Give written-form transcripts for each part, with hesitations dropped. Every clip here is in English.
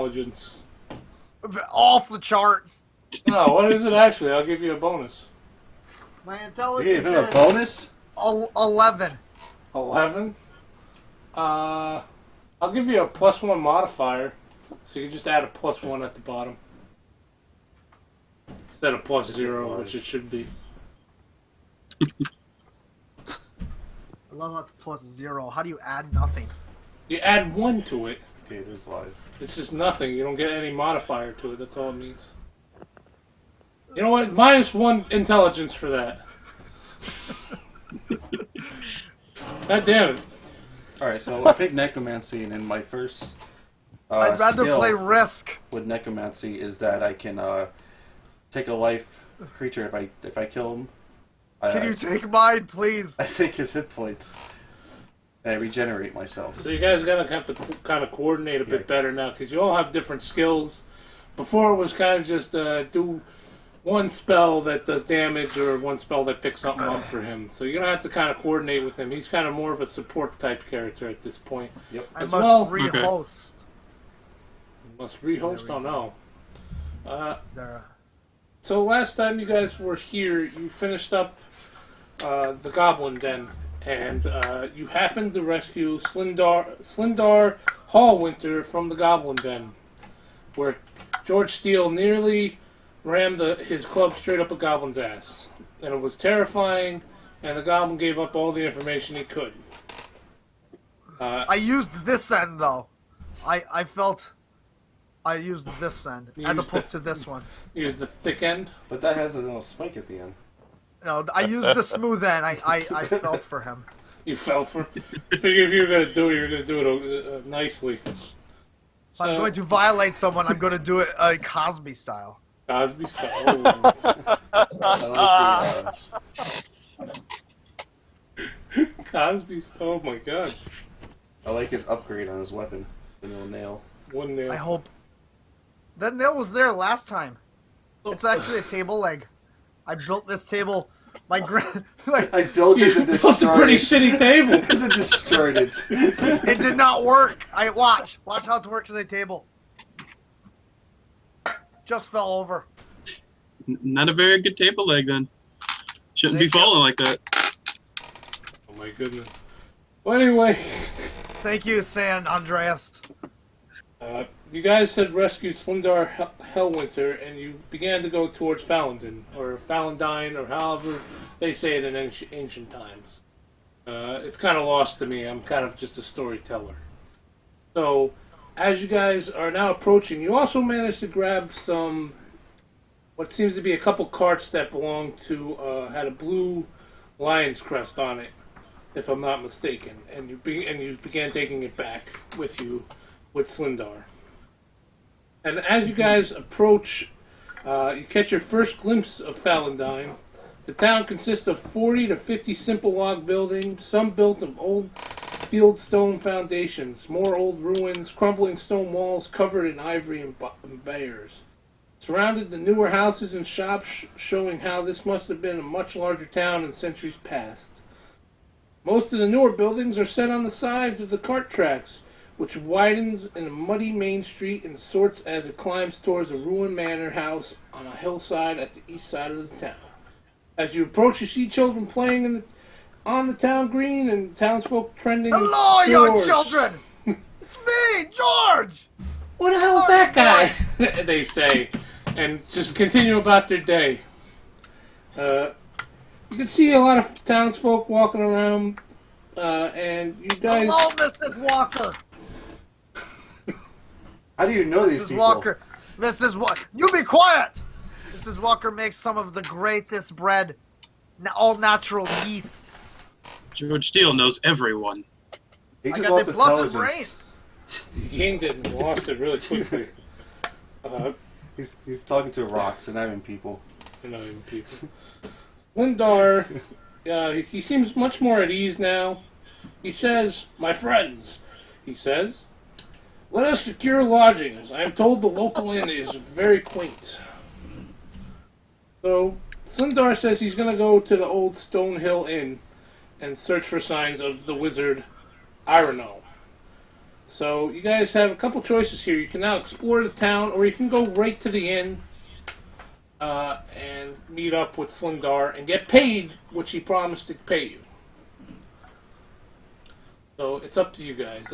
Intelligence. Off the charts. No, what is it actually? I'll give you a bonus. My You intelligence gave him a is bonus? 11. 11? I'll give you a +1 modifier. So you can just add a +1 at the bottom. Instead of +0, which it should be. I love how it's +0. How do you add nothing? You add 1 to it. Okay, it is live. It's just nothing. You don't get any modifier to it. That's all it means. You know what? -1 intelligence for that. God damn it. Alright, so I picked Necromancy, and in my first I'd rather skill play Risk. with Necromancy is that I can take a life creature if I kill him. Can you take mine, please? I take his hit points. And I regenerate myself. So you guys gotta have to kind of coordinate a bit better now, because you all have different skills. Before it was kind of just do one spell that does damage or one spell that picks something up for him. So you're gonna have to kind of coordinate with him. He's kind of more of a support type character at this point. Yep. I As must well, rehost. Must rehost? Oh no. There. So last time you guys were here, you finished up the Goblin Den, and you happened to rescue Slindar Hallwinter from the Goblin Den, where George Steele nearly rammed his club straight up a goblin's ass. And it was terrifying, and the goblin gave up all the information he could. I used this end, though. I felt I used this end, as opposed to this one. Use the thick end. But that has a little spike at the end. No, I used the smooth end. I felt for him. You fell for. Figure if you were gonna do it, you're gonna do it nicely. If I'm going to violate someone, I'm going to do it Cosby style. Cosby style. Cosby style. Oh my god. I like his upgrade on his weapon. The little nail. One nail. I hope. That nail was there last time. It's actually a table leg. I built this table. My I built it and built a destroyed pretty it. shitty table. And then destroyed it. It did not work. Watch how it works as a table. Just fell over. Not a very good table leg then. Shouldn't be falling like that. Oh my goodness. Well, anyway, Thank you, San Andreas. you guys had rescued Slindar Hellwinter, and you began to go towards Falendin, or Falendine, or however they say it in ancient times. It's kind of lost to me. I'm kind of just a storyteller. So, as you guys are now approaching, you also managed to grab some, what seems to be a couple carts that belonged to, had a blue lion's crest on it, if I'm not mistaken. And you began taking it back with you with Slindar. And as you guys approach, you catch your first glimpse of Falendine. The town consists of 40 to 50 simple log buildings, some built of old field stone foundations, more old ruins, crumbling stone walls covered in ivory and bayers. Surrounded the newer houses and shops, showing how this must have been a much larger town in centuries past. Most of the newer buildings are set on the sides of the cart tracks, which widens in a muddy main street and sorts as it climbs towards a ruined manor house on a hillside at the east side of the town. As you approach, you see children playing on the town green and townsfolk trending. Hello, in young chores. children! It's me, George! What the hell's that guy? They say, and just continue about their day. You can see a lot of townsfolk walking around, and you guys. Hello, Mrs. Walker! How do you know these Mrs. people? Walker. Mrs. Walker. You be quiet! Mrs. Walker makes some of the greatest bread. All natural yeast. George Steele knows everyone. He I just got wants the plus intelligence. brains. You gained it and lost it really quickly. He's talking to rocks and not even people. They're not even people. Slindar, he seems much more at ease now. He says, "My friends," he says, "let us secure lodgings. I am told the local inn is very quaint." So, Slindar says he's going to go to the old Stonehill Inn and search for signs of the wizard Irono. So you guys have a couple choices here. You can now explore the town, or you can go right to the inn and meet up with Slindar and get paid, which he promised to pay you. So it's up to you guys.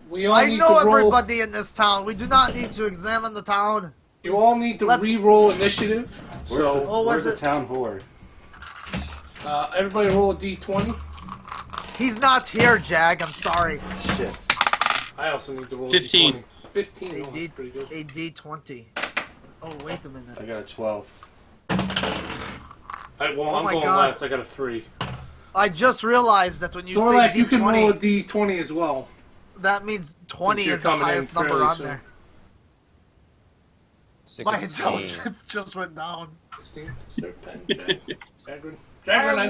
We all I need know to roll. everybody in this town. We do not need to examine the town. You all need to re-roll initiative. Where's the town whore? Everybody roll a d20. He's not here, Jag. I'm sorry. Shit. I also need to roll 15. a d20. 15. A Oh, that's pretty good. A D20. Oh, wait a minute. I got a 12. I'm my going God. last. I got a 3. I just realized that when you Sorlak, say you can roll a D20, d20 as well. that means 20 Since you're is the coming in highest number fairly on soon. there. 16. My intelligence just went down. 16. Start pen. Jagrin, I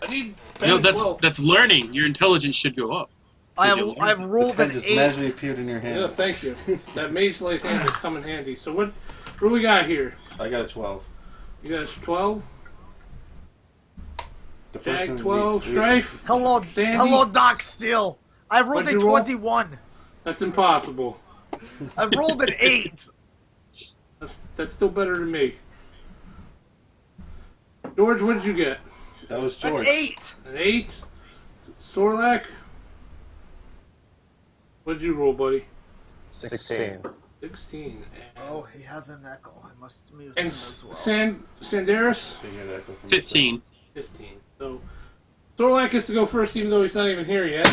need pen. No, and quill. that's learning. Your intelligence should go up. I've rolled Pen an just 8. magically appeared in your hand. Yeah, thank you. That mage light hand has come in handy. So what do we got here? I got a 12. You guys 12? The Jag person 12, we- Strife? Hello, Sandy? hello, Doc Steele. I've rolled What'd a you roll? 21. That's impossible. I've rolled an 8. That's still better than me. George, what did you get? That was An George. 8. An 8? Sorlak? What did you roll, buddy? 16. 16. Oh, he has an echo. I must mute him And as well. Sandaris? Didn't get echo from 15. 15. So Sorlak gets to go first, even though he's not even here yet.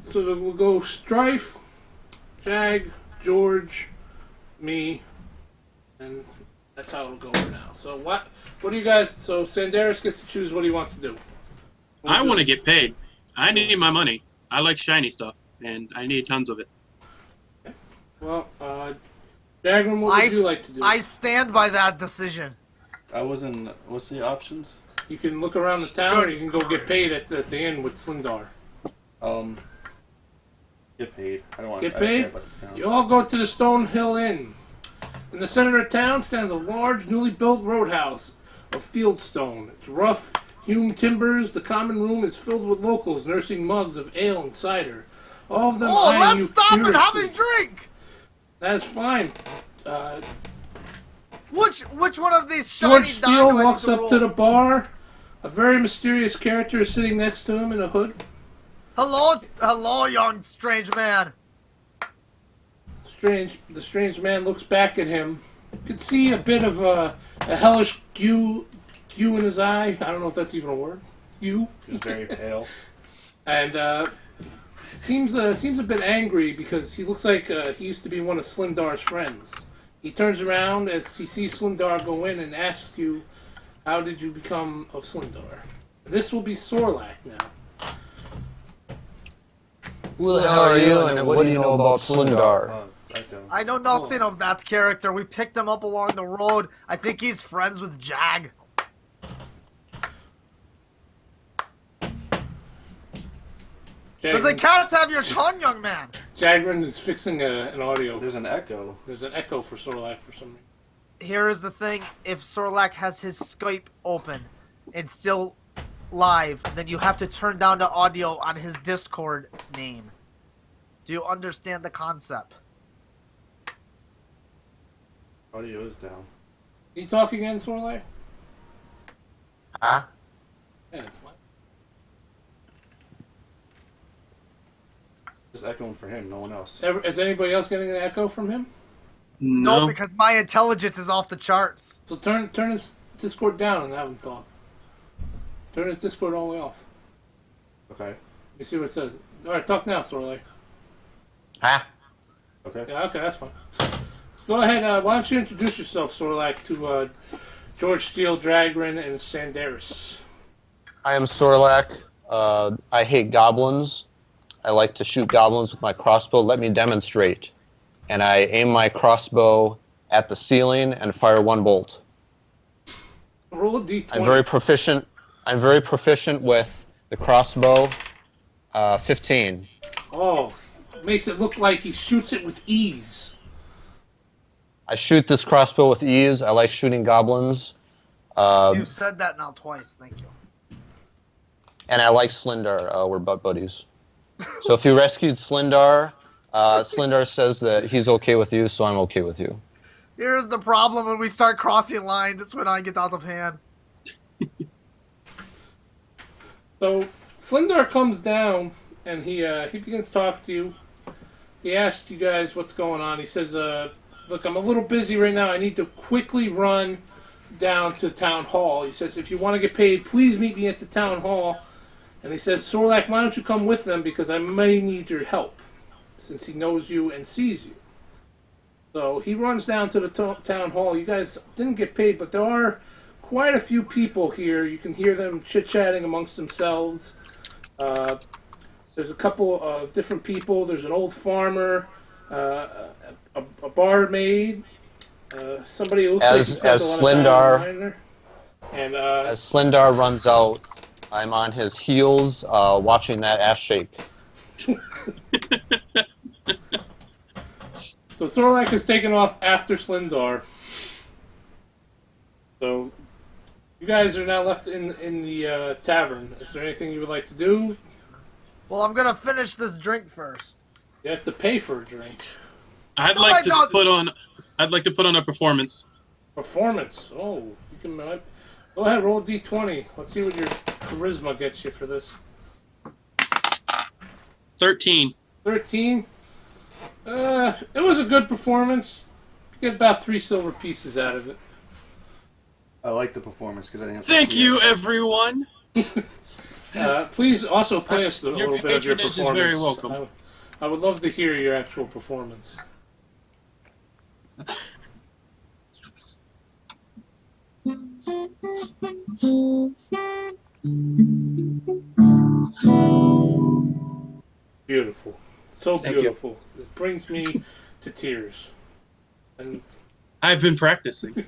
So we'll go Strife, Jag, George, me, and that's how it'll go for now. So what do you guys? So Sandaris gets to choose what he wants to do. I want to get paid. I need my money. I like shiny stuff, and I need tons of it. Well, Jagrin, what would you like to do? I stand by that decision. I wasn't. What's the options? You can look around the town, or you can go get paid at the inn with Slindar. Get paid. I don't want. Get I don't care paid? about this town. You all go to the Stone Hill Inn. In the center of town stands a large, newly built roadhouse of fieldstone. It's rough, hewn timbers. The common room is filled with locals nursing mugs of ale and cider. All of them eyeing let's you stop and have curiously. a drink. That's fine. Which one of these shiny George Steele dog walks up to the bar. A very mysterious character is sitting next to him in a hood. Hello, young strange man. The strange man looks back at him. You can see a bit of a hellish hue in his eye. I don't know if that's even a word. Hue. He was very pale. And seems a bit angry because he looks like he used to be one of Slindar's friends. He turns around as he sees Slindar go in and asks you, "How did you become of Slindar?" This will be Sorlak now. Who the hell are you, and what do you know about Slindar? Oh, it's Echo. I know nothing of that character. We picked him up along the road. I think he's friends with Jag. Because I can't have your tongue, young man. Jagrin is fixing an audio. There's an echo. There's an echo for Sorlak for some reason. Here is the thing. If Sorlak has his Skype open and still live, then you have to turn down the audio on his Discord name. Do you understand the concept? Audio is down. Can you talk again, Sorlak? Huh? Yeah, it's fine. Just echoing for him, no one else. Is anybody else getting an echo from him? No, because my intelligence is off the charts. So turn his Discord down and have him talk. Turn his Discord all the way off. Okay. Let me see what it says. Alright, talk now, Sorlak. Huh? Okay. Yeah, okay, that's fine. Go ahead, why don't you introduce yourself, Sorlak, to George Steele, Dragrin, and Sandaris. I am Sorlak. I hate goblins. I like to shoot goblins with my crossbow. Let me demonstrate. And I aim my crossbow at the ceiling and fire one bolt. Roll a d20. I'm very proficient with the crossbow. 15. Oh, makes it look like he shoots it with ease. I shoot this crossbow with ease. I like shooting goblins. You've said that now twice. Thank you. and I like Slindar. We're butt buddies. So if you rescued Slindar, Slindar says that he's okay with you, so I'm okay with you. Here's the problem: when we start crossing lines, it's when I get out of hand. So Slindar comes down and he begins talking to you. He asks you guys what's going on. He says, "Look, I'm a little busy right now. I need to quickly run down to town hall." He says, "If you want to get paid, please meet me at the town hall." And he says, "Sorlak, why don't you come with them because I may need your help, since he knows you and sees you." So he runs down to the town hall. You guys didn't get paid, but there are quite a few people here. You can hear them chit-chatting amongst themselves. There's a couple of different people. There's an old farmer, a barmaid, somebody who looks like he spends a lot of time online there. And as Slindar runs out, I'm on his heels, watching that ass shake. So Sorlak is taken off after Slindar. So you guys are now left in the tavern. Is there anything you would like to do? Well, I'm gonna finish this drink first. You have to pay for a drink. I'd like to put on a performance. Performance. Oh, you can. Go ahead, roll a d20. Let's see what your charisma gets you for this. 13. 13. It was a good performance. You get about 3 silver pieces out of it. I like the performance because I didn't have to Thank see you, it. everyone. Please also play us a Your little bit of your patronage is performance. very welcome. I would love to hear your actual performance. Beautiful. So Thank you. beautiful. It brings me to tears. And I've been practicing.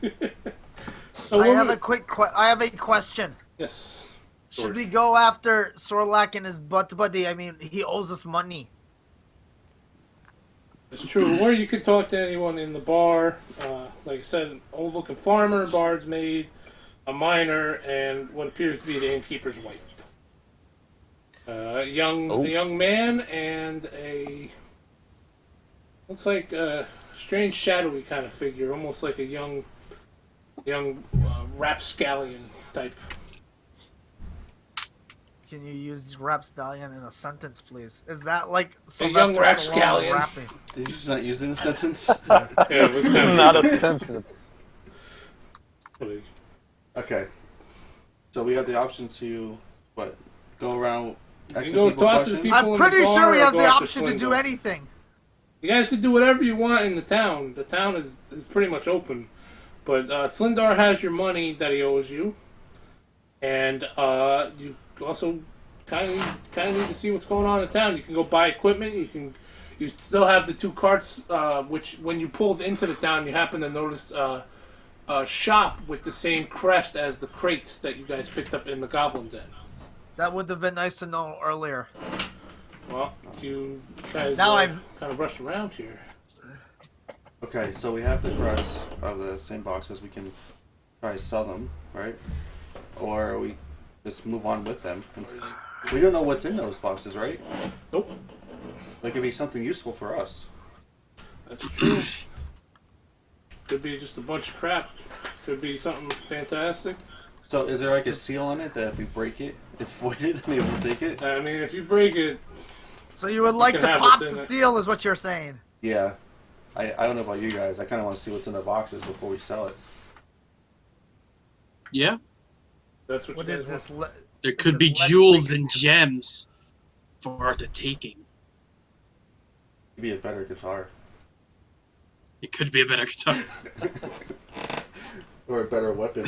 so I have a question. Yes. Should George. we go after Sorlak and his butt buddy? I mean, he owes us money. It's true. Or you could talk to anyone in the bar. Like I said, an old-looking farmer, bard's maid, a miner, and what appears to be the innkeeper's wife. A young man and a looks like a strange, shadowy kind of figure, almost like a young rapscallion type. Can you use rapscallion in a sentence, please? Is that like young Sylvester Stallone rapscallion. rapping? Did you just not use it in a sentence? Yeah, it was kind of Not a sentence. Okay. So we have the option to, go around You asking go people talk to the questions? people. I'm in the pretty bar sure we or have go the after option to do Slindar? anything. You guys can do whatever you want in the town. The town is pretty much open. But Slindar has your money that he owes you. And you also kind of need to see what's going on in town. You can go buy equipment. You still have the 2 carts, which when you pulled into the town, you happen to notice a shop with the same crest as the crates that you guys picked up in the Goblin Den. That would have been nice to know earlier. Well, you guys Now kind of rushed around here. Okay, so we have the crest of the same boxes. We can try to sell them, right? Or we just move on with them. We don't know what's in those boxes, right? Nope, They could be something useful for us. that's true. Could be just a bunch of crap. Could be something fantastic. So is there like a seal on it that if we break it, it's voided and we will take it? I mean, if you break it, So you would like can to have pop what's in the it. seal, is what you're saying? Yeah. I don't know about you guys. I kind of want to see what's in the boxes before we sell it. Yeah. that's what What you is guys this? want. There This could is be let's jewels make- and gems for the taking. It'd be a better guitar. It could be a better guitar. Or a better weapon.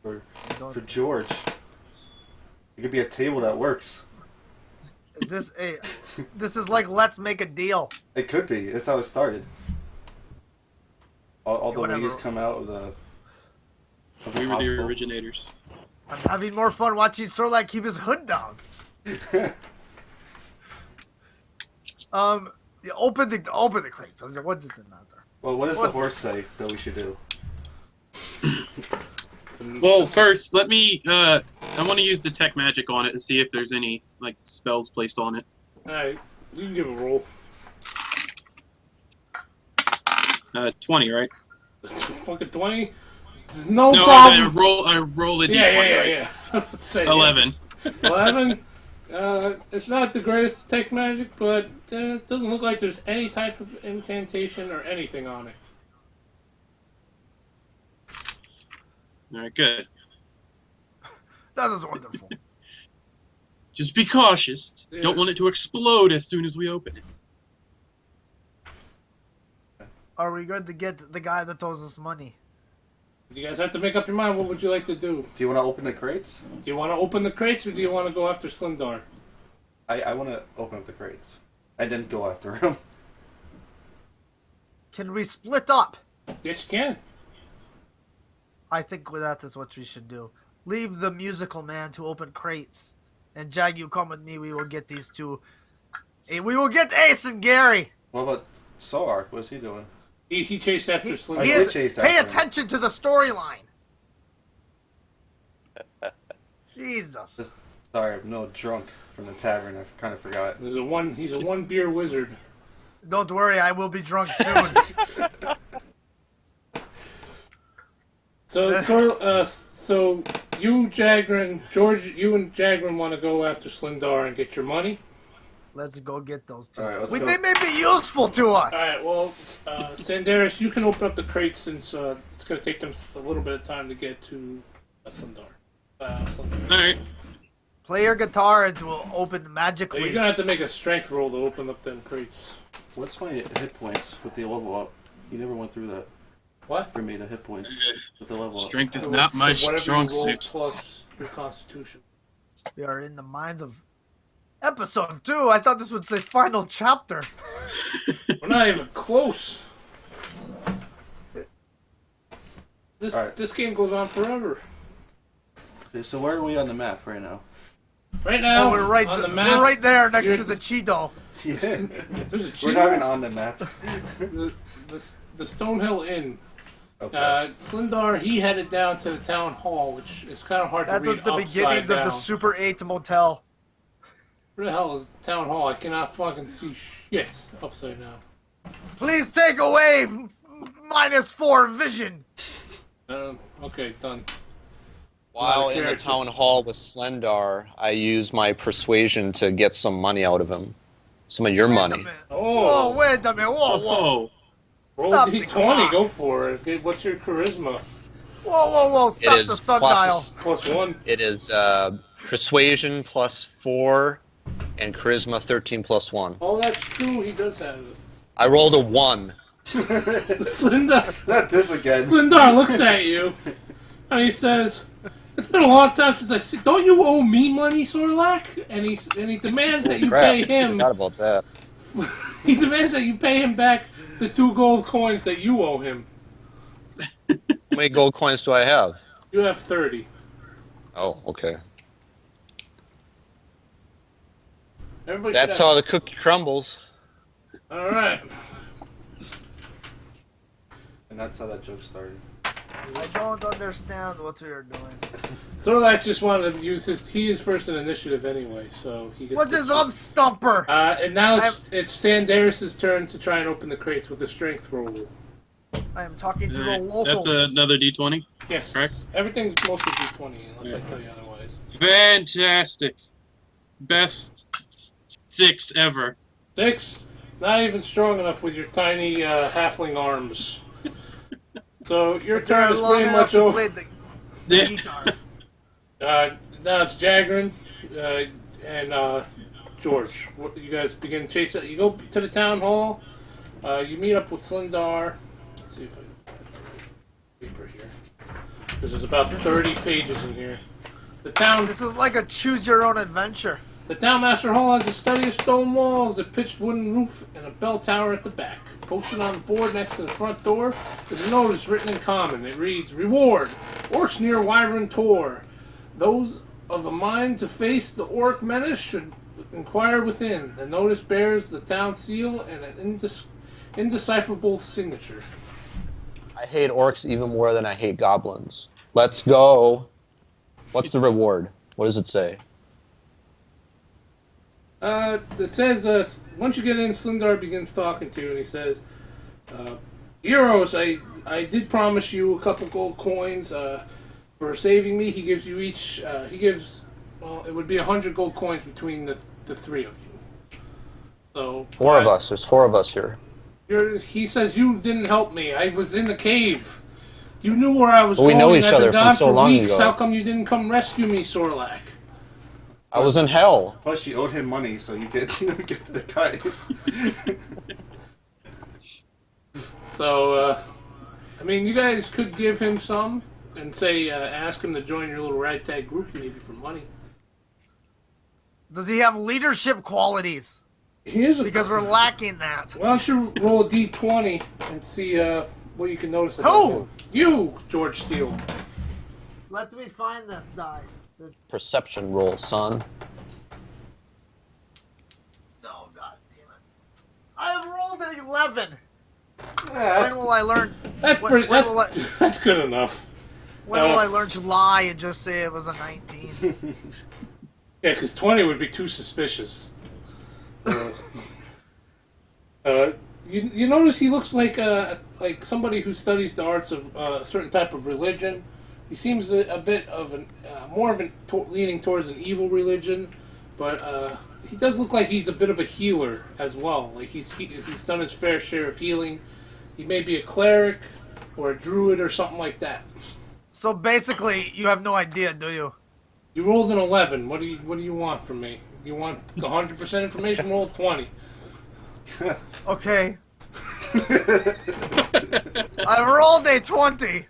Or Don't- for George. It could be a table that works. Is this a? This is like let's make a deal. It could be. That's how it started. All the Whatever. ways come out of the We were the hostel. originators. I'm having more fun watching Sorlak keep his hood down. Yeah, open the crates. What is in that there? Well, what does What? the horse say that we should do? Well, first, let me. I want to use detect magic on it and see if there's any like spells placed on it. Alright, you can give a roll. 20, right? Fucking 20? There's no No, problem. I roll a d20, yeah, right? yeah. Let's say 11. 11? It's not the greatest detect magic, but it doesn't look like there's any type of incantation or anything on it. All right, good. That is wonderful. Just be cautious. Yeah. Don't want it to explode as soon as we open it. Are we going to get the guy that owes us money? You guys have to make up your mind. What would you like to do? Do you want to open the crates? Do you want to open the crates, or do you want to go after Slindar? I want to open up the crates. I didn't go after him. Can we split up? Yes, you can. I think that is what we should do. Leave the musical man to open crates. And Jag, you come with me. We will get these two. Hey, we will get Ace and Gary. What about Soar? What's he doing? He chased after He Slindar. did is, chase pay after him. attention to the storyline. Jesus. Sorry, I'm no drunk from the tavern. I kind of forgot. He's a one beer wizard. Don't worry, I will be drunk soon. So you, Jagrin, George, you and Jagrin want to go after Slindar and get your money. Let's go get those two. All right, let's go. They may be useful to us. All right. Well, Sandaris, you can open up the crates since it's going to take them a little bit of time to get to Slindar. Slindar. All right. Play your guitar and it will open So magically. you're gonna have to make a strength roll to open up them crates. What's my hit points with the level up? You never went through that What? for me, the hit points with the level up. Strength is It not was my whatever strong you roll suit. plus your Constitution. We are in the minds of episode 2. I thought this would say final chapter. We're not even close. This All right. this game goes on forever. Okay, so where are we on the map right now? Right now, Oh, we're right. on the map. We're right there next you're to at the the- Cheeto. Yeah. There's a We're cheetah. not even on the map. The Stonehill Inn. Okay. Slindar, he headed down to the town hall, which is kind of hard That to was read the upside beginnings of the down. Super 8 motel. Where the hell is the town hall? I cannot fucking see shit upside down. Please take away -4 vision. Okay, done. While Not a in the character. town hall with Slendar, I use my persuasion to get some money out of him. Some of your Wait a money. minute. Oh, Whoa, wait a minute. Whoa, whoa. Oh, roll Stop the D20, clock. go for it. Okay, what's your charisma? Whoa. Stop is the sundial. +1. It is persuasion +4 and charisma 13 +1. Oh, that's true. He does have it. I rolled a 1. Slindar, Not this again. Slindar looks at you and he says, "It's been a long time since I see. Don't you owe me money, Sorlak?" And he demands that you Crap, pay I him. forgot about that. He demands that you pay him back the 2 gold coins that you owe him. How many gold coins do I have? You have 30. Oh, okay. Everybody That's should how the cookie crumbles. All right. And that's how that joke started. I don't understand what we are doing. Sorlak just wanted to use his. He is first in initiative anyway, so he gets. What to- is up, Stumper? And now it's Sandaris' turn to try and open the crates with the strength roll. I am talking to the alright. locals. That's another D20. Yes. Correct. Everything's mostly D20 unless I tell you otherwise. Fantastic. Best 6 ever. 6. Not even strong enough with your tiny halfling arms. So your They're turn is long pretty enough much to over. play the Yeah. guitar. Now it's Jagrin and George. You guys begin chasing. You go to the town hall. You meet up with Slindar. Let's see if I can find the paper here. Because there's about 30 pages in here. The town This is like a choose-your-own-adventure. The townmaster hall has a study of stone walls, a pitched wooden roof, and a bell tower at the back. Posted on the board next to the front door is a notice written in common. It reads, "Reward! Orcs near Wyvern Tor. Those of a mind to face the orc menace should inquire within." The notice bears the town seal and an indecipherable signature. I hate orcs even more than I hate goblins. Let's go. What's the reward? What does it say? It says, once you get in, Slindar begins talking to you, and he says, Heroes, I did promise you a couple gold coins, for saving me. He gives you each, it would be 100 gold coins between the three of you. So Four of us. There's 4 of us here. He says you didn't help me. I was in the cave. You knew where I was Well, we going. know each I've other been from gone so for long weeks. ago. How come you didn't come rescue me, Sorlak? I was in hell. Plus, you owed him money, so you get the cut. So, I mean, you guys could give him some and say, ask him to join your little ragtag group, maybe for money. Does he have leadership qualities? He is Because we're lacking that. Why don't you roll a d20 and see what you can notice about Who? him? You, George Steele. Let me find this die. Perception roll, son. Oh, god damn it. I have rolled an 11. Yeah, When will I learn? that's when- pretty. when That's, will I- that's good enough. When will I learn to lie and just say it was a 19? Yeah, because 20 would be too suspicious. You notice he looks like somebody who studies the arts of a certain type of religion. He seems a bit of an more of an leaning towards an evil religion, but he does look like he's a bit of a healer as well. Like he's done his fair share of healing. He may be a cleric or a druid or something like that. So basically, you have no idea, do you? You rolled an 11. What do you want from me? You want 100% information? Roll 20. Okay. I rolled a 20.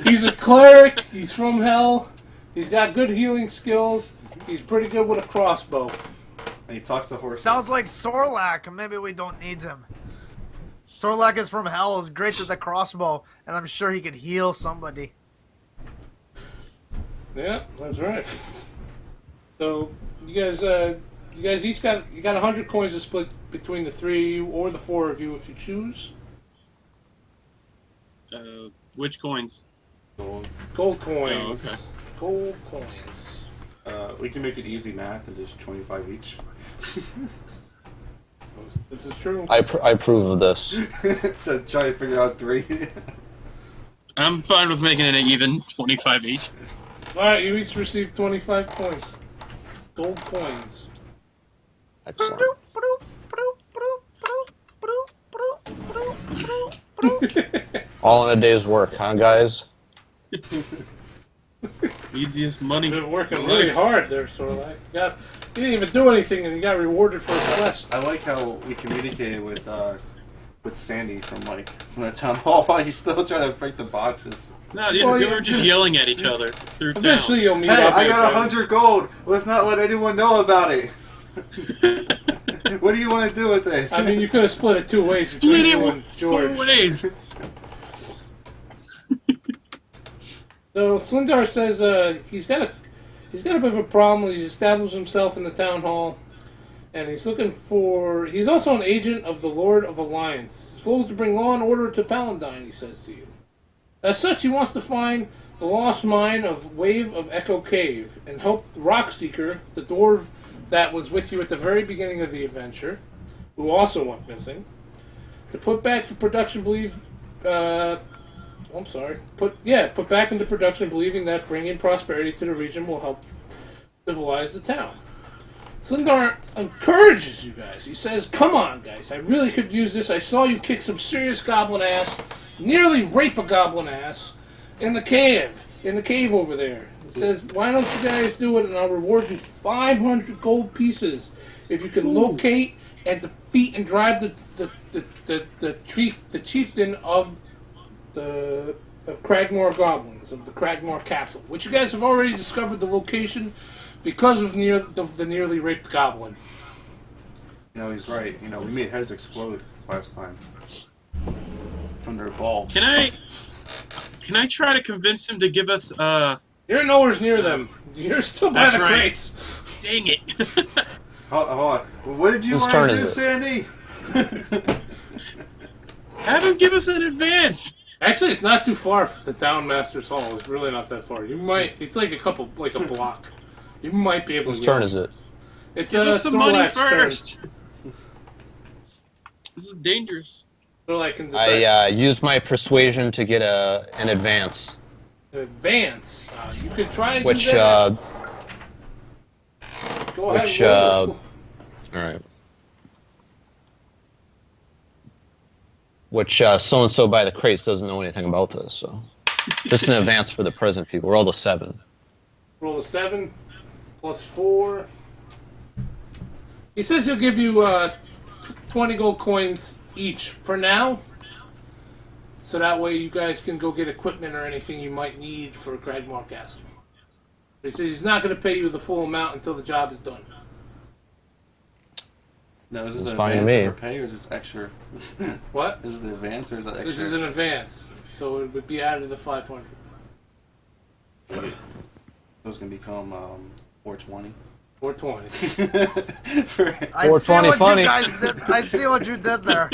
He's a cleric. He's from hell. He's got good healing skills. He's pretty good with a crossbow. And he talks to horses. Sounds like Sorlak. Maybe we don't need him. Sorlak is from hell. Is great with the crossbow, and I'm sure he could heal somebody. Yeah, that's right. So you guys each got 100 coins to split between the 3 of you or the 4 of you if you choose. Which coins? Gold coins. Oh, okay. Gold coins. We can make it easy math and just 25 each. This is true. I approve of this. So try to figure out 3. I'm fine with making it even 25 each. All right, you each receive 25 coins. Gold coins. Excellent. All in a day's work, huh, guys? Easiest money. You've been working really hard there, Sorlak. You didn't even do anything, and you got rewarded for a quest. I like how we communicated with Sandy from the town hall while he's still trying to break the boxes. No, we Well, were just yelling at each other through town. Eventually, you'll meet Hey, up. I got again. 100 gold. Let's not let anyone know about it. What do you want to do with it? I mean, you could have split it 2 ways. Split between it you and 4 George. ways. So Slindar says he's got a bit of a problem. He's established himself in the town hall, and he's looking for. He's also an agent of the Lord of Alliance. His goal is to bring law and order to Paladine. He says to you. As such, he wants to find the lost mine of Wave of Echo Cave and help Rockseeker, the dwarf that was with you at the very beginning of the adventure, who also went missing, to put back to production. Put back into production, believing that bringing prosperity to the region will help civilize the town. Slindar encourages you guys. He says, "Come on, guys! I really could use this. I saw you kick some serious goblin ass, nearly rape a goblin ass, in the cave over there." He says, "Why don't you guys do it, and I'll reward you 500 gold pieces if you can locate and defeat and drive the chieftain of Cragmore Goblins, of the Cragmore Castle, which you guys have already discovered the location because of the nearly raped goblin." He's right. We made heads explode last time from their balls. Can I try to convince him to give us You're nowhere near them. You're still by That's the right. crates. dang it. Hold on. What did you Whose want turn to do, is it? Sandy? Have him give us an advance. Actually, it's not too far from the Town Master's Hall. It's really not that far. You might. It's like like a block. You might be able Whose to. turn is it? It's Give us some money Snorlax's turn. first. This is dangerous. Snorlax can decide. I use my persuasion to get an advance, Advance. You could try and which do that. Go ahead. which Roll. all right. Which so and so by the crates doesn't know anything about this, so just an advance for the present people. Roll a 7. Roll a 7 plus 4. He says he'll give you 20 gold coins each for now. So that way you guys can go get equipment or anything you might need for Cragmore Castle. He says he's not going to pay you the full amount until the job is done. No, is this It's an fine to advance me. over pay or is this extra? What? Is this the advance or is that extra? This is an advance, so it would be added to 500. So it's gonna become 420. 420. I see 420 what funny. you guys did. I see what you did there.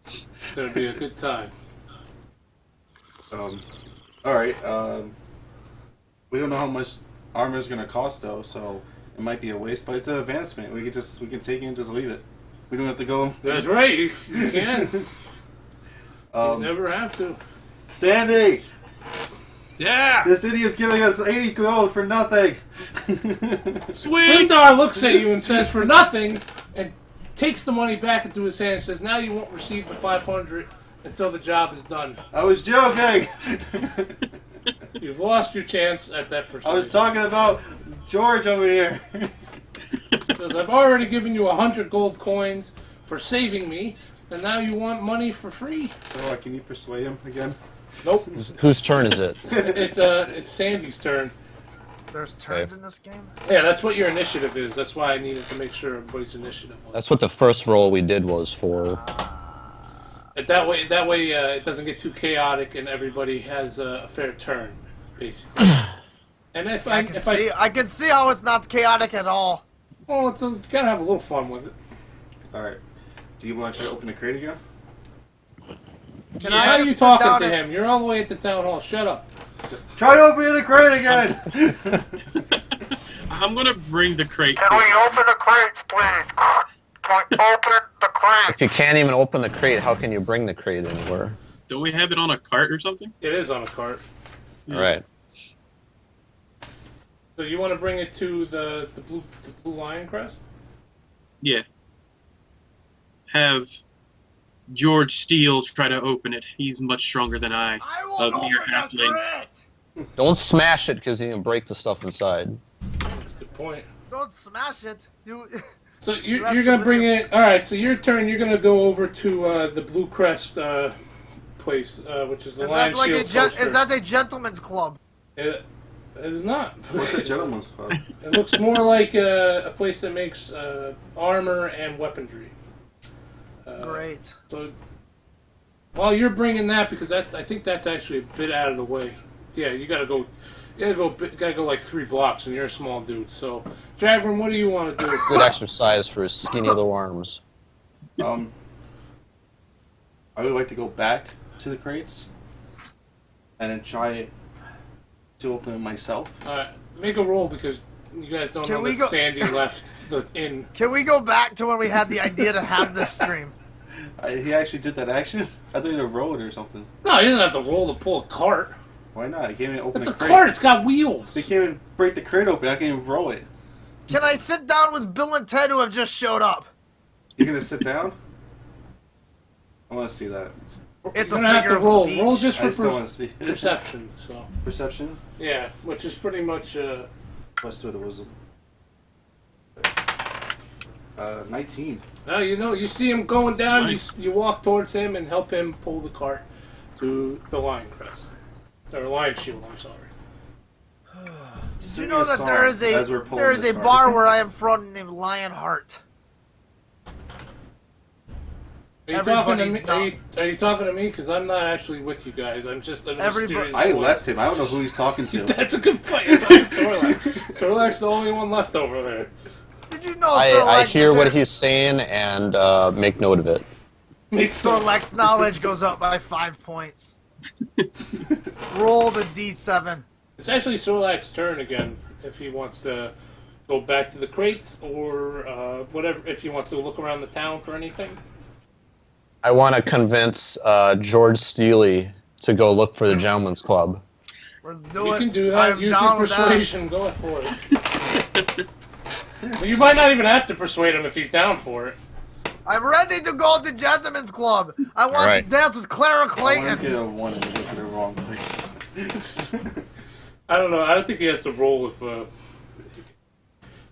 It's going to be a good time. All right. We don't know how much armor is gonna cost though, so it might be a waste. But it's an advancement. We can take it and just leave it. We don't have to go. That's right, you can. You Um, never have to. Sandy, Yeah. this idiot's giving us 80 gold for nothing. Sweet. Sundar looks at you and says, for nothing, and takes the money back into his hand and says, now you won't receive the 500 until the job is done. I was joking. You've lost your chance at that I percentage. was talking about George over here. Says, I've already given you 100 gold coins for saving me, and now you want money for free? So can you persuade him again? Nope. Whose turn is it? It's Sandy's turn. There's turns in this game. Yeah, that's what your initiative is. That's why I needed to make sure everybody's initiative was. That's what the first roll we did was for. And that way, it doesn't get too chaotic, and everybody has a fair turn, basically. And I can see how it's not chaotic at all. well, you gotta have a little fun with it. All right. Do you want to try to open the crate again? Can How I are just you sit talking down to and- him? You're all the way at the town hall. Shut up. Try to open the crate again. I'm gonna bring the crate. Can we open the crates, please? Can we open the crate? If you can't even open the crate, how can you bring the crate anywhere? Don't we have it on a cart or something? It is on a cart. All right. So you want to bring it to the blue lion crest? Yeah. Have George Steele try to open it. He's much stronger than I. I will A open mere the halfling. crate. Don't smash it because you can break the stuff inside. That's a good point. Don't smash it. You. So You have you're to gonna bring live. it. All right. So your turn. You're gonna go over to the Blue Crest place, which is the Is Lion that like Shield poster. is that a gentleman's club? It is not. What's a gentleman's club? It looks more like a place that makes armor and weaponry. Great. So while you're bringing that, because I think that's actually a bit out of the way. Yeah, you gotta go. Gotta go like 3 blocks, and you're a small dude. So, Jagran, what do you want to do? Good exercise for his skinny little arms. I would like to go back to the crates and then try to open it myself. All right, make a roll because you guys don't Can know we that go- Sandy left the inn. Can we go back to when we had the idea to have this stream? He actually did that action? I thought he had a road or something. No, you didn't have to roll to pull a cart. Why not? He can't even open It's a the crate. cart. It's got wheels. He can't even break the crate open. I can't even roll it. Can I sit down with Bill and Ted who have just showed up? You're gonna sit down? I want to see that. It's You're a gonna have figure to of roll. speech. Roll just I for still want to see perception. So perception. yeah, which is pretty much. Let's do it. It was 19. Now you see him going down. Nice. You walk towards him and help him pull the cart to the lion crest or lion shield. I'm sorry. Did you know that there is a bar bar where I am from named Lionheart? Are you talking to Everybody's me? Are you talking to me? Because I'm not actually with you guys. I'm just a mysterious I voice. left him. I don't know who he's talking to. That's a good point. It's like Sorlac. Sorlac's the only one left over there. Did you know? I Sir, like, hear there- what he's saying and make note of it. Make some. Sorlak's knowledge goes up by 5 points. Roll the D7. It's actually Sorlak's turn again if he wants to go back to the crates or whatever. If he wants to look around the town for anything. I want to convince George Steely to go look for the Gentleman's Club. Let's do You it. can do I that. am Use down your with that. persuasion. Go for it. Well, you might not even have to persuade him if he's down for it. I'm ready to go to Gentleman's Club. I want Alright. to dance with Clara I want to Clayton. get a 1 and go to the wrong place. I don't know. I don't think he has to roll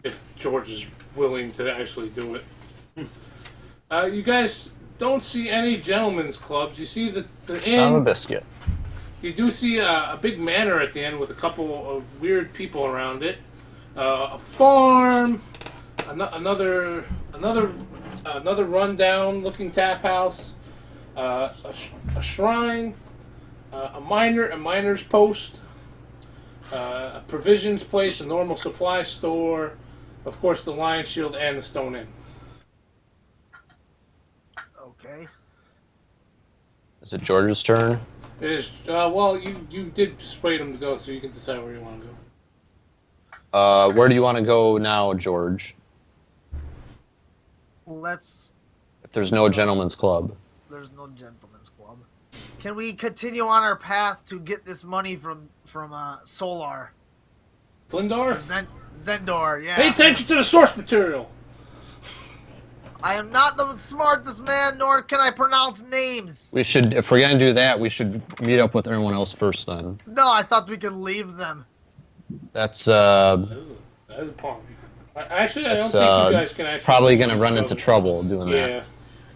if George is willing to actually do it. You guys don't see any gentlemen's clubs. You see the Son of a inn. biscuit. You do see a big manor at the end with a couple of weird people around it. A farm, another rundown-looking tap house, a shrine, a miner's post, a provisions place, a normal supply store, of course the Lion Shield and the Stone Inn. Okay. Is it George's turn? It is well, you did persuade him to go, so you can decide where you want to go. Where do you want to go now, George? Let's. If there's no Gentleman's Club. There's no Gentlemen's Club. Can we continue on our path to get this money from Solar? Flindar? Zendor, yeah. Pay attention to the source material! I am not the smartest man, nor can I pronounce names. We should, if we're gonna do that, we should meet up with everyone else first. Then No, I thought we could leave them. that's That is a pawn. Actually, I don't that's think you guys can actually... probably gonna run into trouble doing that. Yeah.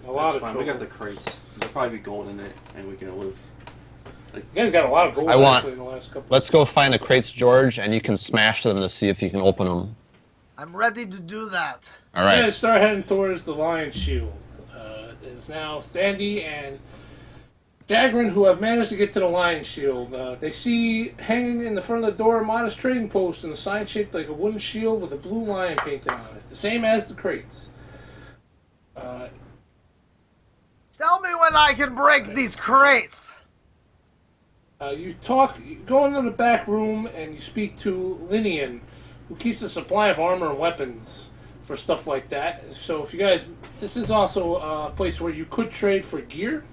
A lot That's of fine. trouble. We got the crates. There'll probably be gold in it, and we can live. You guys got a lot of gold I want- actually in the last couple. Let's go find the crates, George, and you can smash them to see if you can open them. I'm ready to do that. All You right. guys start heading towards the Lion Shield. It's now Sandy and Jagrin who have managed to get to the Lion Shield. They see hanging in the front of the door a modest trading post and a sign shaped like a wooden shield with a blue lion painted on it, the same as the crates. Tell me when I can break these crates. You go into the back room and you speak to Linian, who keeps a supply of armor and weapons for stuff like that. So if you guys, this is also a place where you could trade for gear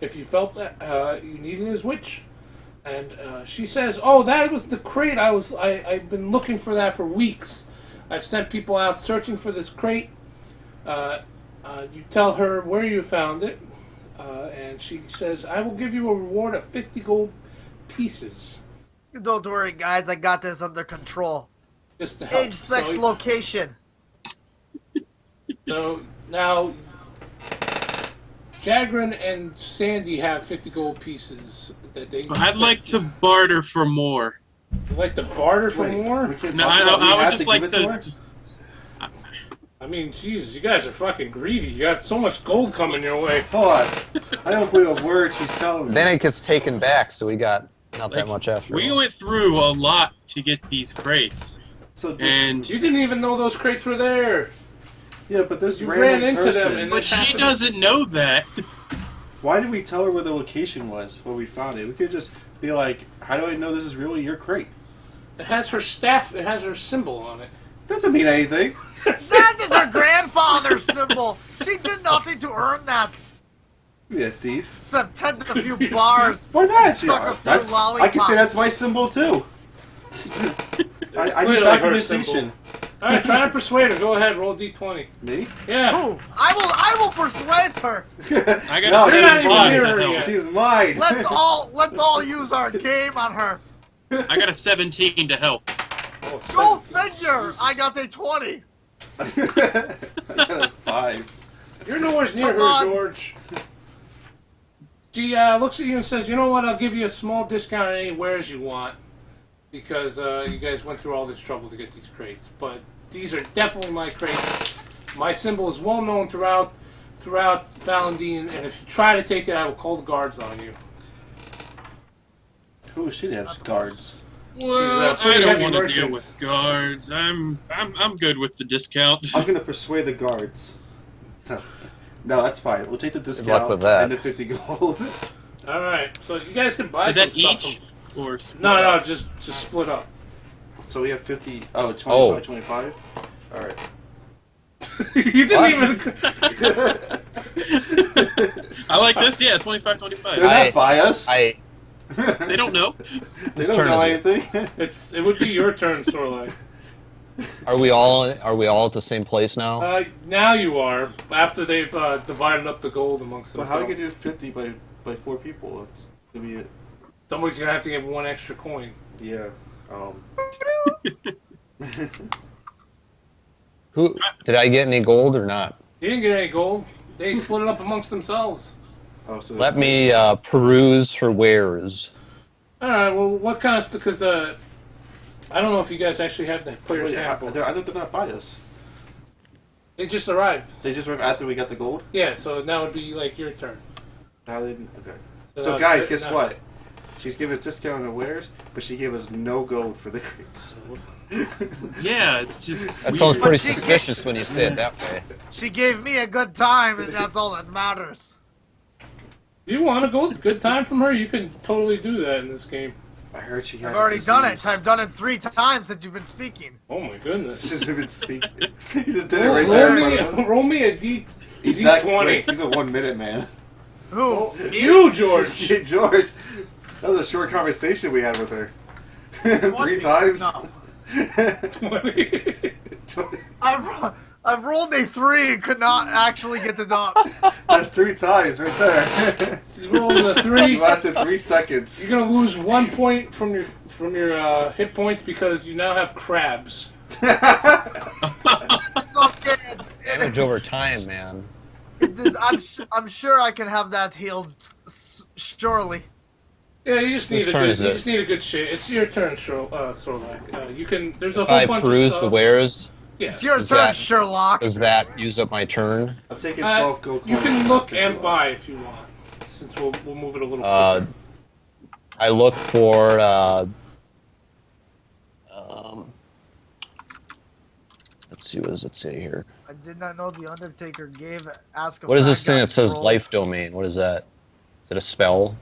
if you felt that you needed his witch. And she says, "Oh, that was the crate. I've been looking for that for weeks. I've sent people out searching for this crate." You tell her where you found it, and she says, "I will give you a reward of 50 gold pieces." Don't worry, guys. I got this under control. Just to help. Age, sex, location. So now, Jagrin and Sandy have 50 gold pieces that they. I'd like to barter for more. You like to barter for Wait, more? we can't No, talk about we I would have just to like give it to. her? Just, I mean, Jesus, you guys are fucking greedy. You got so much gold coming your way. Hold on. I don't believe a word she's telling me. Then it gets taken back, so we got not that Like, much after. we all. went through a lot to get these crates, So just, and You didn't even know those crates were there. yeah, but this You random ran into person. them and- but she doesn't know that. Why did we tell her where the location was where we found it? We could just be like, "How do I know this is really your crate?" It has her staff. It has her symbol on it. Doesn't mean anything. That is her grandfather's symbol. She did nothing to earn that. Be a thief. Except tend a few bars. Why not? and suck a few That's, I lollipops. can say that's my symbol too. I clearly need her documentation. All right, try to persuade her. Go ahead, roll D20. Me? Yeah. Ooh, I will persuade her. I got No, a she's not even mine. near her yet. She's mine. Let's all use our game on her. I got a 17 to help. Oh, Go 17. figure. I got a 20. I got a 5. You're nowhere near Come her, on. George. She looks at you and says, "You know what? I'll give you a small discount on any wares you want because you guys went through all this trouble to get these crates. But these are definitely my crates. My symbol is well known throughout Valendian, and if you try to take it, I will call the guards on you." Who should have guards? Well, I pretty don't heavy want to merchant. deal with guards. I'm good with the discount. I'm gonna persuade the guards. No, that's fine. We'll take the luck discount with that. and the 50 gold. All right, so you guys can buy Is some that stuff each? from. Or split No, up? just split up. So we have 50. Oh, 25, Oh. 25. All right. You didn't What? even. I like this. Yeah, 25, 25. They're not biased. I They don't know. They Whose don't turn know is it? anything. It would be your turn, Sorlai. are we all at the same place now? Now you are. After they've divided up the gold amongst But how themselves. are you gonna do 50 by 4 people? It's gonna be it. Somebody's gonna have to give one extra coin. Yeah. Who did I get any gold or not? You didn't get any gold. They split it up amongst themselves. Oh, so Let me peruse for wares. All right. Well, what kind of because I don't know if you guys actually have the player's Wait, handbook. I thought they're not biased. They just arrived. They just arrived after we got the gold. Yeah. So now would be like your turn. How they didn't? Okay. now So it's guys, your- guess now- what? She's giving us discount on the wares, but she gave us no gold for the crates. Yeah, it's just. That weird. sounds pretty But she- suspicious when you say it that way. She gave me a good time, and that's all that matters. If you want a good time from her, you can totally do that in this game. I heard she has. I've already done it. disease. I've done it 3 times since you've been speaking. Oh my goodness. She's been speaking. He just did it Roll, right roll there. in front me, of us. roll me a D. He's that D20. quick. He's a 1 minute man. Who? Me? You, George. Hey, George, that was a short conversation we had with her. 3 times. No. 20. I've rolled a 3 and could not actually get the dot. That's 3 times right there. You roll a 3. You lasted 3 seconds. You're gonna lose 1 point from your hit points because you now have crabs. Damage over time, man. I'm sure I can have that healed. Surely. Yeah, you just need Whose turn is you it? just need a good shit. It's your turn, Sorlak. You can. There's a If whole I bunch peruse of stuff. the wares, Yeah. It's your Is turn, that- Sherlock. does that use up my turn? I'm taking 12 gold You coins. can look and buy if you want. Since we'll move it a little. Uh, quicker. I look for let's see, what does it say here? I did not know the Undertaker gave Ask a What is Fat this thing Guy that says scroll. life domain? What is that? Is it a spell?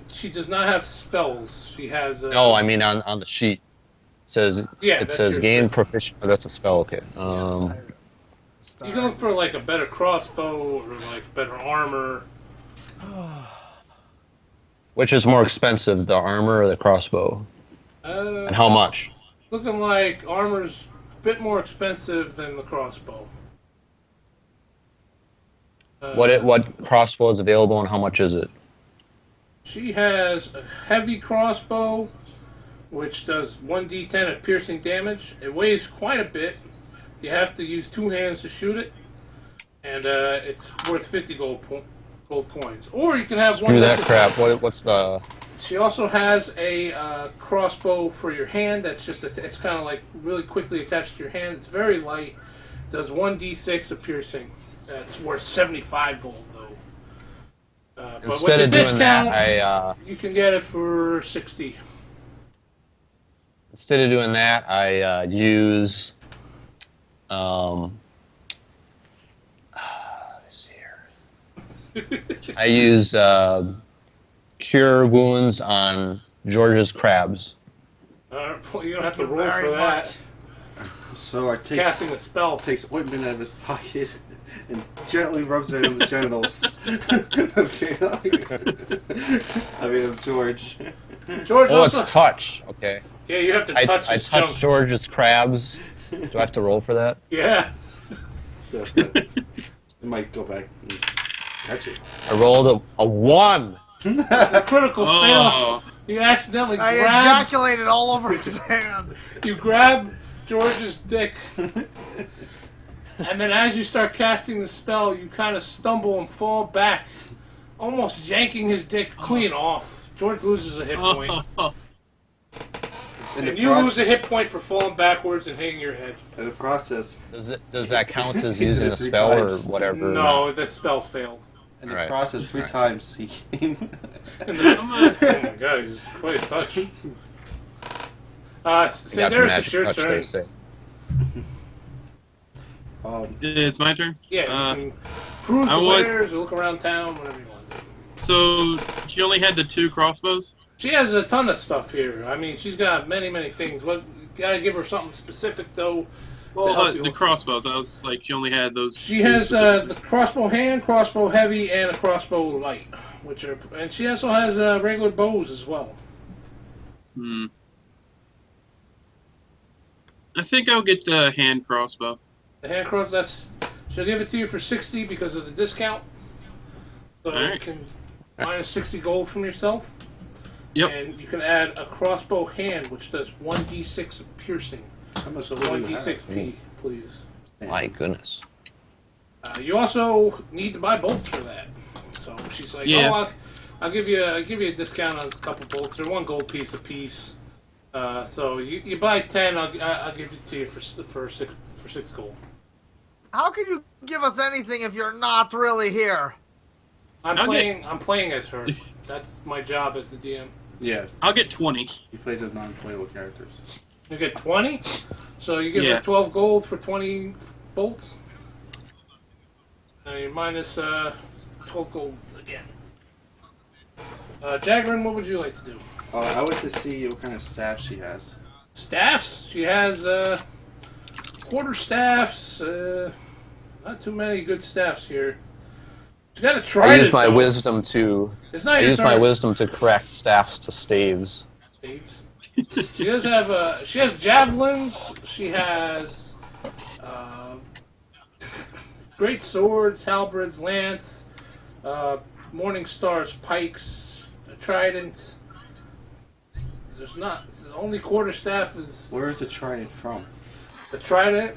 She does not have spells. She has. No, I mean on the sheet. It says Yeah, it that's says your gain shit. proficient. Oh, that's a spell. Okay. You can look for like a better crossbow or like better armor. Which is more expensive, the armor or the crossbow? And how much? Looking like armor's a bit more expensive than the crossbow. What crossbow is available and how much is it? She has a heavy crossbow, which does 1d10 of piercing damage. It weighs quite a bit. You have to use 2 hands to shoot it, and it's worth 50 gold coins. Or you can have one. Screw that that's crap. What's the? She also has a crossbow for your hand. That's just it's kind of like really quickly attached to your hand. It's very light. Does 1d6 of piercing. It's worth 75 gold though. But with Instead the of doing discount, that, you can get it for 60. I use. Let me see here. I use cure wounds on George's crabs. Well, you don't have to Thank you roll very for that. much. So I Casting a spell. takes ointment out of his pocket and gently rubs it on the genitals. Okay. I mean, of George. George Oh, also. it's touch. Okay. Yeah, you have to I touch touch his junk. George's crabs. Do I have to roll for that? Yeah. So it might go back and touch it. I rolled a 1. It's a critical Oh. fail. You accidentally I grab. ejaculated all over his hand. You grab George's dick, and then as you start casting the spell, you kind of stumble and fall back, almost yanking his dick clean off. George loses a hit point, In and the, you proce- lose a hit point for falling backwards and hitting your head. in the process, Does that count as He did using it a 3 spell times. or whatever? No, the spell failed. in the Alright. process, 3 Alright. times he came. And oh my god, he's quite a touch. I So got the there's magic your touch, turn. they say. It's my turn. Yeah. Uh, you can cruise I the want- wares or look around town, whatever you want to do. So she only had the 2 crossbows. She has a ton of stuff here. I mean, she's got many, many things. What gotta give her something specific though. Well, help you the look- crossbows. I was like, she only had those. She 2 has specific- the crossbow hand, crossbow heavy, and a crossbow light, and she also has regular bows as well. Hmm. I think I'll get the hand crossbow. The hand cross, she'll give it to you for 60 because of the discount. So you Alright. can minus 60 gold from yourself. Yep. And you can add a crossbow hand, which does 1d6 of piercing. How much So do you 1d6p, please. My goodness. You also need to buy bolts for that. So she's like, Yeah. "Oh, I'll give you a discount on a couple bolts. They're 1 gold piece a piece. So you buy 10, I'll give it to you for 6 gold." How can you give us anything if you're not really here? I'm Okay. playing as her. That's my job as the DM. Yeah, I'll get 20. he plays as non-playable characters. You get 20, so you give Yeah. her 12 gold for 20 bolts. Now you're minus 12 gold again. Jagrin, what would you like to do? I would like to see what kind of staff she has. Staffs. She has quarter staffs. Not too many good staffs here. She's got a trident. I use my though. wisdom to. It's not I your use my turn, wisdom to correct staffs to staves. Steves. She does have. She has javelins. She has great swords, halberds, lance, morning stars, pikes, a trident. There's not. The only quarter staff is Where is the trident from? the trident.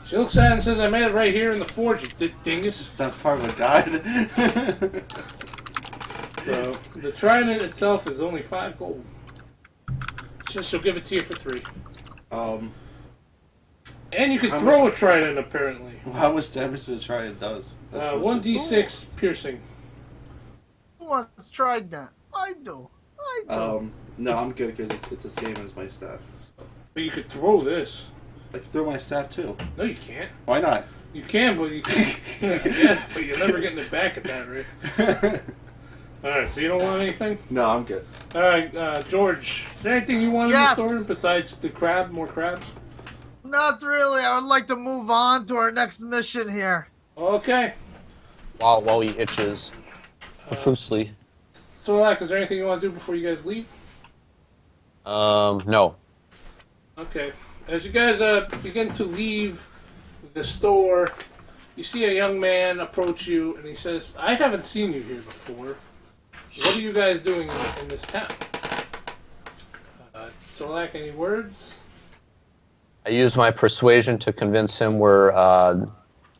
She looks at it and says, "I made it right here in the forge, you dingus." It's not part of a guide. So the trident itself is only 5 gold. She'll give it to you for 3. And you can How throw much- a trident apparently. How much damage the trident does? 1d6 piercing. Who wants tried that? I do. I do. No, I'm good because it's the same as my staff. So. But you could throw this. I can throw my staff too. No, you can't. Why not? You can, but you can't. Yes, but you're never getting it back at that rate. Alright, so you don't want anything? No, I'm good. Alright, George, is there anything you want Yes. in the store besides the crab, more crabs? Not really. I would like to move on to our next mission here. Okay. While he itches profusely. Solak, is there anything you want to do before you guys leave? No. Okay. As you guys begin to leave the store, you see a young man approach you, and he says, "I haven't seen you here before. What are you guys doing in this town?" Solak, any words? I use my persuasion to convince him we're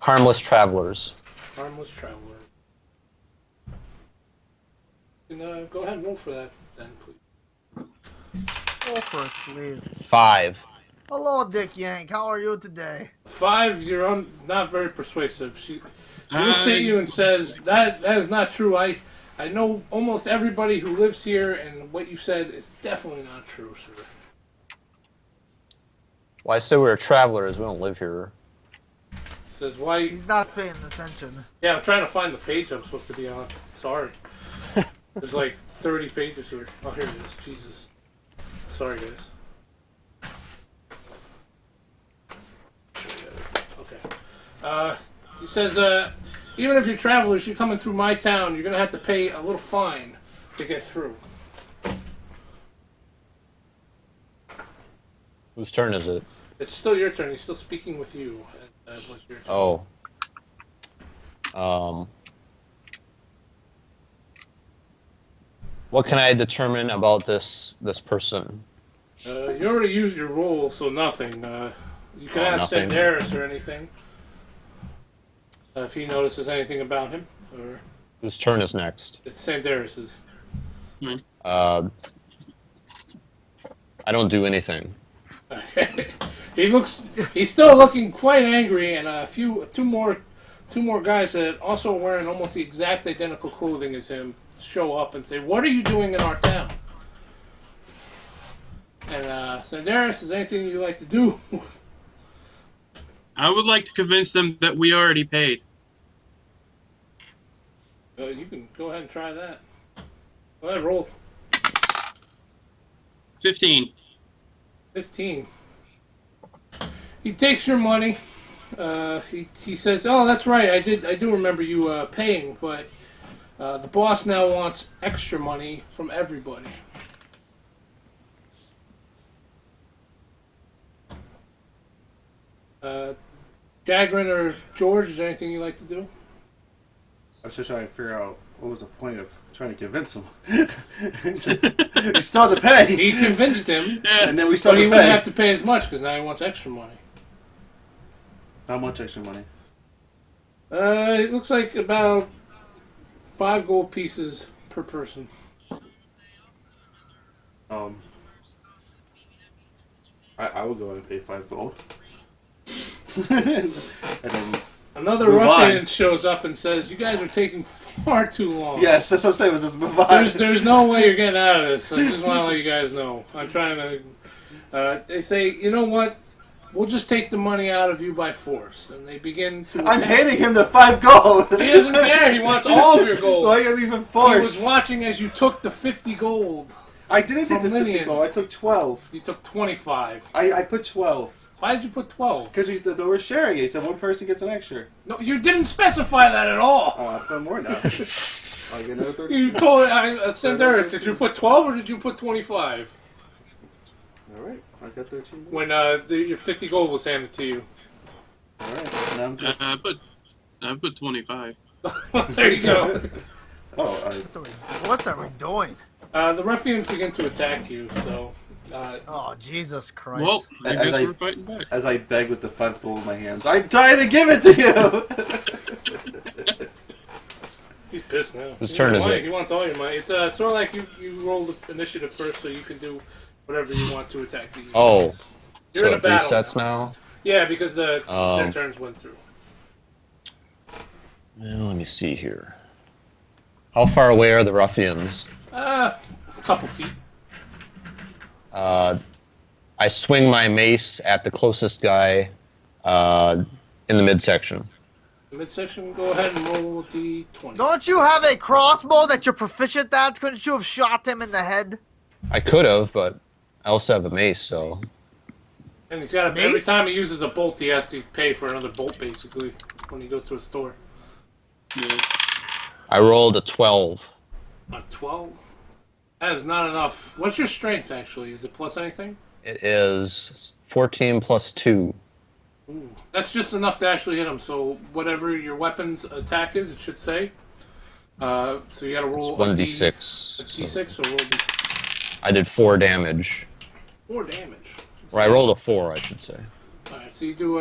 harmless travelers. Harmless traveler. And, go ahead and roll for that, then, please. Go for it, please. 5. Hello, Dick Yank. How are you today? 5, you're not very persuasive. She looks at you and says, that is not true. I know almost everybody who lives here, and what you said is definitely not true, sir. Well, I said we're travelers. We don't live here. Says, why? He's not paying attention. Yeah, I'm trying to find the page I'm supposed to be on. Sorry. There's like 30 pages here. Oh, here it is. Jesus. Sorry, guys. Okay. He says, even if you're travelers, you're coming through my town, you're going to have to pay a little fine to get through. Whose turn is it? It's still your turn. He's still speaking with you. That was your turn. Oh. What can I determine about this person? You already used your roll, so nothing. You can ask nothing. Sandaris or anything. If he notices anything about him. Or Whose turn is next? it's Sandaris's. I don't do anything. He's still looking quite angry, and two more guys that also wearing almost the exact identical clothing as him show up and say, "What are you doing in our town?" And Sandaris, is there anything you like to do? I would like to convince them that we already paid. You can go ahead and try that. Go ahead, roll. 15. 15. He takes your money. He says, "Oh, that's right. I do remember you paying, but the boss now wants extra money from everybody." Jagrin or George, is there anything you'd like to do? I was just trying to figure out what was the point of trying to convince him. Just, we still have to pay. He convinced him, And then we still but have he to wouldn't pay. have to pay as much because now he wants extra money. How much extra money? It looks like about 5 gold pieces per person. I would go and pay 5 gold. And then, Another Move ruffian on. shows up and says, "You guys are taking far too long. yes, that's what I'm saying. Was just move on. There's no way you're getting out of this. I just want to let you guys know. I'm trying to." They say, "You know what? We'll just take the money out of you by force." And they begin to. I'm attack. handing him the 5 gold. He doesn't care. He wants all of your gold. Why you gotta even He force? was watching as you took the 50 gold. I didn't take the from 50 Linian. gold. I took 12. You took 25. I put 12. Why did you put 12? Because they were sharing it. He said one person gets an extra. No, you didn't specify that at all. I put more now. I'll get another 13. You told Sandaris, did you put 12 or did you put 25? Alright, I got 13 more. When your 50 gold was handed to you. Alright, now I'm good. I put 25. There you go. Oh, What are we doing? The ruffians begin to attack you, so... Oh, Jesus Christ. Well, I As guess I- we're fighting back. as I beg with the 5 gold in my hands, I'm trying to give it to you! he's pissed now. Whose He turn wants is money. it? He wants all your money. It's sort of like you roll the initiative first so you can do whatever you want to attack these Oh. guys. You're So in a it battle resets now. Yeah, because their Um, turns went through. Well, let me see here. How far away are the ruffians? A couple feet. I swing my mace at the closest guy in the midsection. Midsection, go ahead and roll the 20. Don't you have a crossbow that you're proficient at? Couldn't you have shot him in the head? I could have, but I also have a mace, so... And he's got every Mace? time he uses a bolt, he has to pay for another bolt, basically, when he goes to a store. Yeah. I rolled a 12. A 12? That is not enough. What's your strength, actually? Is it plus anything? It is 14 plus 2. Ooh. That's just enough to actually hit him, so whatever your weapon's attack is, it should say. So you gotta It's roll 1d6. a D6 or roll D6. I did 4 damage. 4 damage. Or I rolled a 4, I should say. Alright, so you do,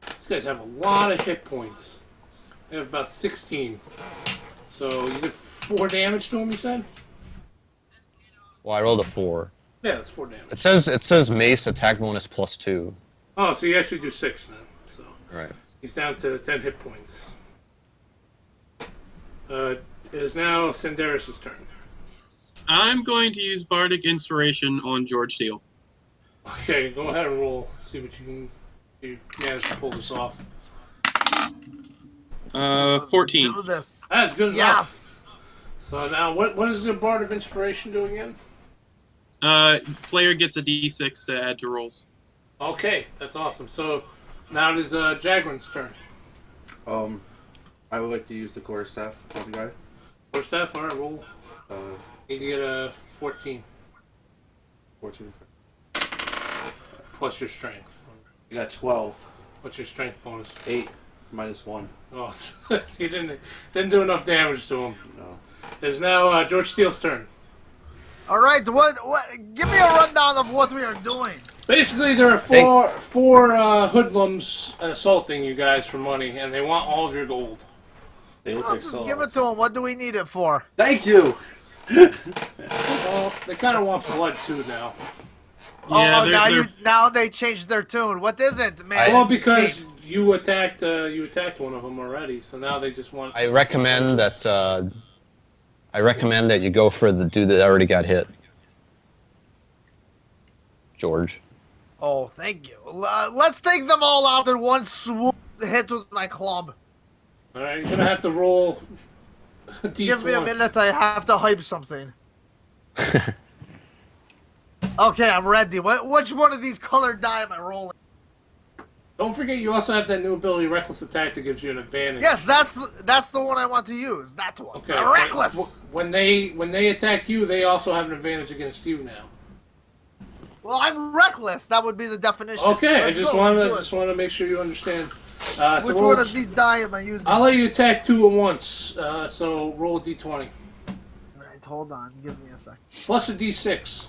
these guys have a lot of hit points. They have about 16. So you did 4 damage to him, you said? Well, I rolled a 4. Yeah, that's 4 damage. It says mace attack bonus plus 2. Oh, so you actually do 6 then. So Right. he's down to 10 hit points. It is now Sandaris' turn. I'm going to use Bardic Inspiration on George Steele. Okay, go ahead and roll. See what you manage to pull this off. 14. Do this. That's good enough. Yes. So now, what is the Bard of Inspiration doing again? Player gets a D6 to add to rolls. Okay, that's awesome. So now it is Jagrin's turn. I would like to use the quarterstaff on the guy. First staff, alright, roll. Uh, Need to get a 14 14. plus your strength. You got 12. What's your strength bonus? 8 minus 1. Oh, so you didn't do enough damage to him. No. It is now George Steele's turn. All right, what? Give me a rundown of what we are doing. Basically, there are four hoodlums assaulting you guys for money, and they want all of your gold. They look I'll like just so. give it to him. What do we need it for? Thank you! Well, they kind of want blood too now. Yeah, Oh, now they changed their tune. What is it, man? Well, because you attacked one of them already, so now they just want. I recommend that you go for the dude that already got hit. George. Oh, thank you. Let's take them all out in one swoop hit with my club. All right, you're gonna have to roll D20. Give me a minute. I have to hype something. Okay, I'm ready. Which one of these colored die am I rolling? Don't forget, you also have that new ability, Reckless Attack, that gives you an advantage. Yes, that's the one I want to use. That one. Okay. Reckless. When they attack you, they also have an advantage against you now. Well, I'm reckless. That would be the definition. Okay, I Let's just go. want to make sure you understand. Which one of these die am I using? I'll let you attack 2 at once. So roll a d20 Right, hold on. Give me a sec. plus a d6.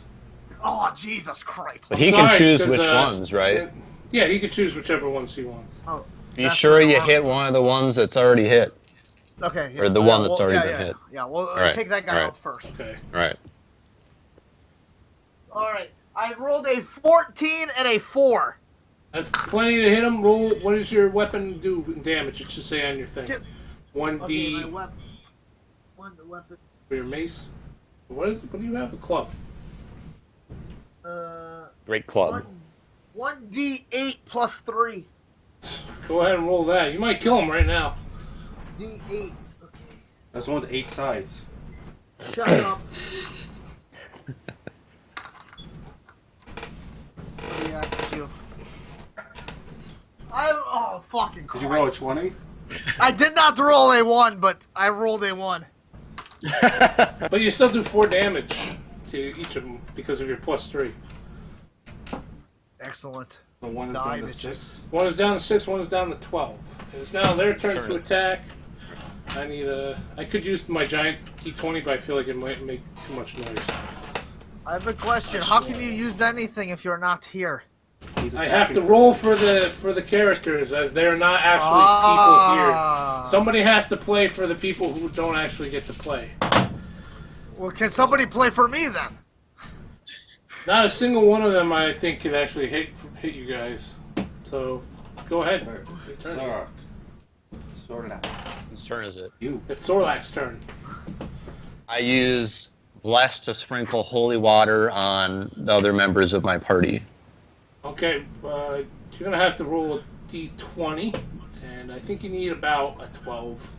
Oh, Jesus Christ. But he Sorry, can choose 'cause, which ones, right? Yeah, he can choose whichever ones he wants. Oh, Be that's sure the you wrong- hit one of the ones that's already hit. Okay. Or the one that's already been hit. Yeah, well, Alright, take that guy alright. out first. Okay. Right. Alright. I rolled a 14 and a 4. That's plenty to hit him. Roll. What does your weapon do in damage? It should say on your thing. Get- 1d Okay, my weapon. One weapon. for your mace. What do you have? A club. Great club. 1d8 plus 3. Go ahead and roll that. You might kill him right now. D8. Okay. That's one with 8 sides. Shut up. What do you ask you? Oh, fucking Did Christ. you roll a 20? I did not roll a 1, but I rolled a 1. But you still do 4 damage to each of them because of your plus 3. Excellent. The one is Die, down to bitches. 6. One is down to 6, one is down to 12. It's now their turn to attack. I could use my giant d20, but I feel like it might make too much noise. I have a question. How can you use anything if you're not here? He's I have to attacking roll for the characters, as they're not actually people here. Somebody has to play for the people who don't actually get to play. Well, can somebody play for me then? Not a single one of them, I think, could actually hit you guys. So, go ahead. Your turn. Sorok. Sort it out. Whose turn is it? You. It's Sorlak's turn. I use Bless to sprinkle holy water on the other members of my party. Okay, you're gonna have to roll a d20, and I think you need about a 12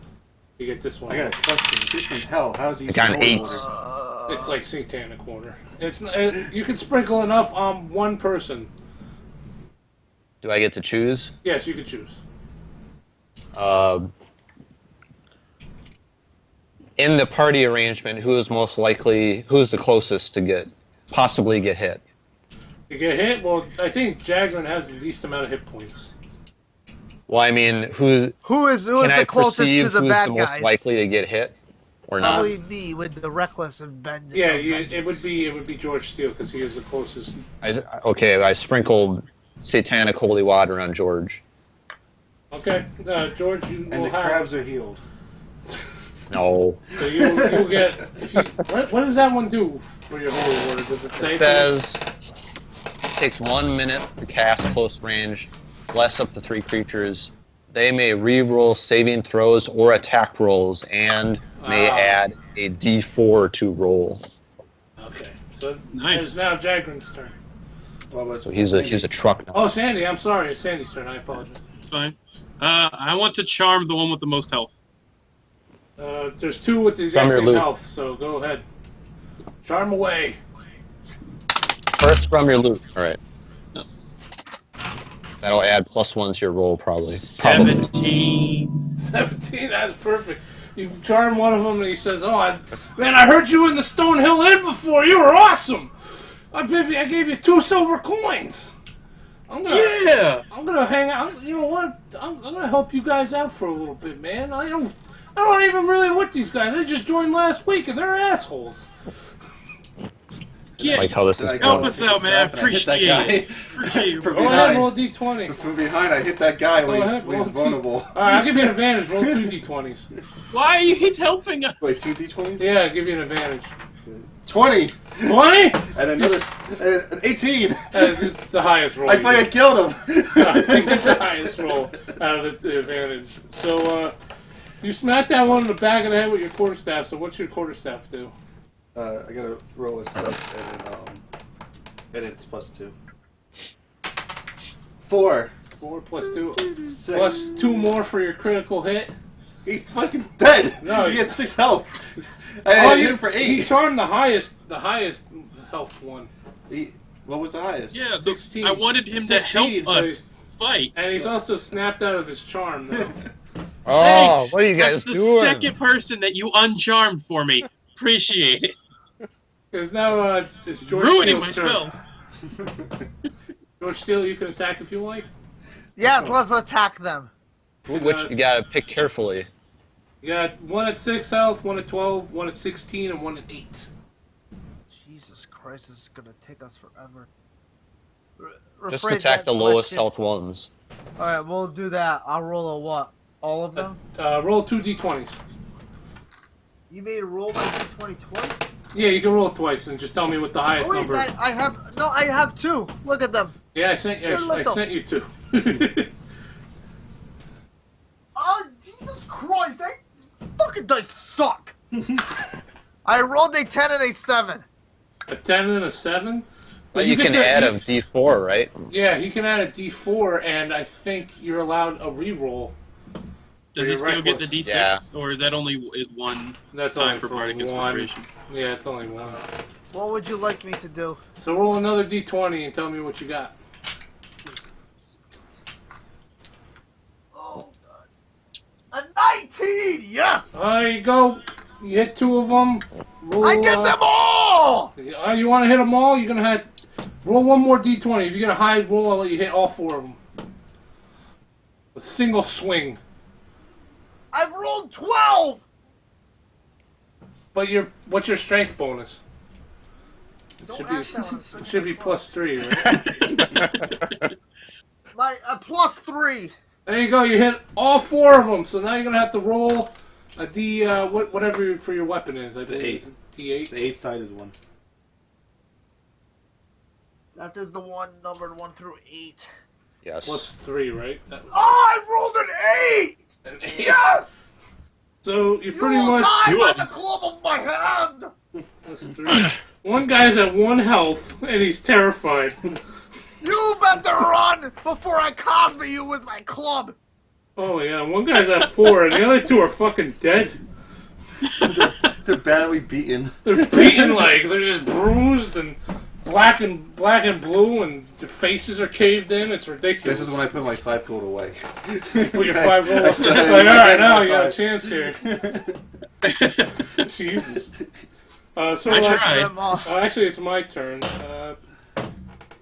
to get this one. I got a question. He's from hell. How's he? I got an holy 8. water? It's like satanic water. You can sprinkle enough on one person. Do I get to choose? Yes, you can choose. In the party arrangement, who is the closest to possibly get hit? To get hit, well, I think Jagrin has the least amount of hit points. Well, I mean, who Who is can I the closest perceive to the who's bad the guys? most likely to get hit, or not? Probably me with the reckless and bend. Yeah, it would be George Steele because he is the closest. I sprinkled satanic holy water on George. Okay, George, you And will the have. crabs are healed. No. So you'll get. What does that one do for your holy water? Does it say? It says takes 1 minute to cast close range, bless up to 3 creatures. They may re-roll saving throws or attack rolls, and may add a D4 to roll. Okay, so Nice. it's now Jagrin's turn. Well, but So he's a truck now. Oh, Sandy, I'm sorry, it's Sandy's turn. I apologize. It's fine. I want to charm the one with the most health. There's 2 with the From exact your same loot. health, so go ahead. Charm away. First from your loot. All right. That'll add +1 to your roll, probably. 17. 17, that's perfect. You charm one of them and he says, I heard you in the Stonehill Inn before. You were awesome. I gave you 2 silver coins. I'm gonna hang out. You know what? I'm gonna help you guys out for a little bit, man. I don't even really with these guys. They just joined last week and they're assholes. Yeah, Like how this is I help going. us out, man. And I hit that Appreciate it. guy. Appreciate it. From Go ahead, behind. roll a d20. From behind, I hit that guy when Go he's, ahead, when roll he's a vulnerable. All right, I'll give you an advantage. Roll 2 d20s. Why are you helping us? Wait, 2 d20s? Yeah, I'll give you an advantage. 20! 20? And another... 18! It's the highest roll. I feel like I killed him! You get the highest roll out of the advantage. So, you smack that one in the back of the head with your quarterstaff. So, what's your quarterstaff do? I gotta roll a 6 and it's +2. 4. 4 plus 2. 6. Plus 2 more for your critical hit. He's fucking dead. No, he he's- had 6 health. Oh, I hit you him for 8. He charmed the highest health one. What was the highest? Yeah, 16. I wanted him to 16, help us fight. And he's also snapped out of his charm now. Oh, Thanks. what are you guys That's the doing? second person that you uncharmed for me. Appreciate it. Because now it's George Ruining my Steele's turn. spells. George Steele, you can attack if you like. Yes, let's attack them. Which you gotta pick carefully. You got one at 6 health, one at 12, one at 16, and one at 8. Jesus Christ, this is gonna take us forever. Just Rephrase attack that the lowest question. health ones. Alright, we'll do that. I'll roll a what? All of them? Roll 2 d20s. You made a roll my d20 twice? Yeah, you can roll it twice and just tell me what the highest Oh wait, number. I have... No, I have 2. Look at them. Yeah, I sent They're I little. sent you 2. Oh, Jesus Christ! Fucking dice suck! I rolled a 10 and a 7. A 10 and a 7. But you can do- add a D4, right? Yeah, he can add a D4, and I think you're allowed a reroll. Does You're he still get the reckless. D6? Yeah. Or is that only one That's time only for for part against one. corporation? Yeah, it's only one. What would you like me to do? So roll another D20 and tell me what you got. Oh, God. A 19! Yes! There you go. You hit 2 of them. Roll, I get them all! You want to hit them all? You're gonna have roll one more D20. If you get a high roll, I'll let you hit all 4 of them. A single swing. I've rolled 12! But what's your strength bonus? It Don't should ask that when I'm be swinging should be my +3, right? My +3. There you go. You hit all 4 of them. So now you're gonna have to roll a D whatever for your weapon is. I believe it's a D8. The 8-sided one. That is the one numbered 1 through 8. Yes. +3, right? That was Oh, I rolled an 8! an 8. Yes! So you're You pretty will much die you by will. the club of my hand! +3. One guy's at 1 health and he's terrified. You better run before I Cosby you with my club! Oh yeah, one guy's at 4 and the other 2 are fucking dead. They're badly beaten. They're beaten like they're just bruised and black and blue, and their faces are caved in. It's ridiculous. This is when I put my 5 gold away. Put your 5 gold. I It's still like, have all right, my now you got a five. chance here. Jesus. So I like, tried. Them off. actually, it's my turn.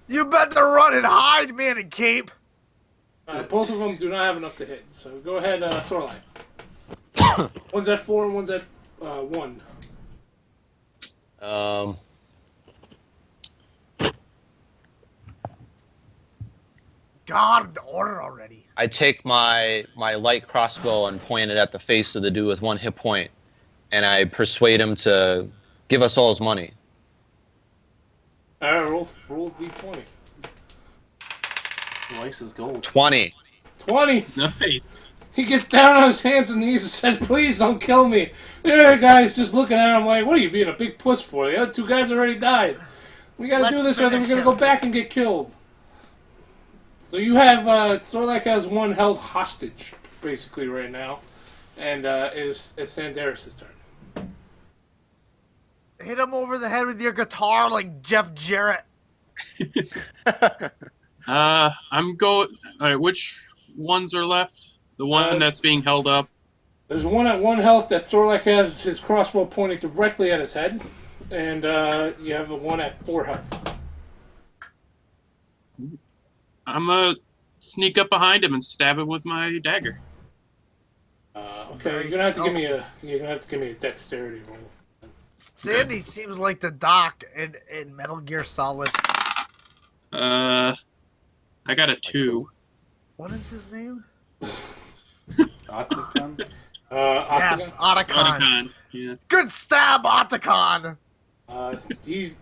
You better run and hide, man, and cape! Both of them do not have enough to hit. So go ahead, Sorline. One's at 4 and one's at 1. God, the order already. I take my light crossbow and point it at the face of the dude with 1 hit point, and I persuade him to give us all his money. All right, roll D20. He likes his gold. 20. 20. Nice. He gets down on his hands and knees and says, "Please don't kill me." The other guy's just looking at him like, "What are you being a big puss for? The other 2 guys already died. We gotta do Let's this or then we're finish gonna go him." back and get killed." So you have Sorlak has 1 held hostage basically right now, and it's Sandaris' turn. Hit him over the head with your guitar like Jeff Jarrett. I'm going. All right, which ones are left? The one that's being held up. There's one at 1 health that Sorlak has his crossbow pointed directly at his head, and you have the one at 4 health. I'm gonna sneak up behind him and stab him with my dagger. Okay, you're gonna have to give me a dexterity roll. Sandy seems like the Doc in Metal Gear Solid. I got a 2. What is his name? Opticon? Yes, Octagon. Otacon. Otacon. Yeah. Good stab, Otacon! The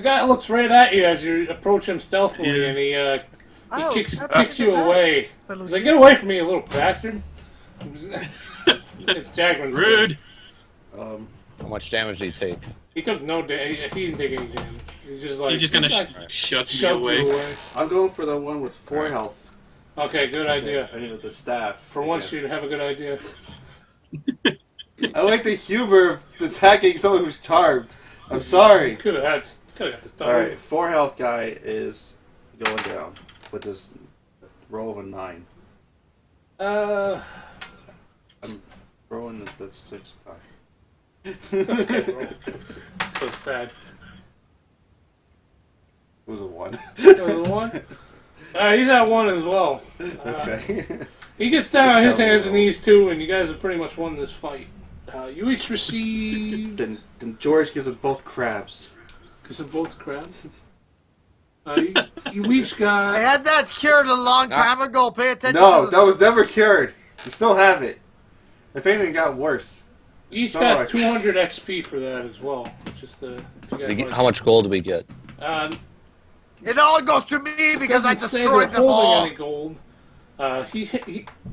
guy looks right at you as you approach him stealthily, Yeah. and he Oh, kicks step kicks in you the back. away. He's like, "Get away from me, you little bastard!" It's Jagrin's turn. Rude. How much damage did he take? He took no damage. He didn't take any damage. He's just like You're just gonna "You guys shut me shoved you away. away. I'm going for the one with 4 health. Okay, good idea. I need the staff. For once, you'd have a good idea. I like the humor of attacking someone who's charmed. I'm sorry. Could have got this done. Alright, 4 health guy is going down with this roll of a 9. I'm rolling the 6th die. So sad. It was a 1. That was a 1? Alright, he's at 1 as well. Okay. He gets down on his terrible hands and roll. knees too, and you guys have pretty much won this fight. You each receive... then George gives them both crabs. Because of both crabs. You each I got... had that cured a long time ago. Pay attention No, to that was never cured. You still have it. If anything, it got worse. You each Sorry. got 200 XP for that as well. Just if you guys wanna- How much gold do we get? It all goes to me because I doesn't say destroyed they're them holding all. any gold.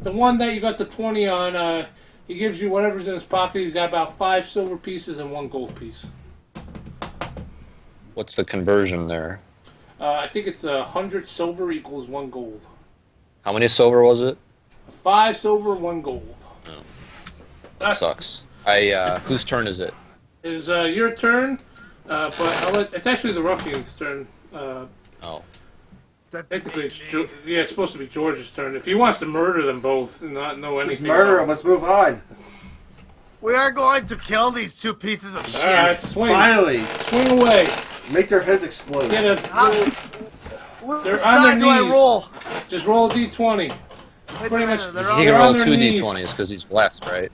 The one that you got the 20 on, he gives you whatever's in his pocket. He's got about 5 silver pieces and 1 gold piece. What's the conversion there? I think it's 100 silver equals 1 gold. How many silver was it? 5 silver, 1 gold. That sucks. Whose turn is it? Is your turn, but it's actually the ruffian's turn. Oh. Technically, it's supposed to be George's turn. If he wants to murder them both and not know Just anything. murder him. Let's move on. We are going to kill these 2 pieces of shit. Alright, swing. Finally. Swing away. Make their heads explode. Get a, Which They're on die their do I knees. roll? just roll a d20. Wait Pretty a much- minute, they're He all- can They're roll on their 2 knees. d20s because he's blessed, right?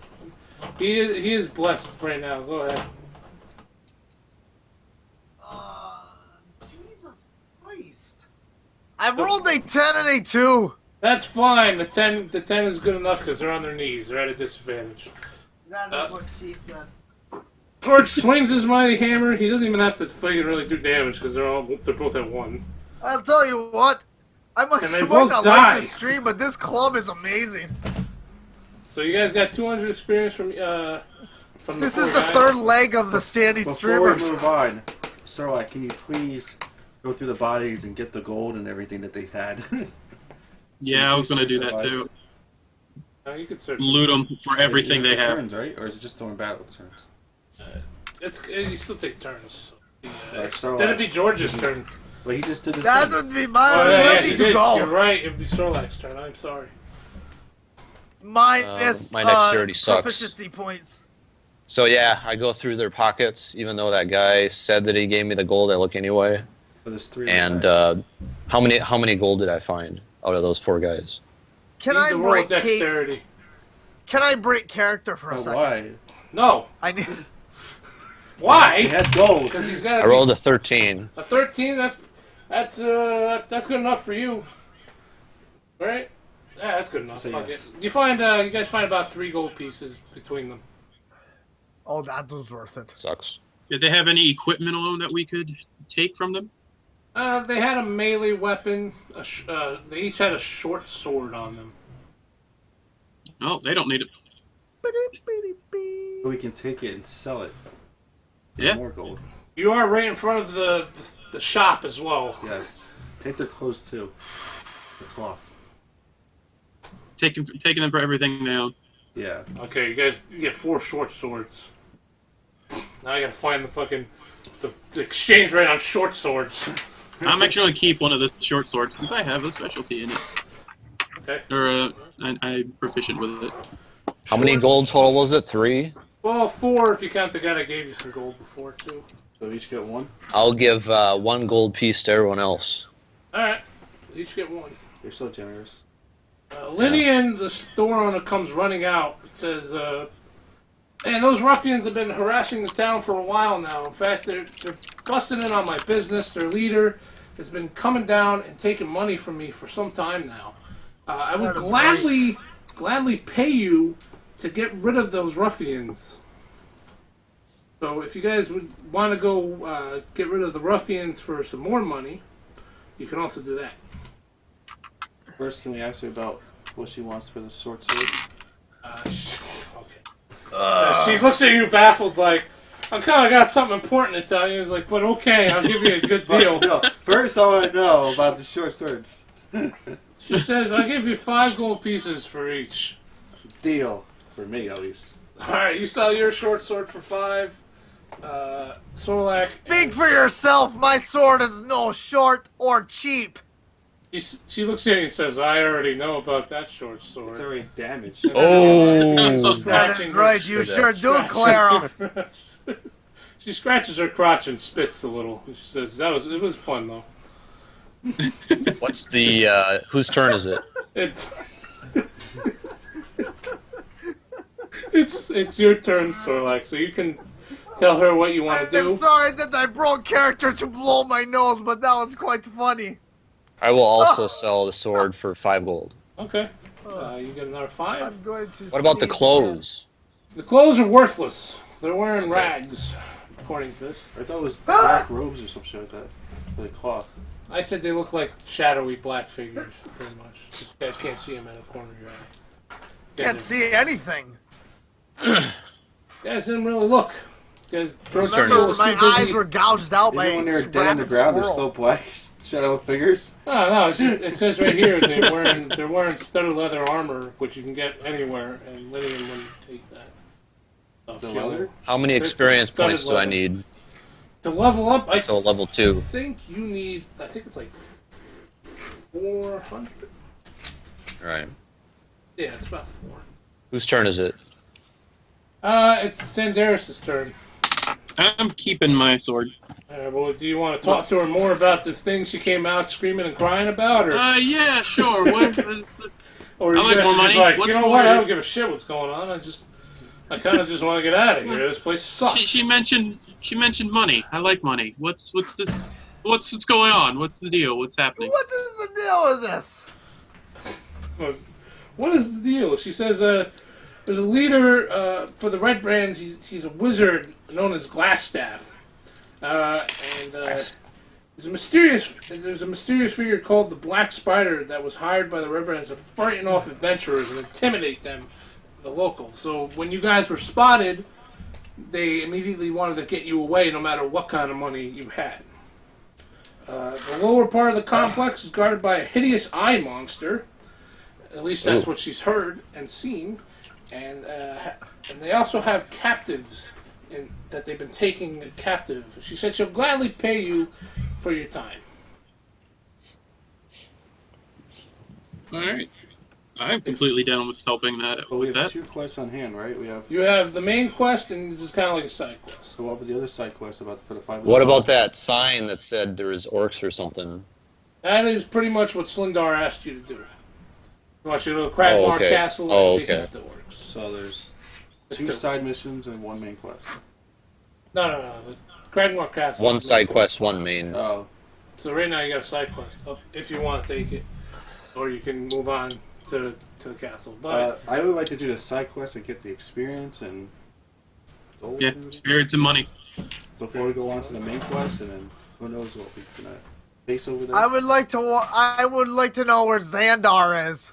He is blessed right now. Go ahead. Jesus Christ. I've rolled a 10 and a 2. That's fine. The 10 is good enough because they're on their knees. They're at a disadvantage. That is what she said. George swings his mighty hammer. He doesn't even have to fucking really do damage because they're both at 1. I'll tell you what. I might, And they I might both not die. like this stream, but this club is amazing. So you guys got 200 experience from the This four is the guys. 3rd leg of the standing Before we streamers. move on, Sarlacc, can you please go through the bodies and get the gold and everything that they had? Yeah, I was gonna do that too. You can search. Loot them for everything they have. Turns, right? Or is it just during battle turns? You still take turns. Alright, so, Then it'd be George's turn. But he just did this That thing. would be mine. Oh, I'm yeah, ready you to did. go. You're right. It'd be Sorlac's turn. I'm sorry. Minus My dexterity sucks. proficiency points. So yeah, I go through their pockets, even though that guy said that he gave me the gold. I look anyway. But there's 3 And guys. how many gold did I find out of those 4 guys? Can Need I to roll break dexterity. Can I break character for a But second? why? No. I need. He Why? had gold. Because he's got I rolled a 13. a 13. That's good enough for you, right? Yeah, that's good enough. Say Fuck yes. it. You guys find about 3 gold pieces between them. Oh, that was worth it. Sucks. Did they have any equipment on them that we could take from them? They had a melee weapon. They each had a short sword on them. Oh, they don't need it. We can take it and sell it. For Yeah. More gold. You are right in front of the shop as well. Yes. Take their clothes too. The cloth. Taking them for everything now. Yeah. Okay, you get 4 short swords. Now I gotta find the exchange rate on short swords. I'm actually going to keep one of the short swords because I have a specialty in it. Okay. Or I'm proficient with it. How many gold total was it? 3? Well, 4 if you count the guy that gave you some gold before too. So we each get 1. I'll give 1 gold piece to everyone else. All right, each get 1. You're so generous. Linian, the store owner, comes running out. It says, "Man, those ruffians have been harassing the town for a while now. In fact, they're busting in on my business. Their leader has been coming down and taking money from me for some time now. I would That is gladly pay you to get rid of those ruffians. So if you guys would want to go get rid of the ruffians for some more money, you can also do that." First, can we ask her about what she wants for the short swords? Okay. She looks at you baffled, like, I kind of got something important to tell you. He's like, but okay, I'll give you a good deal. No, first I want to know about the short swords. She says, I'll give you 5 gold pieces for each. Deal. for me at least. All right, you sell your short sword for 5. Sorlak. Speak for yourself. My sword is no short or cheap. She looks at you and says, "I already know about that short sword." It's already damaged. Oh. That is right. You sure do, Clara. She scratches her crotch and spits a little. She says, it was fun though." What's the whose turn is it? It's it's your turn, Sorlak. So you can tell her what you want to do. I'm sorry that I broke character to blow my nose, but that was quite funny. I will also sell the sword for 5 gold. Okay. You get another 5. I'm going to. What about the sneeze clothes? The clothes are worthless. They're wearing rags, according to this. I thought it was black robes or some shit like that. For the cloth. I said they look like shadowy black figures, pretty much. You guys can't see them in the corner of your eye. Can't see anything. You guys didn't really look. You guys, George Turn Steele Remember, was my too busy. eyes were gouged out by Even when they're a dead on the rabid ground, they're squirrel. still black shadow figures. Oh, no, it's just, it says right here they're wearing studded leather armor, which you can get anywhere, and Lydian wouldn't take that. The leather? How many It's experience studded points do I leather. need? To level up, I So level 2. think you need. I think it's like 400. Alright. Yeah, it's about 4. Whose turn is it? It's Sandaris' turn. I'm keeping my sword. Well, do you want to talk to her more about this thing she came out screaming and crying about, or Yeah, sure. What, or I you like guys more are just money. like, What's you know what? I more don't is- give a shit what's going on. I kind of just want to get out of here. This place sucks. she mentioned money. I like money. What's this? What's going on? What's the deal? What's happening? What is the deal with this? What is the deal? She says, there's a leader for the Red Brands. He's a wizard known as Glassstaff. And there's a mysterious figure called the Black Spider that was hired by the Red Brands to frighten off adventurers and intimidate them, the locals. So when you guys were spotted, they immediately wanted to get you away no matter what kind of money you had. The lower part of the complex is guarded by a hideous eye monster. At least that's what she's heard and seen. And they also have captives that they've been taking captive. She said she'll gladly pay you for your time. All right. I'm completely down with helping that. But we With have that. 2 quests on hand, right? We have. You have the main quest, and this is kind of like a side quest. So what about the other side quest for the 5? What about that sign that said there was orcs or something? That is pretty much what Slindar asked you to do. He wants you to go to Cragmar okay. Castle Oh, and take okay. out the orcs. So there's It's 2 two. side missions and 1 main quest. No. The Cragmar Castle. One is the side main quest, one main. Oh, So right now you got a side quest if you want to take it, or you can move on to the castle. But I would like to do the side quest and get the experience and gold Yeah, spirits and money. before we go on to the main quest, and then who knows what we can face over there. I would like to know where Xandar is.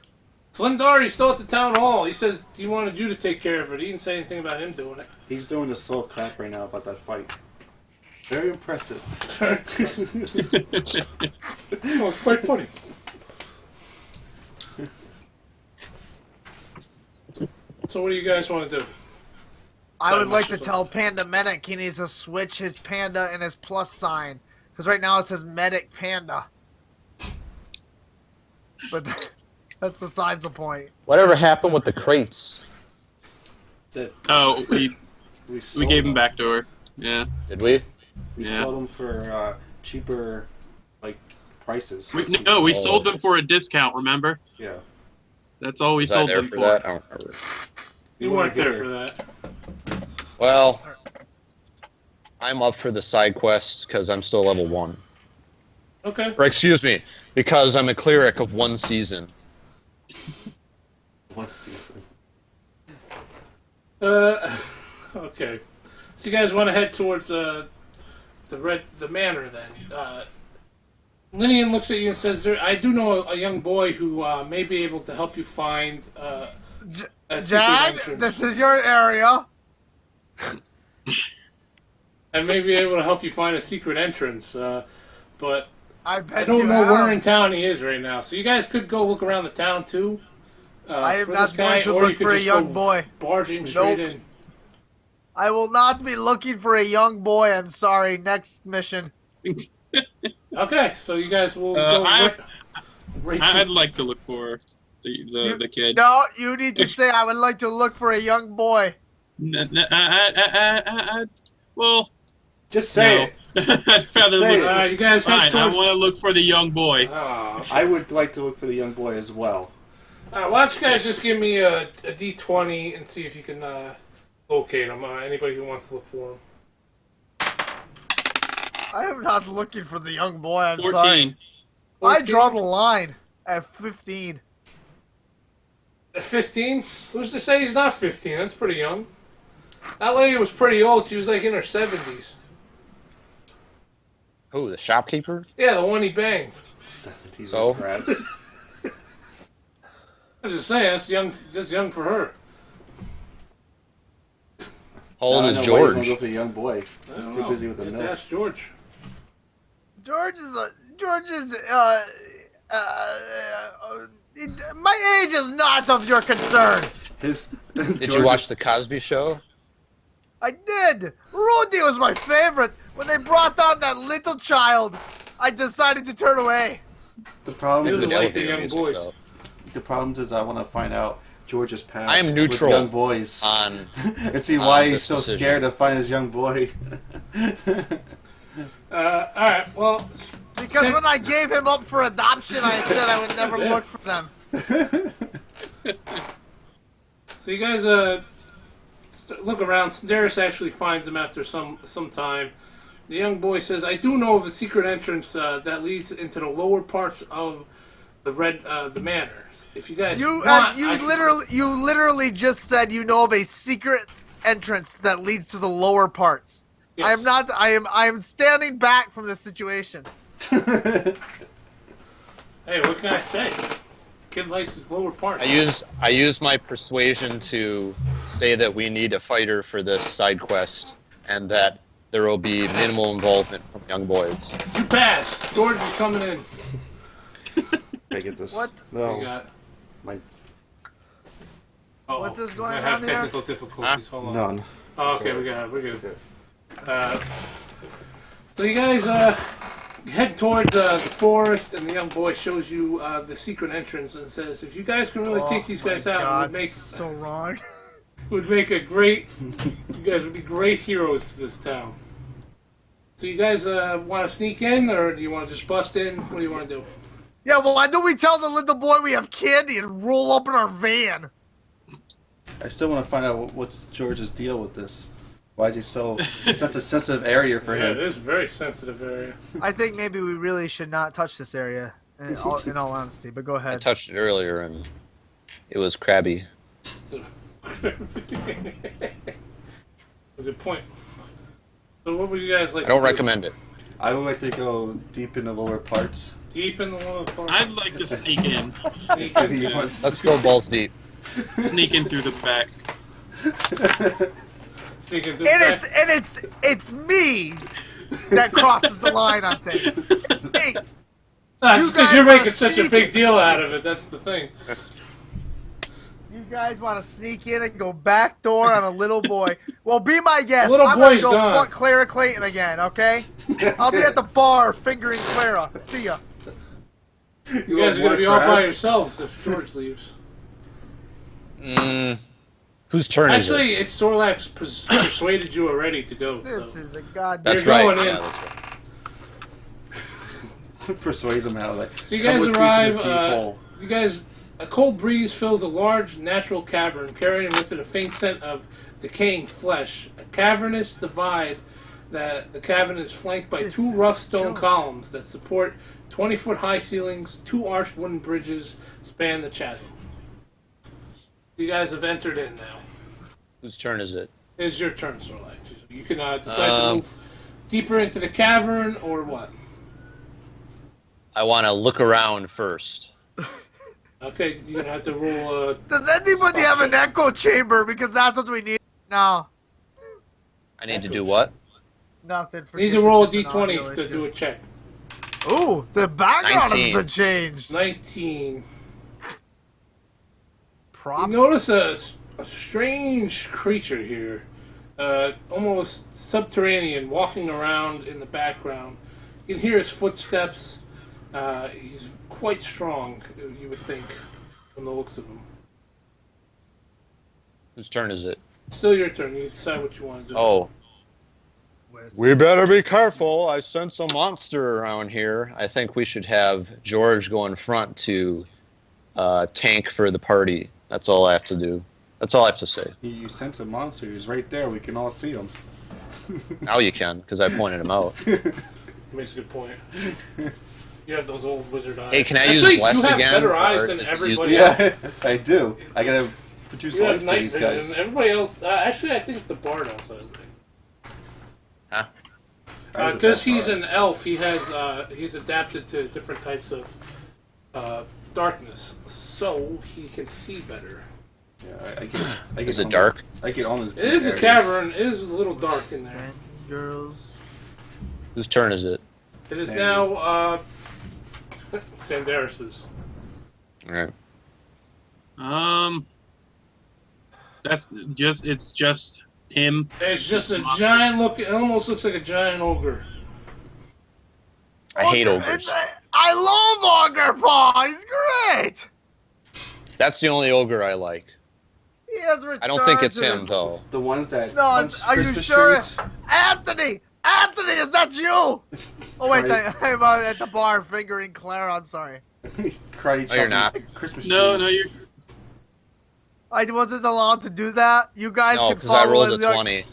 Slindar, he's still at the town hall. He says, "Do you want you to take care of it?" He didn't say anything about him doing it. He's doing the slow clap right now about that fight. Very impressive. Oh, it's quite funny. So what do you guys want to do? I would like to Sorry. tell Panda Medic he needs to switch his panda and his plus sign. Because right now it says Medic Panda. But that's besides the point. Whatever happened with the crates? That Oh, we sold gave them them. back to her. Yeah. Did we? We Yeah. sold them for cheaper, like prices. We sold them for a discount. Remember? Yeah. That's all we Was I sold there them for for. that? I don't remember. You weren't there for that. Well, I'm up for the side quest because I'm still level 1. Okay. Or excuse me, because I'm a cleric of 1 season. One season. Okay. So you guys want to head towards the manor then? Linian looks at you and says, "I do know a young boy who may be able to help you find a secret Jag, entrance, this is your area. and may be able to help you find a secret entrance. But I bet I don't you know have. where in town he is right now. So you guys could go look around the town too. I am for not this guy, going to or look you could for a just young go boy. barging straight Nope. in. I will not be looking for a young boy. I'm sorry. Next mission. Okay, so you guys will go right to... I'd like to look for the kid. No, you need to say I would like to look for a young boy. Well, Just say it. I'd rather say look. it. You guys head Fine, I towards... want to look for the young boy. Oh, I would like to look for the young boy as well. why don't you guys just give me a D20 and see if you can locate him. Anybody who wants to look for him. I am not looking for the young boy. I'm 14. sorry. I draw the line at 15. 15? Who's to say he's not 15? That's pretty young. That lady was pretty old. She was like in her 70s. Who, the shopkeeper? Yeah, the one he banged. 70s So? crabs. I'm just saying, that's young. That's young for her. How old I is know why he's gonna George? go for the young boy. I He's don't too know. busy with the Have to milk. ask George. My age is not of your concern. Did you watch the Cosby Show? I did. Rudy was my favorite. When they brought down that little child, I decided to turn away. The problem He is doesn't like the elevator young music, boys. though. the problem is I want to find out George's past. I am neutral with young boys on and see why he's this so decision. scared to find his young boy. Alright, well... Because when I gave him up for adoption, I said I would never look for them. So you guys look around. Sedaris actually finds him after some time. The young boy says, "I do know of a secret entrance that leads into the lower parts of the manor. If you guys You want, I can- you literally just said you know of a secret entrance that leads to the lower parts. Yes. I am not. I am standing back from this situation. Hey, what can I say? Kid likes his lower part. I use my persuasion to say that we need a fighter for this side quest, and that there will be minimal involvement from young boys. You pass. George is coming in. I get this. What? What No. you got? My Uh-oh. What is going Might have on here? technical difficulties. Hold on. none. Oh, okay, we're good. So you guys head towards the forest, and the young boy shows you the secret entrance and says, "If you guys can really take these guys out, God, it would make this is so wrong. would make a great. You guys would be great heroes to this town." So you guys want to sneak in, or do you want to just bust in? What do you want to do? Yeah, well, why don't we tell the little boy we have candy and roll up in our van? I still want to find out what's George's deal with this. Why is he so? It's such a sensitive area for Yeah, it him. is a very sensitive area. I think maybe we really should not touch this area, in all honesty, but go I ahead. touched it earlier, and it was crabby. Good point. So what would you guys like I don't to do? recommend it. I would like to go deep in the lower parts. Deep in the lower part. I'd like to sneak in. Sneak in. He wants- Let's go balls deep. Sneak in through the back. Sneak in through And the back. it's me that crosses the line on things. It's me. That's you because guys you're wanna making such a sneak big it. deal out of it. That's the thing. You guys want to sneak in and go back door on a little boy? Well, be my guest. Little I'm gonna boy's go gone. fuck Clara Clayton again, okay? I'll be at the bar fingering Clara. See ya. You guys are going to be all by yourselves if George leaves. Whose turn is it? Actually, it's Sorlax persuaded you already to go. This So. is a goddamn. That's You're right. going in. Yeah, that's right. Persuades him out. Like, So you come guys with me to the arrive. deep hole. You guys, a cold breeze fills a large natural cavern, carrying with it a faint scent of decaying flesh. A cavernous divide. That the cavern is flanked by This two is rough a stone joke. columns that support 20-foot high ceilings. Two arched wooden bridges span the chasm. You guys have entered in now. Whose turn is it? It's your turn, Sorlax. You can decide to move deeper into the cavern or what. I want to look around first. Okay, you're gonna have to roll. Does anybody have an echo chamber? Because that's what we need now. I need to do what? Nothing. You need to roll a It's an audio d20 to issue. do a check. Ooh, the background 19. has been changed. 19. props. You notice a strange creature here, almost subterranean, walking around in the background. You can hear his footsteps. He's quite strong, you would think, from the looks of him. Whose turn is it? Still your turn. You decide what you want to do. Oh. We better be careful. I sense a monster around here. I think we should have George go in front to tank for the party. That's all I have to do. That's all I have to say. You sense a monster. He's right there. We can all see him. Now you can, because I pointed him out. He makes a good point. You have those old wizard eyes. Hey, can I Actually, use Bless you have again? better or eyes than is it everybody useless? else. Yeah, I do. I gotta produce You have light for night these vision. guys. Everybody else... actually, I think the bard also has it. Huh? I have the Because best he's an eyes. elf, he's adapted to different types of darkness, so he can see better. Yeah, I get Is it almost- dark? I get almost. It is a cavern. It is a little dark in there. Stand, girls. Whose turn is it? It is Sandy. now Sandaris's. All right. It's just him. It's just a giant look. It almost looks like a giant ogre. I hate ogres. I love Ogre Paw. He's great. That's the only ogre I like. He has I don't think returned it's to him, his- though. The ones that No, punch are you Christmas sure? trees. Anthony! Anthony, is that you? Oh wait, Right. I'm at the bar fingering Claire. I'm sorry. Karate No, you're not. chopping Christmas No, trees. no, you're. I wasn't allowed to do that. You guys No, can because I follow rolled a a young, 20.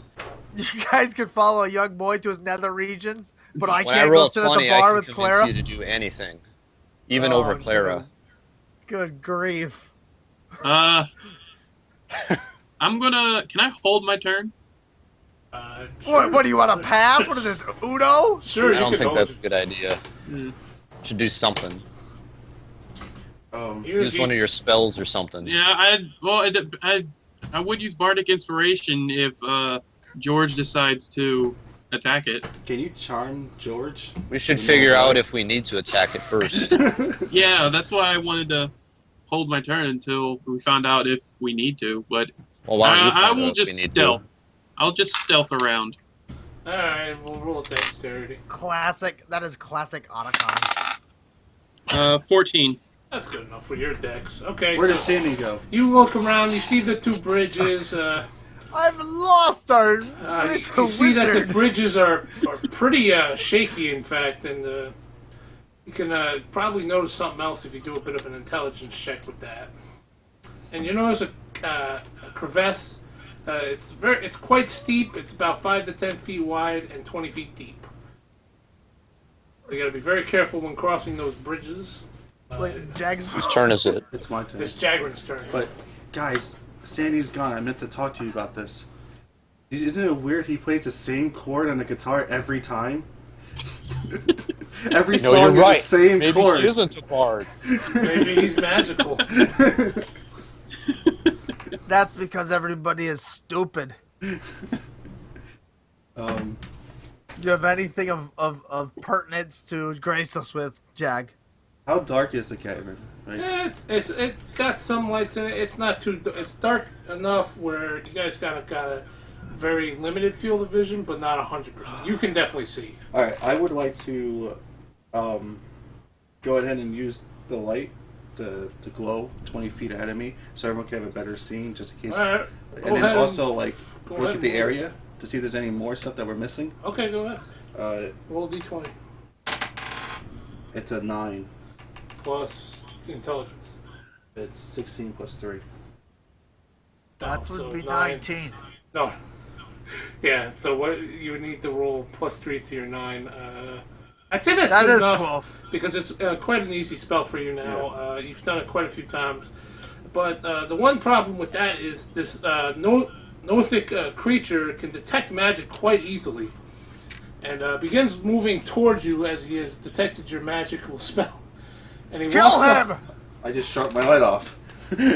You guys can follow a young boy to his nether regions, but I When I can't roll go a sit at 20, the bar I with can convince Clara. you to do anything. Even Oh, over Clara. Good grief! I'm gonna. Can I hold my turn? What do you want to pass? What is this, Uno? Sure, I don't you think can that's a good idea. Mm. Should do something. Use one of your spells or something. Yeah, I would use bardic inspiration if George decides to attack it. Can you charm George? We should figure out if we need to attack it first. Yeah, that's why I wanted to hold my turn until we found out if we need to. But Well, why don't you I find will out if just we need stealth. I'll just stealth around. Alright, we'll roll dexterity. Classic. That is classic Otacon. 14. That's good enough for your dex. Okay, Where so does Sandy go? you look around, you see the two bridges. I've lost our You little see that the wizard. bridges are pretty shaky, in fact, and you can probably notice something else if you do a bit of an intelligence check with that. And you notice a crevasse. It's quite steep. It's about 5 to 10 feet wide and 20 feet deep. You got to be very careful when crossing those bridges. Wait, Jags. Whose turn is it? It's my turn. It's Jagrin's turn. But guys, Sandy's gone. I meant to talk to you about this. Isn't it weird he plays the same chord on the guitar every time? Every No, song you're is right. the same Maybe chord. he isn't a bard. Maybe he's magical. That's because everybody is stupid. Um, Do you have anything of pertinence to grace us with, Jag? how dark is the cavern? Like, It's got some lights in it. It's not too. It's dark enough where you guys got a very limited field of vision, but not 100%. You can definitely see. all right, I would like to go ahead and use the light to glow 20 feet ahead of me, so everyone can have a better scene, just in case. All right. And Go then ahead also like go look ahead at the and- area to see if there's any more stuff that we're missing. Okay, go ahead. Roll d20 It's a 9. plus intelligence. It's 16 plus 3. That Oh, would so be 9. 19. No. Yeah. So what you would need to roll +3 to your 9. I'd say that's That good is enough 12. because it's quite an easy spell for you now. You've done it quite a few times, but the one problem with that is this Nothic creature can detect magic quite easily, and begins moving towards you as he has detected your magical spell. And he Kill walks up. him! I just shot my light off.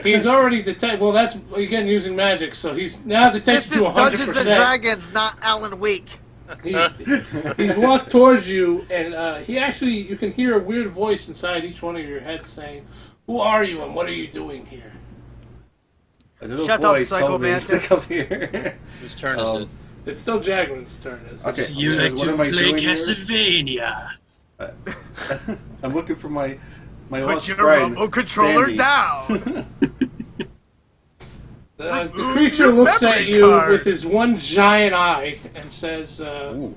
He's already detected. Well, that's again using magic, so he's now detected This is to 100%. Dungeons and Dragons, not Alan Wake. He's walked towards you, and you can hear a weird voice inside each one of your heads saying, "Who are you, and what are you doing here?" A little Shut boy up, told me to Psycho come here. Whose turn is it? It's still Jagrin's turn. Isn't it? Okay. You Because like what to am I play doing here? Castlevania? I'm looking for my Put lost your friend, remote controller Sandy. down. The creature looks at memory you card. with his one giant eye and says, Ooh.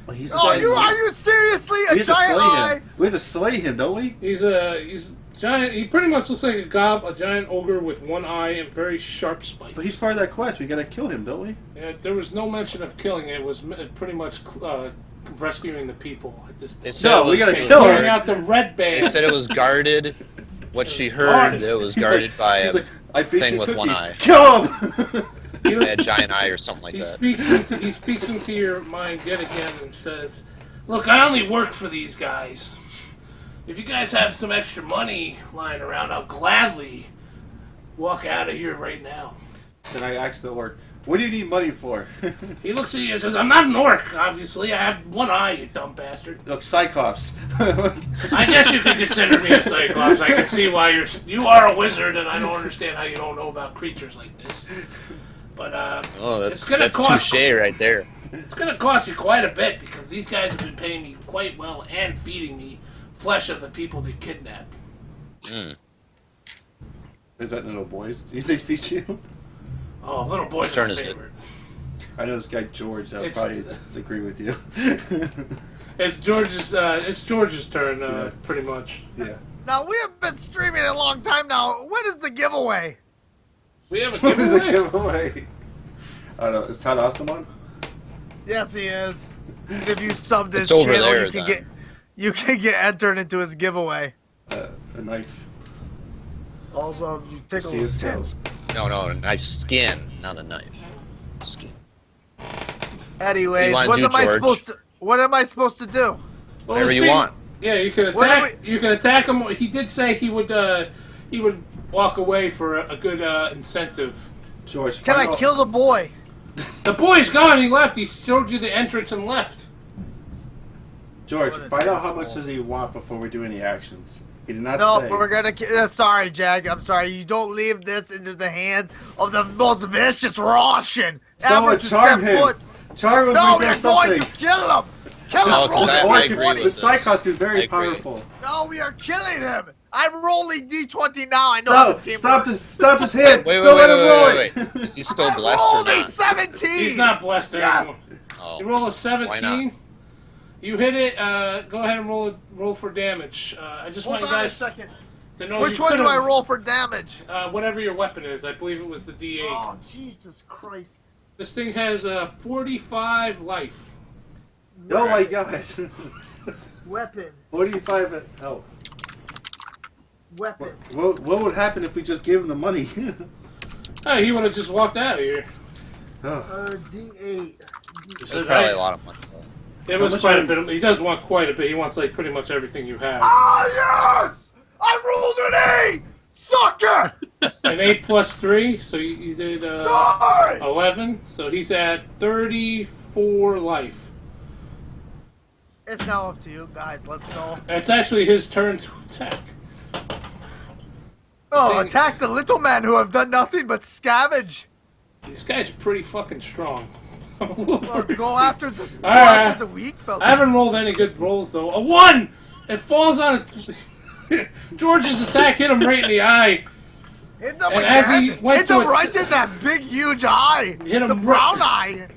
Well, he's Oh, a- are you seriously we a have to giant slay eye? him. We have to slay him, don't we? he's giant. He pretty much looks like a giant ogre with one eye and very sharp spikes. But he's part of that quest. We gotta kill him, don't we? Yeah, there was no mention of killing it. It was pretty much rescuing the people at this They point. said No, it was, we gotta it was kill her. Clearing guarded- out the red They band. said it was guarded. What she heard, guarded. it was He's guarded like, by he's a like, I baked thing your with one cookies. eye. Kill him! by a giant eye or something like He that. speaks into your mind yet again and says, "Look, I only work for these guys. If you guys have some extra money lying around, I'll gladly walk out of here right now." Then I asked the orc, "What do you need money for?" He looks at you and says, "I'm not an orc, obviously. I have one eye, you dumb bastard. Look, Cyclops. I guess you could consider me a Cyclops. I can see why you are a wizard, and I don't understand how you don't know about creatures like this. But Oh, it's gonna that's cost touche right there. it's gonna cost you quite a bit because these guys have been paying me quite well and feeding me flesh of the people they kidnapped." Mm. Is that little boys? Do they feed you? Oh, little boy's Whose turn my is it? favorite. I know this guy George. That would It's- probably disagree with you. It's George's turn, Yeah. pretty much. Yeah. Now, we have been streaming a long time now. When is the giveaway? We have a What is a giveaway. giveaway? I don't know. Is Todd Awesome on? Yes, he is. If you subbed his It's over channel, there, you can get entered into his giveaway. A knife. Also, you tickle See his his tits. No, a knife skin, not a knife. Skin. Anyways, You wanna what do, am I George? supposed to? What am I supposed to do? Well, Whatever this you thing- want. Yeah, you can What attack. do You can attack him. He did say he would walk away for a good incentive. George. Can I find out- kill the boy? The boy's gone. He left. He showed you the entrance and left. George, What an find out how much asshole. does he want before we do any actions. He did not No, say. we're gonna. Sorry, Jag. I'm sorry. You don't leave this into the hands of the most vicious Russian Someone ever to charm step him. foot. Charm him No, if he you're does going something. to kill him. Kill No, him. 'cause Roll I the agree D20. with The this. Cyclops is I very agree. powerful. No, we are killing him. I'm rolling D20 now. I know No, how this game stop works. his hit. Wait, Don't let him roll it. wait. Is he still I blessed or rolled a not? 17. He's not blessed Yeah. anymore. Oh. You roll a Why 17. not? You hit it. Go ahead and roll for damage. I just Hold want you on a guys second. to know. Which you one do could've- I roll for damage? Whatever your weapon is. I believe it was the D8. Oh, Jesus Christ. This thing has 45 life. Oh my god. Weapon. 45 health. Weapon. What would happen if we just gave him the money? Hey, he would have just walked out of here. D8. That's probably a lot of money. though. It was much quite a are- bit. He does want quite a bit. He wants like pretty much everything you have. Ah, yes! I rolled an 8! Sucker! An 8 plus 3, so you did Die! 11. So he's at 34 life. It's now up to you guys. Let's go. It's actually his turn to attack. Oh, Same- attack the little men who have done nothing but scavenge. This guy's pretty fucking strong. Well, go after the, go Alright. after the weak fella. I haven't rolled any good rolls though. A 1! It falls on its. George's attack hit him right in the eye. Hit them and as he again. went Hit to them it- right in that big, huge eye. Hit him the right- brown eye.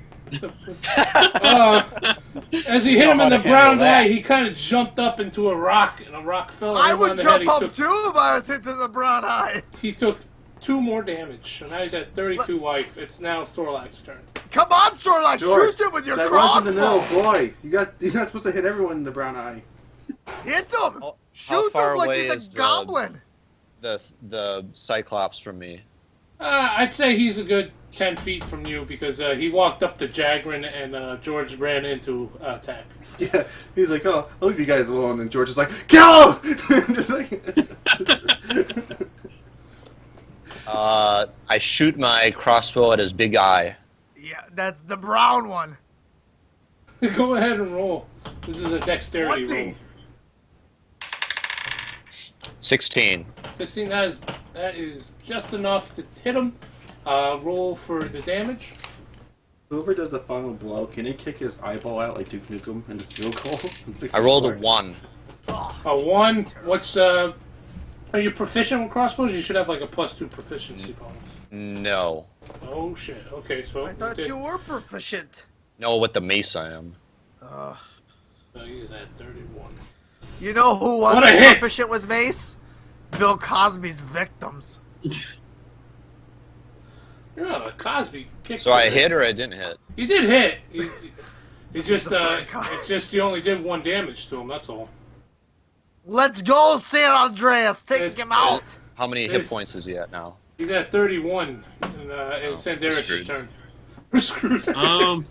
As he hit him know in how the to brown handle that. eye, he kind of jumped up into a rock, and a rock fell on I him on would the head. jump up too if I was hit in the brown eye. He took 2 more damage, so now he's at 32 life. It's now Sorlak's turn. Come on, Sorlak, George, shoot him with your that runs in the crossbow. little boy. You're not supposed to hit everyone in the brown eye. Hit him. How Shoot far him like away he's is a goblin. The Cyclops from me. I'd say he's a good 10 feet from you because he walked up to Jagrin and George ran into attack. Yeah, he's like, oh, I'll leave you guys alone. And George is like, kill him! Just like, I shoot my crossbow at his big eye. Yeah, that's the brown one. Go ahead and roll. This is a dexterity 20. roll. 16. 16, that is just enough to hit him Roll for the damage. Whoever does the final blow, can he kick his eyeball out like Duke Nukem in the field goal? In I rolled a 64? 1. A 1. What's Are you proficient with crossbows? You should have like a +2 proficiency bonus. No. Oh shit. Okay, so I thought did- you were proficient. No, with the mace I am. So he's at 31. You know who What a wasn't hit! proficient with mace? Bill Cosby's victims. You're not a Cosby kick. So I hit or I didn't hit? You did hit. You just a fur it's just you only did 1 damage to him. That's all. Let's go, San Andreas. Taking It's- him out. How many hit It's- points is he at now? He's at 31, and it's Sandaris' screwed. turn. We're screwed.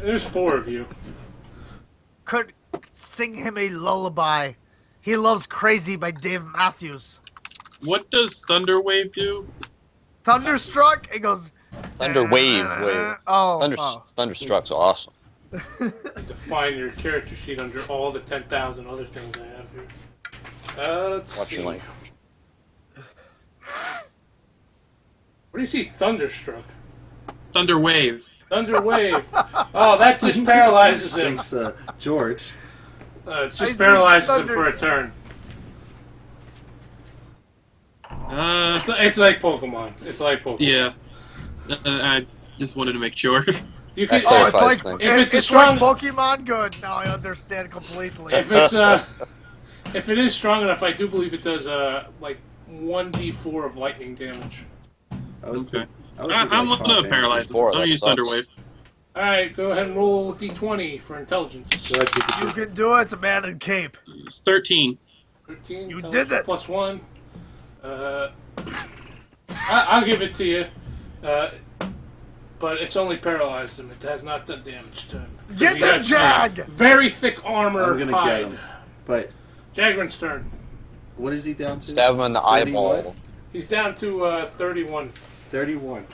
There's 4 of you. Could sing him a lullaby. He loves "Crazy" by Dave Matthews. What does Thunderwave do? Thunderstruck. It goes. Wave. Oh. Thunderstruck's awesome. Define your character sheet under all the 10,000 other things I have here. Let's Watch see. your language. Where do you see Thunderstruck? Thunderwave. Thunderwave. Oh, that just paralyzes him. Thanks to George. It I just see paralyzes him thunder. for a turn. It's like Pokemon. It's like Pokemon. Yeah. I just wanted to make sure. You can, Oh, it's Clarifies like things. If it's a it's strong- like Pokemon. Good. Now I understand completely. if it is strong enough, I do believe it does like 1d4 of lightning damage. I was, Okay. I was I'm thinking like gonna Final paralyze him. Four, I'll that use sucks. Thunderwave. All right, go ahead and roll d20 for intelligence. Fantasy. Go ahead, Pikachu. You can do it. It's a man in cape. 13. 13. You intelligence did it. Plus 1. I'll give it to you. But it's only paralyzed him. It has not done damage to him. Get He him, has Jag! Very thick armor. I'm gonna hide. get him. But Jagrin's turn. what is he down to? Stab him in the 31? eyeball. He's down to 31. 31.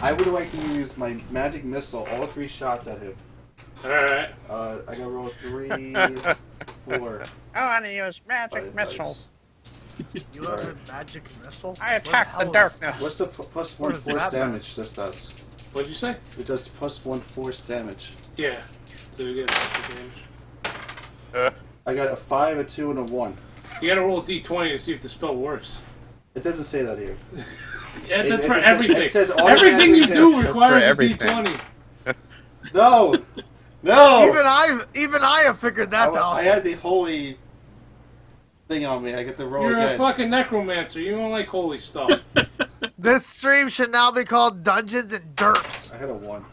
I would like to use my magic missile, all 3 shots at him. Alright. I gotta roll 3, 4. I want to use magic five missile. dice. You have a magic missile? I What attack hell the is- darkness. What's the plus 1 What is force that, damage this does? What'd you say? It does plus 1 force damage. Yeah. So you get extra damage. I got a 5, a 2, and a 1. You gotta roll a d20 to see if the spell works. It doesn't say that here. Yeah, It- that's it for just- everything. it says Everything you automatically do hits. requires a everything. d20. No! No! Even I have figured that out. I had the holy thing on me. I get to roll You're a again. fucking necromancer. You don't like holy stuff. This stream should now be called Dungeons and Derps. I had a 1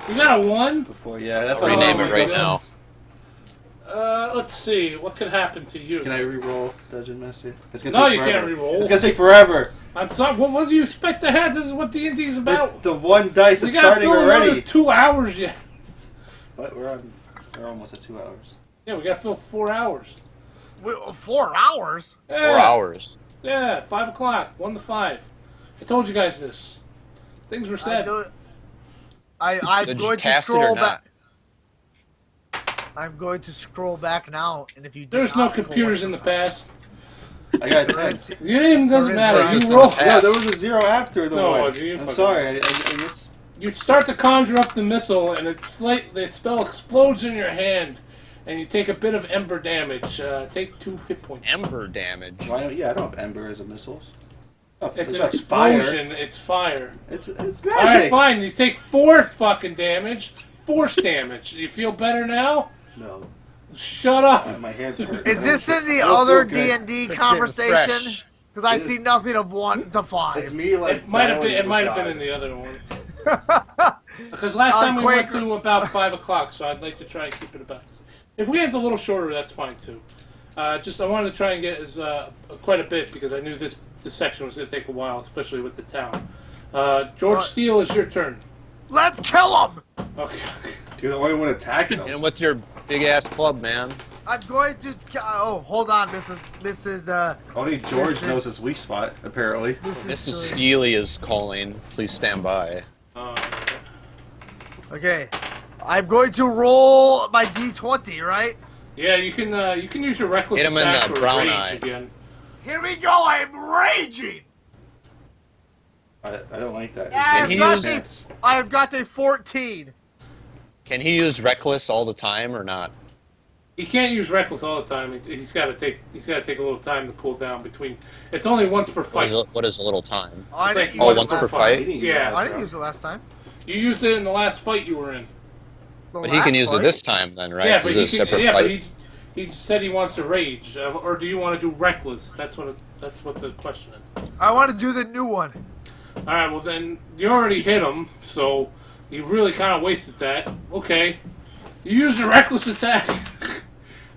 You got a 1? before. Yeah, that's why Rename Oh, it right my now. Let's see. What could happen to you? Can I re-roll Dungeon Master? It's gonna No, take you forever. can't re-roll. It's gonna take forever. I'm sorry. What do you expect to have? This is what D&D is about. The 1 dice We is gotta starting fill another already. 2 hours yet. But we're almost at 2 hours. Yeah, we gotta fill 4 hours. 4 hours? Yeah. 4 hours. Yeah, 5 o'clock, 1 to 5. I told you guys this. Things were said. I'm Did you going to cast it or scroll not? back. I'm going to scroll back now, and if you did There's no not go computers watch in the the past. I got a There 10. is- Your name doesn't There is matter. process You in roll. the No, past. there was a 0 after the No, 1. you I'm fucking- sorry. I missed. You start to conjure up the missile, and the spell explodes in your hand, and you take a bit of ember damage. Take 2 hit points. Ember damage. Why, yeah, I don't have ember as a missiles. Oh, It's an like fire. explosion. It's fire. It's Alright, magic. fine. You take 4 fucking damage. Force damage. You feel better now? No, Shut up. my hands hurt. Is this in the I don't other feel good. D&D Fresh. conversation? Because I It see is- nothing of 1 to 5. It's me like It might have been. It battling might with have been God. in the other one. Because last time we went Quaker. to about 5 o'clock, so I'd like to try and keep it about this. If we had a little shorter, that's fine too. Just I wanted to try and get as quite a bit because I knew this section was going to take a while, especially with the town. George What? Steele, it's your turn. Let's kill him! Okay. You're the only one attacking Hit him. him with your big ass club, man. I'm going to. Oh, hold on, Mrs. Only George This is- knows his weak spot, apparently. Mrs. Steely is calling. Please stand by. Okay, I'm going to roll my D20, right? Yeah, you can use your reckless Hit him in attack the or rage brown eye. again. Here we go. I'm raging. I don't like that. I have got a 14. Can he use reckless all the time or not? He can't use reckless all the time. He's got to take a little time to cool down between. It's only once per fight. What is a little time? I didn't use once it per last fight? time. Yeah. I didn't use it last time. You used it in the last fight you were in. But he can use it this time then, right? Yeah, but Is it a separate but fight? he said he wants to rage, or do you want to do reckless? That's what the question is. I want to do the new one. All right, well then you already hit him, so you really kind of wasted that. Okay, you used a reckless attack.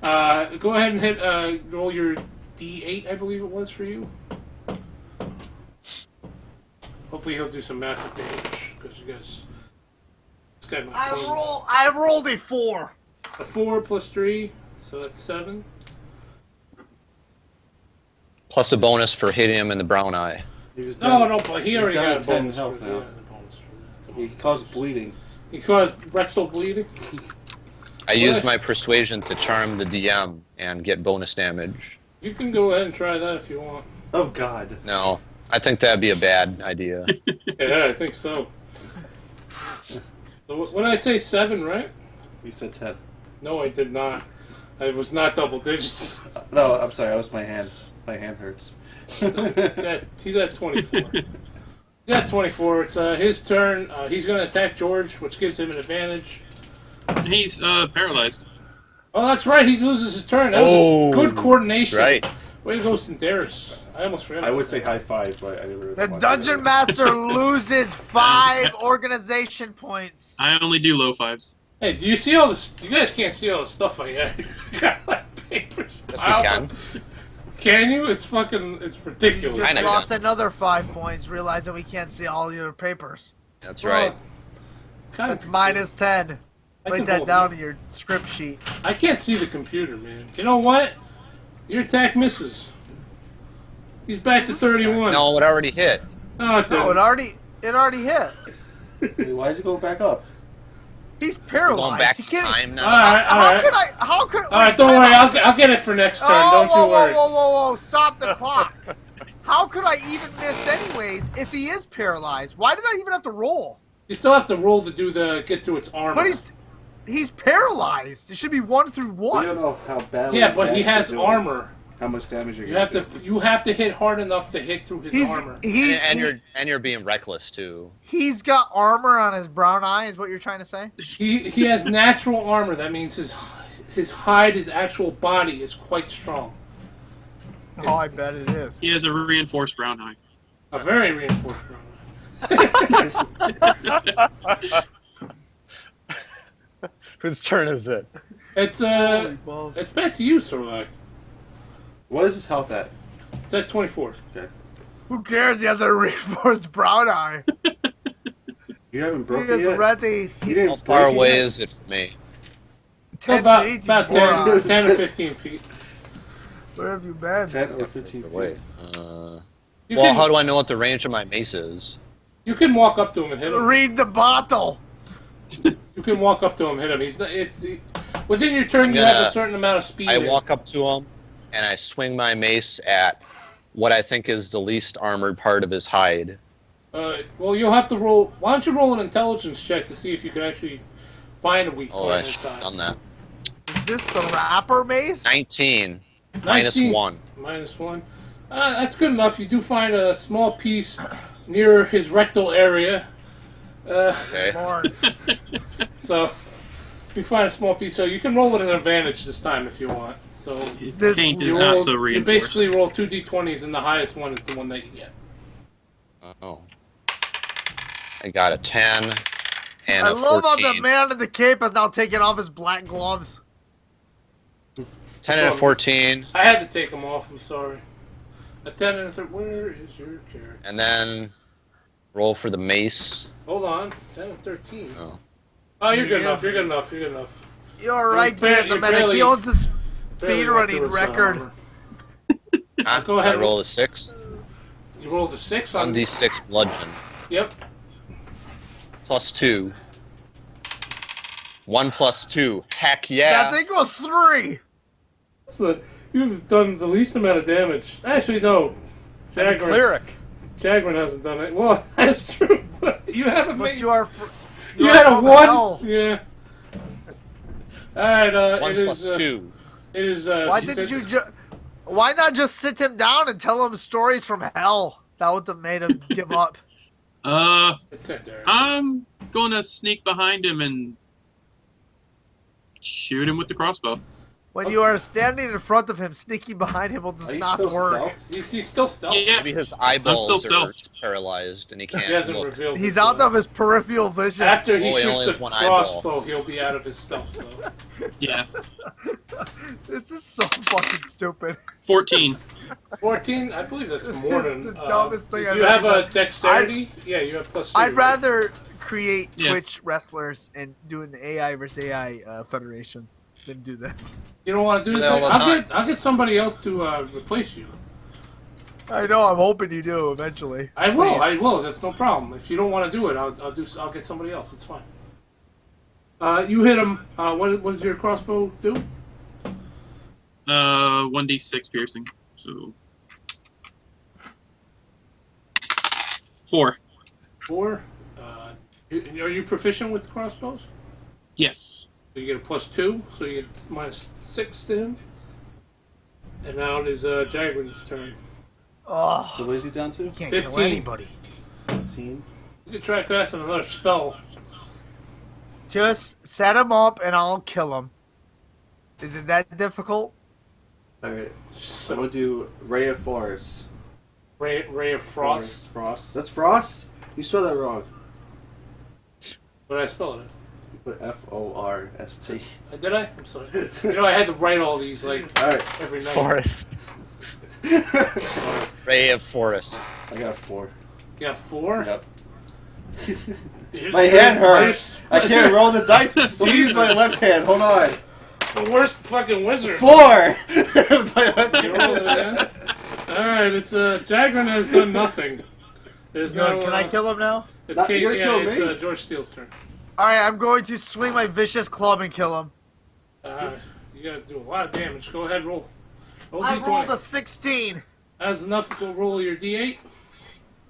Go ahead and hit. Roll your D8, I believe it was for you. Hopefully he'll do some massive damage because you guys. This guy might kill I have rolled a 4. a 4 plus 3, so that's 7. Plus a bonus for hitting him in the brown eye. No, but he already down got a 10 bonus health for now. that. A bonus for that. He caused bleeding. He caused rectal bleeding. I used my persuasion to charm the DM and get bonus damage. You can go ahead and try that if you want. Oh God. No, I think that'd be a bad idea. Yeah, I think so. So what did I say? 7, right? You said 10. No, I did not. I was not double digits. No, I'm sorry. That was my hand. My hand hurts. He's at 24. He's at 24. It's his turn. He's going to attack George, which gives him an advantage. He's paralyzed. Oh, that's right. He loses his turn. That was good coordination. Right. Way to go, Sinteris. I almost forgot. I would say high five, but I never. The Dungeon Master loses 5 organization points. I only do low 5s. Hey, do you see all this? You guys can't see all the stuff I got. You got like papers. Yes, we piled can. up. Can you? It's ridiculous. Just Kinda lost can. another 5 points, realizing we can't see all your papers. That's Well, right. kind That's minus 10. I Write can that hold down in your script sheet. I can't see the computer, man. You know what? Your attack misses. He's back to 31. No, it already hit. Oh, it No, didn't. it already hit. Wait, why is it going back up? He's We're paralyzed. going back He to can't. time now. All right, all right. How could? All right, don't worry. I'll get it for next turn. Don't you worry. Whoa! Stop the clock. How could I even miss anyways if he is paralyzed? Why did I even have to roll? You still have to roll to get to its armor. But he's paralyzed. It should be 1 through We 1. don't know how badly. Yeah, but he damage has you're doing. armor. How much damage you're You gonna have to. You have to hit hard enough to hit through his armor. And you're being reckless too. He's got armor on his brown eye. Is what you're trying to say? He has natural armor. That means his hide, his actual body is quite strong. Oh, I bet it is. He has a reinforced brown eye. A very reinforced armor. Whose turn is it? It's Holy balls. it's back to you, Sorlak. What is his health at? It's at 24. Okay. Who cares? He has a reinforced brown eye. You haven't He broken is yet. ready. You didn't How far break it away yet? is it from me? 10 About feet, you 10, moron. 10 or 15 feet. Where have you been? 10 or 15 feet. Away. You Well, can, how do I know what the range of my mace is? you can walk up to him and hit him. Read the bottle. You can walk up to him, hit him. Within your turn. I'm You have gonna- a certain amount of speed. I walk up to him and I swing my mace at what I think is the least armored part of his hide. Well, you'll have to roll. Why don't you roll an intelligence check to see if you can actually find a weak Oh, point I should have inside. done that. Is this the rapper mace? 19. 19. Minus 1. Minus 1. That's good enough. You do find a small piece near his rectal area. Okay. Lord. So you find a small piece. So you can roll it an advantage this time if you want. So His This- taint is you not roll- so you reinforced. basically roll 2 d20s, and the highest one is the one that you get. Oh. I got a 10 and I a love how 14. the man in the cape has now taken off his black gloves. 10 and a 14. I had to take them off. I'm sorry. A 10 and a 13. Where is your character? And then roll for the mace. Hold on. 10 and 13. Oh. Oh, you're good He enough. is- You're good enough. You're good enough. You're right, barely- the you're medic. barely- He owns a Barely speed went running through his record. armor. Huh? Go ahead. I roll a 6. You rolled a 6 on 1d6 bludgeon. Yep. Plus 2. 1 plus 2. Heck yeah. That thing was 3. So you've done the least amount of damage. Actually, no. I'm a cleric. Jagrin hasn't done it. Well, that's true. But you haven't But made. you are. You are had a from 1. hell. Yeah. All right. 1 it plus is. 2. It is. Why she didn't said- you Why not just sit him down and tell him stories from hell? That would have made him give up. It's Santeris. I'm gonna sneak behind him and shoot him with the crossbow. When you are standing in front of him, sneaking behind him will does Are you not still work. stealth? He's still stealth. Yeah. Maybe his eyeballs still are stealth. paralyzed and he can't He hasn't look. revealed. He's his, out of his peripheral vision. After he Oh, he shoots only the has one eyeball. crossbow, he'll be out of his stealth. Though. Yeah. This is so fucking stupid. 14. 14. I believe that's more This than. is the dumbest thing do I've you have ever a done. dexterity? Yeah, you have +2. I'd right? rather create Yeah. Twitch wrestlers and do an AI versus AI federation than do this. You don't want to do this. Yeah, all the time. I'll get somebody else to replace you. I know. I'm hoping you do eventually. I will. That's no problem. If you don't want to do it, I'll get somebody else. It's fine. You hit him. What does your crossbow do? 1d6 piercing. So 4. 4. Are you proficient with crossbows? Yes. So you get a +2, so you get -6 to him. And now it is Jagrin's turn. Oh, So what is he down to? you can't 15. kill anybody. 15. You can try casting another spell. Just set him up and I'll kill him. Is it that difficult? Alright. I'm So, gonna do Ray of Forest. Ray of Frost. Frost. That's Frost? You spelled that wrong. What did I spell it? You put Forst. Did I? I'm sorry. You know, I had to write all these like Alright. every night. Forest. Ray of Forest. I got 4. You got 4? Yep. You- My hand hurts. Why I can't roll the dice. Let me use my left hand. Hold on. The worst fucking wizard. 4! My left You roll it hand. again? Alright, it's Jagrin has done nothing. There's no. Can I kill him now? It's Not- Kate, you're gonna yeah, kill it's me? George Steele's turn. Alright, I'm going to swing my vicious club and kill him. You gotta do a lot of damage. Go ahead, roll. Roll I D20. rolled a 16. That's enough to go roll your D8.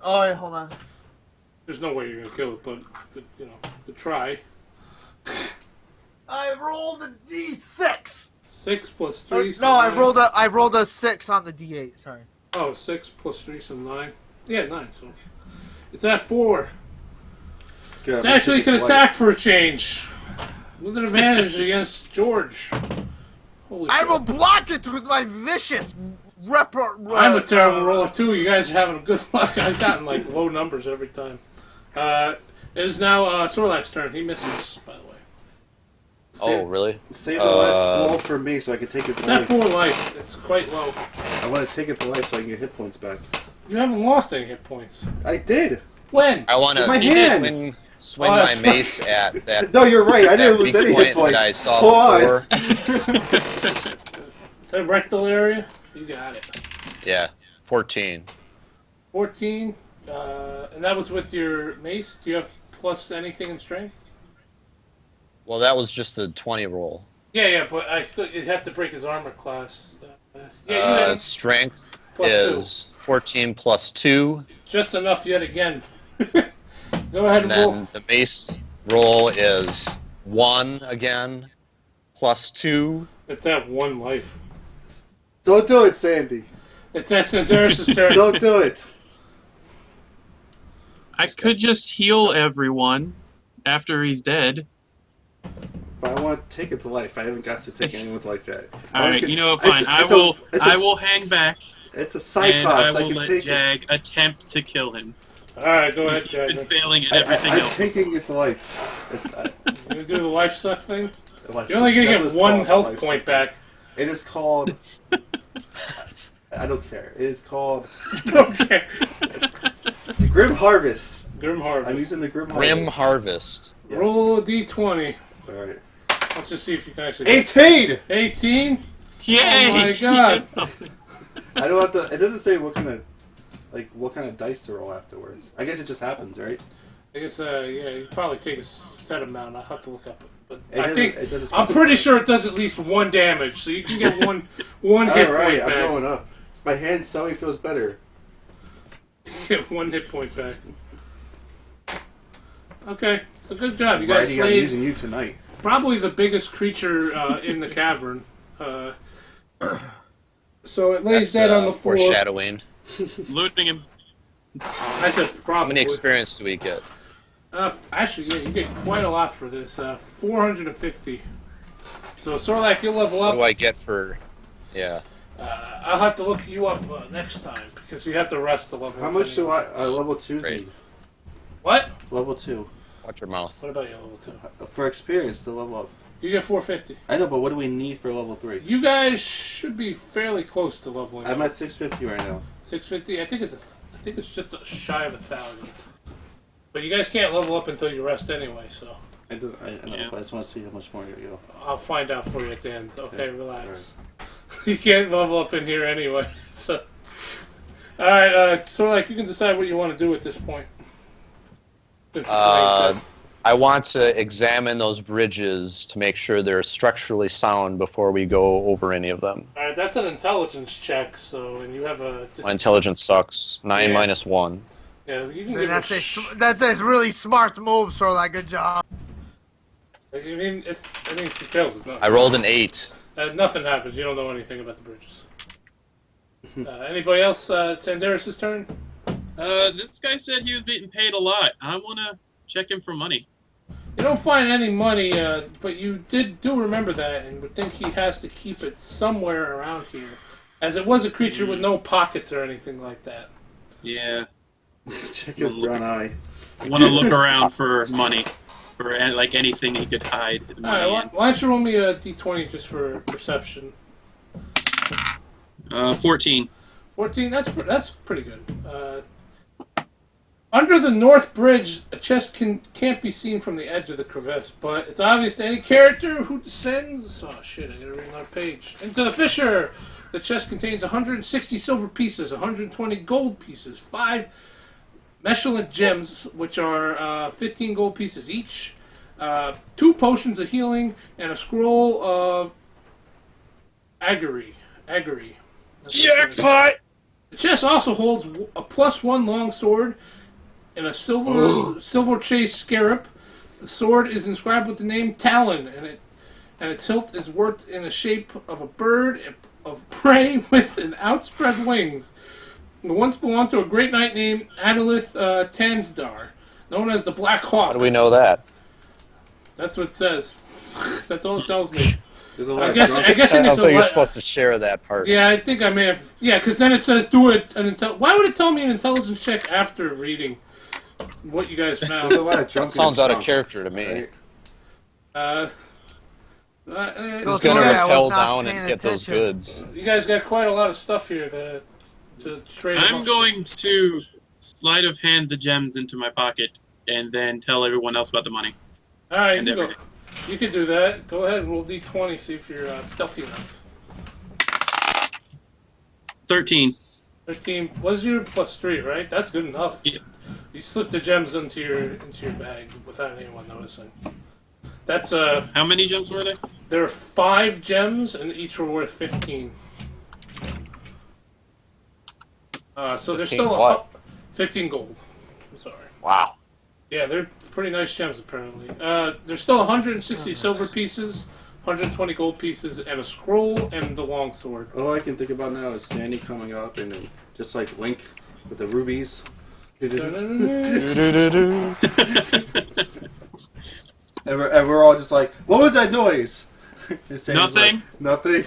Oh, wait, hold on. There's no way you're gonna kill it, but you know, good try. I rolled a D6. 6 plus 3. so No, I 9. rolled a 6 on the D8. Sorry. Oh, 6 plus 3, so 9. Yeah, 9. So it's at 4. Good, It I'm actually gonna can take his attack for a change, with an advantage against George. Holy I shit. will block it with my vicious I'm a terrible roller too. You guys are having a good luck. I've gotten like low numbers every time. It is now Sorlak's turn. He misses, by the way. Oh, really? Save the last roll for me so I can take its It's at life. 4 life. It's quite low. I want to take its life so I can get hit points back. You haven't lost any hit points. I did. When? I want My to hand! swing Oh, my that's mace at that. No, you're right. I didn't that lose weak any hit point that I points. saw Hold before. on. The rectal area? You got it. Yeah, 14. 14. And that was with your mace. Do you have plus anything in strength? Well, that was just a 20 roll. Yeah, but I still you'd have to break his armor class. Yeah, you had Strength Plus is 14 plus 2, just enough yet again. Go ahead and and roll. then the mace roll is 1 again, plus 2. It's at 1 life. Don't do it, Sandy. It's at Santeris' turn. Don't do it. I could just heal everyone after he's dead. But I want to take its life. I haven't got to take anyone's life yet. Alright, you know what, fine. I will hang back, It's a and I Cyclops. I will can let take Jag it. attempt to kill him. Alright, go ahead, He's been Jagger. failing at everything I'm else. taking its life. It's, You gonna do the life suck thing? life. You're only gonna That's get what it's 1 called, health life point suck. back. It is called. I don't care. It is called Okay. the Grim Harvest. Grim I'm Harvest. using the Grim Grim Harvest. Harvest. Yes. Roll a d20. Alright. Let's just see if you can actually. 18! 18? Yay! Oh my he God. did something. I don't have to. It doesn't say what kind of dice to roll afterwards. I guess it just happens, right? I guess, yeah, you probably take a set amount. I'll have to look up it. But It I doesn't- think, it doesn't I'm specify. pretty sure it does at least 1 damage, so you can get one hit Alright, point I'm back. going up. My hand suddenly feels better. Get 1 hit point back. Okay, so good job. You guys Riding on slayed using you tonight. probably the biggest creature in the cavern. So it lays That's dead on the floor. foreshadowing. Looting him. I said How probably. many experience do we get? Actually, yeah, you get quite a lot for this. 450. So Sorlak, you'll level What up. do I get for? Yeah. I'll have to look you up next time because you have to rest to level How up. much do anyway. I level 2's Great. need? What? Level 2. Watch your mouth. What about you, level 2? For experience to level up. You get 450. I know, but what do we need for level 3? You guys should be fairly close to leveling I'm up. at 650 right now. 650. I think it's just shy of 1,000. But you guys can't level up until you rest anyway, so I know, Yeah. but I just want to see how much more you go. I'll find out for you at the end. Okay, Yeah, relax. You can't level up in here anyway. So, all right. So, like, you can decide what you want to do at this point. Since it's night. I want to examine those bridges to make sure they're structurally sound before we go over any of them. All right, that's an intelligence check. So, and you have a. My intelligence sucks. 9 Yeah. minus 1. Yeah, you can give That's a really smart move, Sorlak. Good job. I mean, if she fails, it's nothing. I rolled an 8. Nothing happens. You don't know anything about the bridges. Anybody else? Sandaris' turn. This guy said he was being paid a lot. I want to check him for money. You don't find any money, but you do remember that, and would think he has to keep it somewhere around here, as it was a creature with no pockets or anything like that. Yeah. Check his brown eye. I want to look around for money. For like anything he could hide All money right, why don't you roll me a d20 just for perception? in. 14. 14. That's pretty good. Under the north bridge, a chest can't be seen from the edge of the crevice, but it's obvious to any character who descends. Oh shit! I gotta read another page. Into the fissure. The chest contains 160 silver pieces, 120 gold pieces, 5 Mechalent gems, which are 15 gold pieces each, 2 potions of healing, and a scroll of augury. Jackpot! The chest also holds a +1 long sword and a silver chased scarab. The sword is inscribed with the name Talon, and its hilt is worked in the shape of a bird of prey with an outspread wings. It once belonged to a great knight named Adalith Tansdar, known as the Black Hawk. How do we know that? That's what it says. That's all it tells me. There's a lot I of guess drunk- I I think it's don't think you're a supposed to share that part. Yeah, I think I may have. Yeah, because then it says do it. Why would it tell me an intelligence check after reading what you guys There's a found? lot of drunk. Sounds out of character to me. Right? Those Who's gonna Sorry, I was rappel not down paying and get those attention. goods? You guys got quite a lot of stuff here to trade. I'm amongst going to sleight of hand the gems into my pocket and then tell everyone else about the money. All right, and you can go. everything. You can do that. Go ahead and roll d20. See if you're stealthy enough. 13. 13. Was your +3, right? That's good enough. Yeah. You slipped the gems into your bag without anyone noticing. That's How many gems were there? there are 5 gems and each were worth 15. So there's 15 still what? 15 gold. I'm sorry. Wow. Yeah, they're pretty nice gems apparently. There's still 160 silver pieces, 120 gold pieces, and a scroll and the longsword. All I can think about now is Sandy coming up and then just like Link with the rubies. And we're all just like, what was that noise? And Sandy's Nothing. Like, nothing.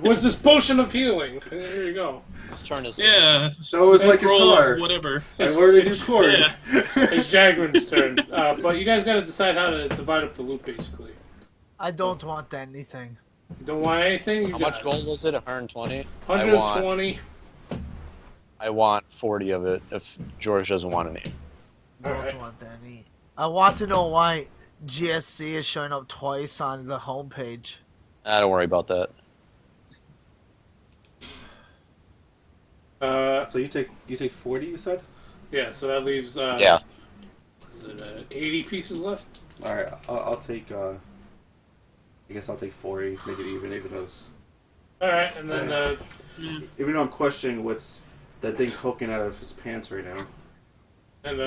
Was this potion of healing? Here you go. His turn is. Yeah. That was like Roll guitar. whatever. I learned a new chord. Yeah. It's Jagrin's turn. But you guys got to decide how to divide up the loot, basically. I don't want anything. You don't want anything? You How got much gold was it? 120? 120. I want 40 of it if George doesn't want any. Don't Alright. want any. I want to know why GSC is showing up twice on the homepage. Don't worry about that. So you take 40, you said? Yeah, so that leaves Yeah. is it, 80 pieces left. All right, I'll take. I guess I'll take 40. Make it even though it's. All right, and then Even though I'm questioning what's that thing poking out of his pants right now. And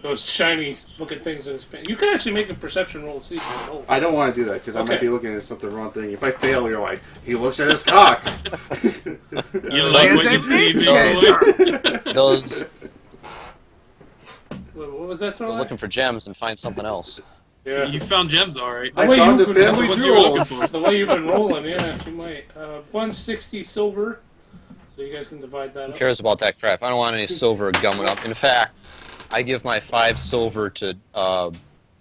those shiny looking things in his pants. You can actually make a perception roll to see if it's old. I don't want to do that because I might Okay. be looking at something wrong thing. If I fail, you're like, he looks at his cock. You like what you see, big boy? Those What was that sort go of looking for gems and find something else. Yeah. You found gems, all right. I way found you've the been- family what you were looking jewels. for. The way you've been rolling, yeah, you might. 160 silver. So you guys can divide that Who up. cares about that crap? I don't want any silver gumming up. In fact, I give my 5 silver to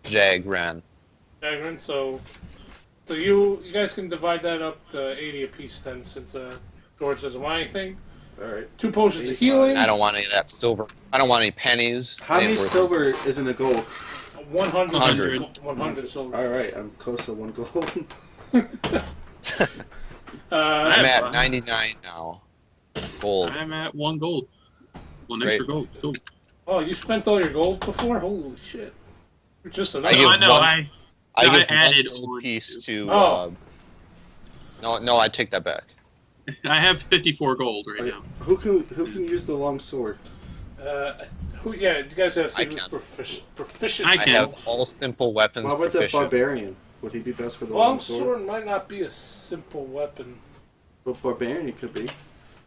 Jagran. Jagran, so you guys can divide that up to 80 apiece then, since George doesn't want anything. All right. 2 potions of healing. I don't want any of that silver. I don't want any pennies. How many Ain't worth it. silver is in the gold? 100. 100. 100 silver. All right, I'm close to 1 gold. I'm at 99 now. Gold. I'm at 1 gold. 1 Great. extra gold. Cool. Oh, you spent all your gold before? Holy shit. You're just I another. give I know. one- I I give added one gold one, piece too. to. Oh. No, I take that back. have 54 gold right now. Who can use the long sword? Yeah, you guys have to see I who's can. proficient. I I can. have all simple weapons How about the proficient. barbarian? Would he be best for the long sword? Longsword might not be a simple weapon. But barbarian, he could be.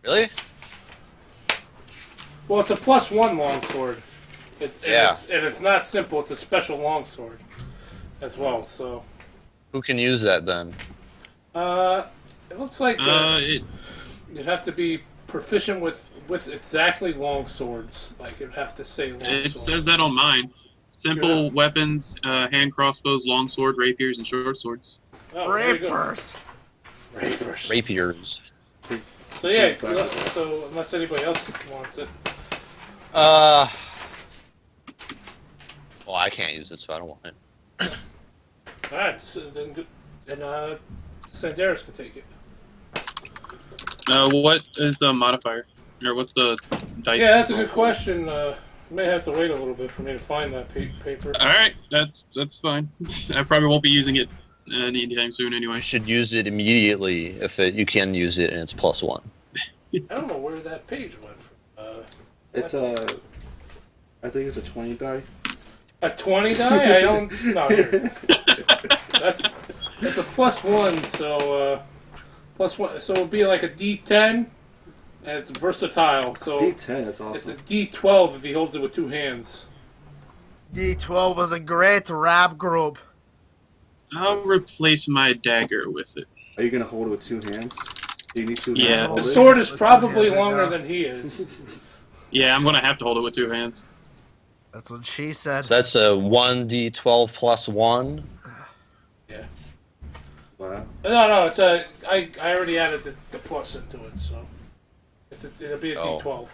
Really? Well, it's a +1 longsword. Yeah. It's not simple. It's a special longsword as well. So, Who can use that then? it looks like It you'd have to be proficient with exactly long swords. Like you'd have to say long it sword. says that on mine. Simple Yeah. weapons: hand crossbows, long sword, rapiers, and short swords. Oh, there you go. Rapers. Rapers. Rapiers. So yeah. So unless anybody else wants it, Well, I can't use it, so I don't want it. all right. So then Sandaris can take it. What is the modifier? Or what's the dice? Yeah, that's a roll good for? question. You may have to wait a little bit for me to find that paper. All right, that's fine. I probably won't be using it anytime soon anyway. You should use it immediately if you can use it and it's +1. I don't know where that page went from. It's I think it's a 20 die. A 20 die? I don't. No, here. That's a +1, so +1. So it would be like a D10, and it's versatile. So D10, that's it's a awesome. D12 if he holds it with 2 hands. D12 was a great rap group. I'll replace my dagger with it. Are you gonna hold it with 2 hands? Do you need 2 hands? Yeah. to The hold it? sword is With probably 2 hands right longer now. than he is. Yeah, I'm gonna have to hold it with 2 hands. That's what she said. So that's a 1d12 +1. Wow. No, it's a. I already added the plus into it, so it'll be a Oh. D12.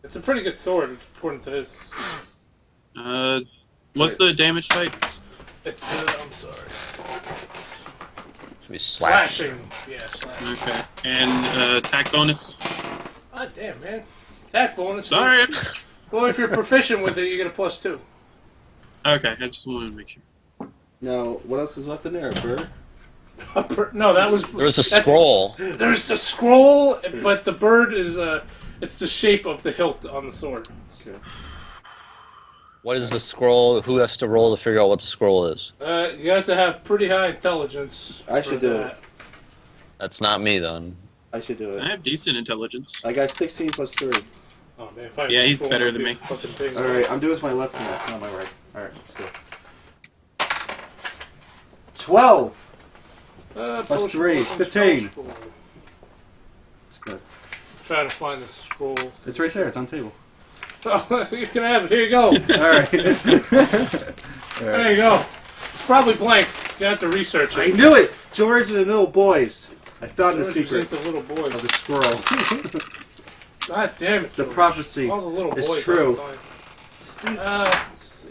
It's a pretty good sword according to this. What's the damage type? It's I'm sorry. Should be slashing. Slashing. Yeah, slashing. Okay, and attack bonus. Ah, damn, man. Attack bonus. Sorry. I just- Well, if you're proficient with it, you get a +2. Okay, I just wanted to make sure. Now, what else is left in there? A bird? No, that was. There was a that's- scroll. There's the scroll, but the bird is it's the shape of the hilt on the sword. Okay. What is the scroll? Who has to roll to figure out what the scroll is? You have to have pretty high intelligence. I for should do that. That's not me then. I should do I it. have decent intelligence. I got 16 plus 3. Oh man, if I Yeah, he's scroll, better it'd than be me. a fucking big Alright, I'm doing this with my left hand, not my right. Alright, let's go. 12! Plus potion, 3, potion, 15. scroll. It's good. Trying to find the scroll. It's right there, it's on the table. Oh, you can have it. Here you go. Alright. There you go. It's probably blank. You have to research I it. knew it! George and the little boys. I found the George is secret into little boys. of the scroll. God damn it, The George. prophecy All the little is boys true. all the time. Let's see.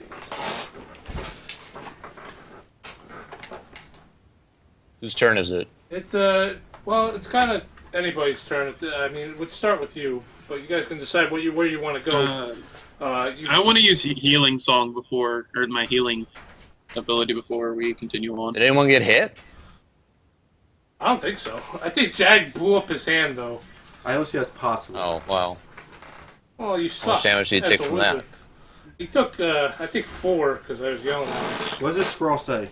Whose turn is it? It's well, it's kind of anybody's turn. I mean, it would start with you, but you guys can decide where you want to go. I want to use healing song before, or my healing ability before we continue on. Did anyone get hit? I don't think so. I think Jag blew up his hand, though. I don't see that's possible. Oh, wow. Oh, you How suck. much damage did he as take a from wizard. that? He took, I think 4, because I was yelling at him. What does this scroll say?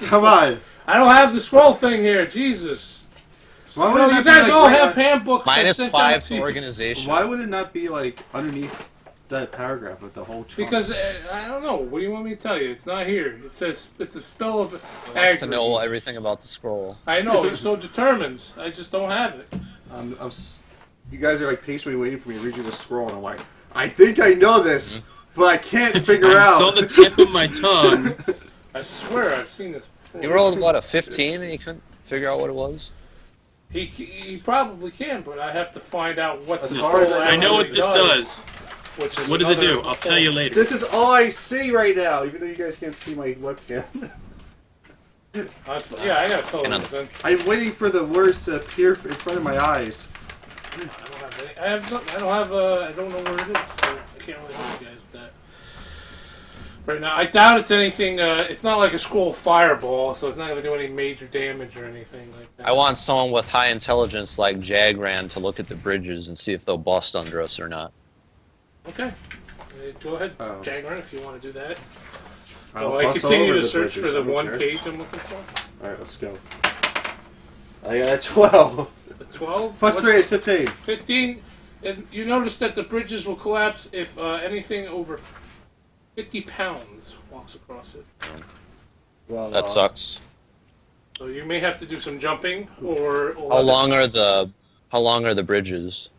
Come on. I don't have the scroll thing here, Jesus. Why You would know, it you not be guys like all right have handbooks. I Minus sent 5 out to to you. organization. Why would it not be like underneath that paragraph with the whole chart? Because, I don't know. What do you want me to tell you? It's not here. It says it's a spell of He wants to know agony. everything about the scroll. I know, he's so determined. I just don't have it. You guys are like patiently waiting for me to read you the scroll, and I'm like, I think I know this, but I can't figure It's out. on the tip of my tongue. I swear I've seen this before. He rolled, what, a 15 and he couldn't figure out what it was? He probably can, but I have to find out what As the far as scroll I I know what actually this does. Which is What does it another do? I'll tell you later. This is all I see right now, even though you guys can't see my webcam. Yeah, I got a color. Can Then. I'm waiting for the words to appear in front of my eyes. I don't have any. I don't know where it is, so I can't really help you guys with that. Right now, I doubt it's anything. It's not like a scroll fireball, so it's not going to do any major damage or anything like that. I want someone with high intelligence like Jagran to look at the bridges and see if they'll bust under us or not. Okay. Go ahead, Oh. Jagran, if you want to do that. I'll So I bust all continue over to the search bridges, for the I don't one care. page I'm looking for. Alright, let's go. I got 12. The 12? Plus What's 3 is 15. 15. And you notice that the bridges will collapse if anything over 50 pounds walks across it. Well, That sucks. So you may have to do some jumping or How long are the bridges?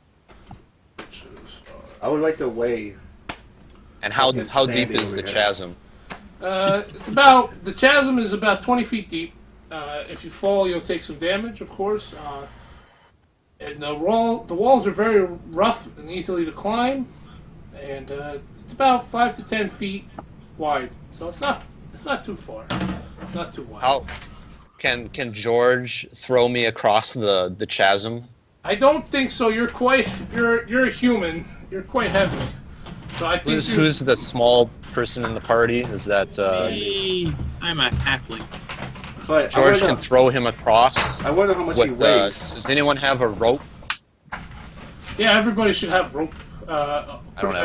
I would like to weigh. And how Fucking deep Sandy is over the here. chasm? The chasm is about 20 feet deep. If you fall, you'll take some damage, of course. And the walls are very rough and easily to climb, and it's about 5 to 10 feet wide. So it's not too far. It's not too wide. How can George throw me across the chasm? I don't think so. You're a human. You're quite heavy. So I think Who's the small person in the party? Is that Hey, I'm a halfling. But George can throw him across? I wonder how much he With weighs. does anyone have a rope? yeah, everybody should have rope. I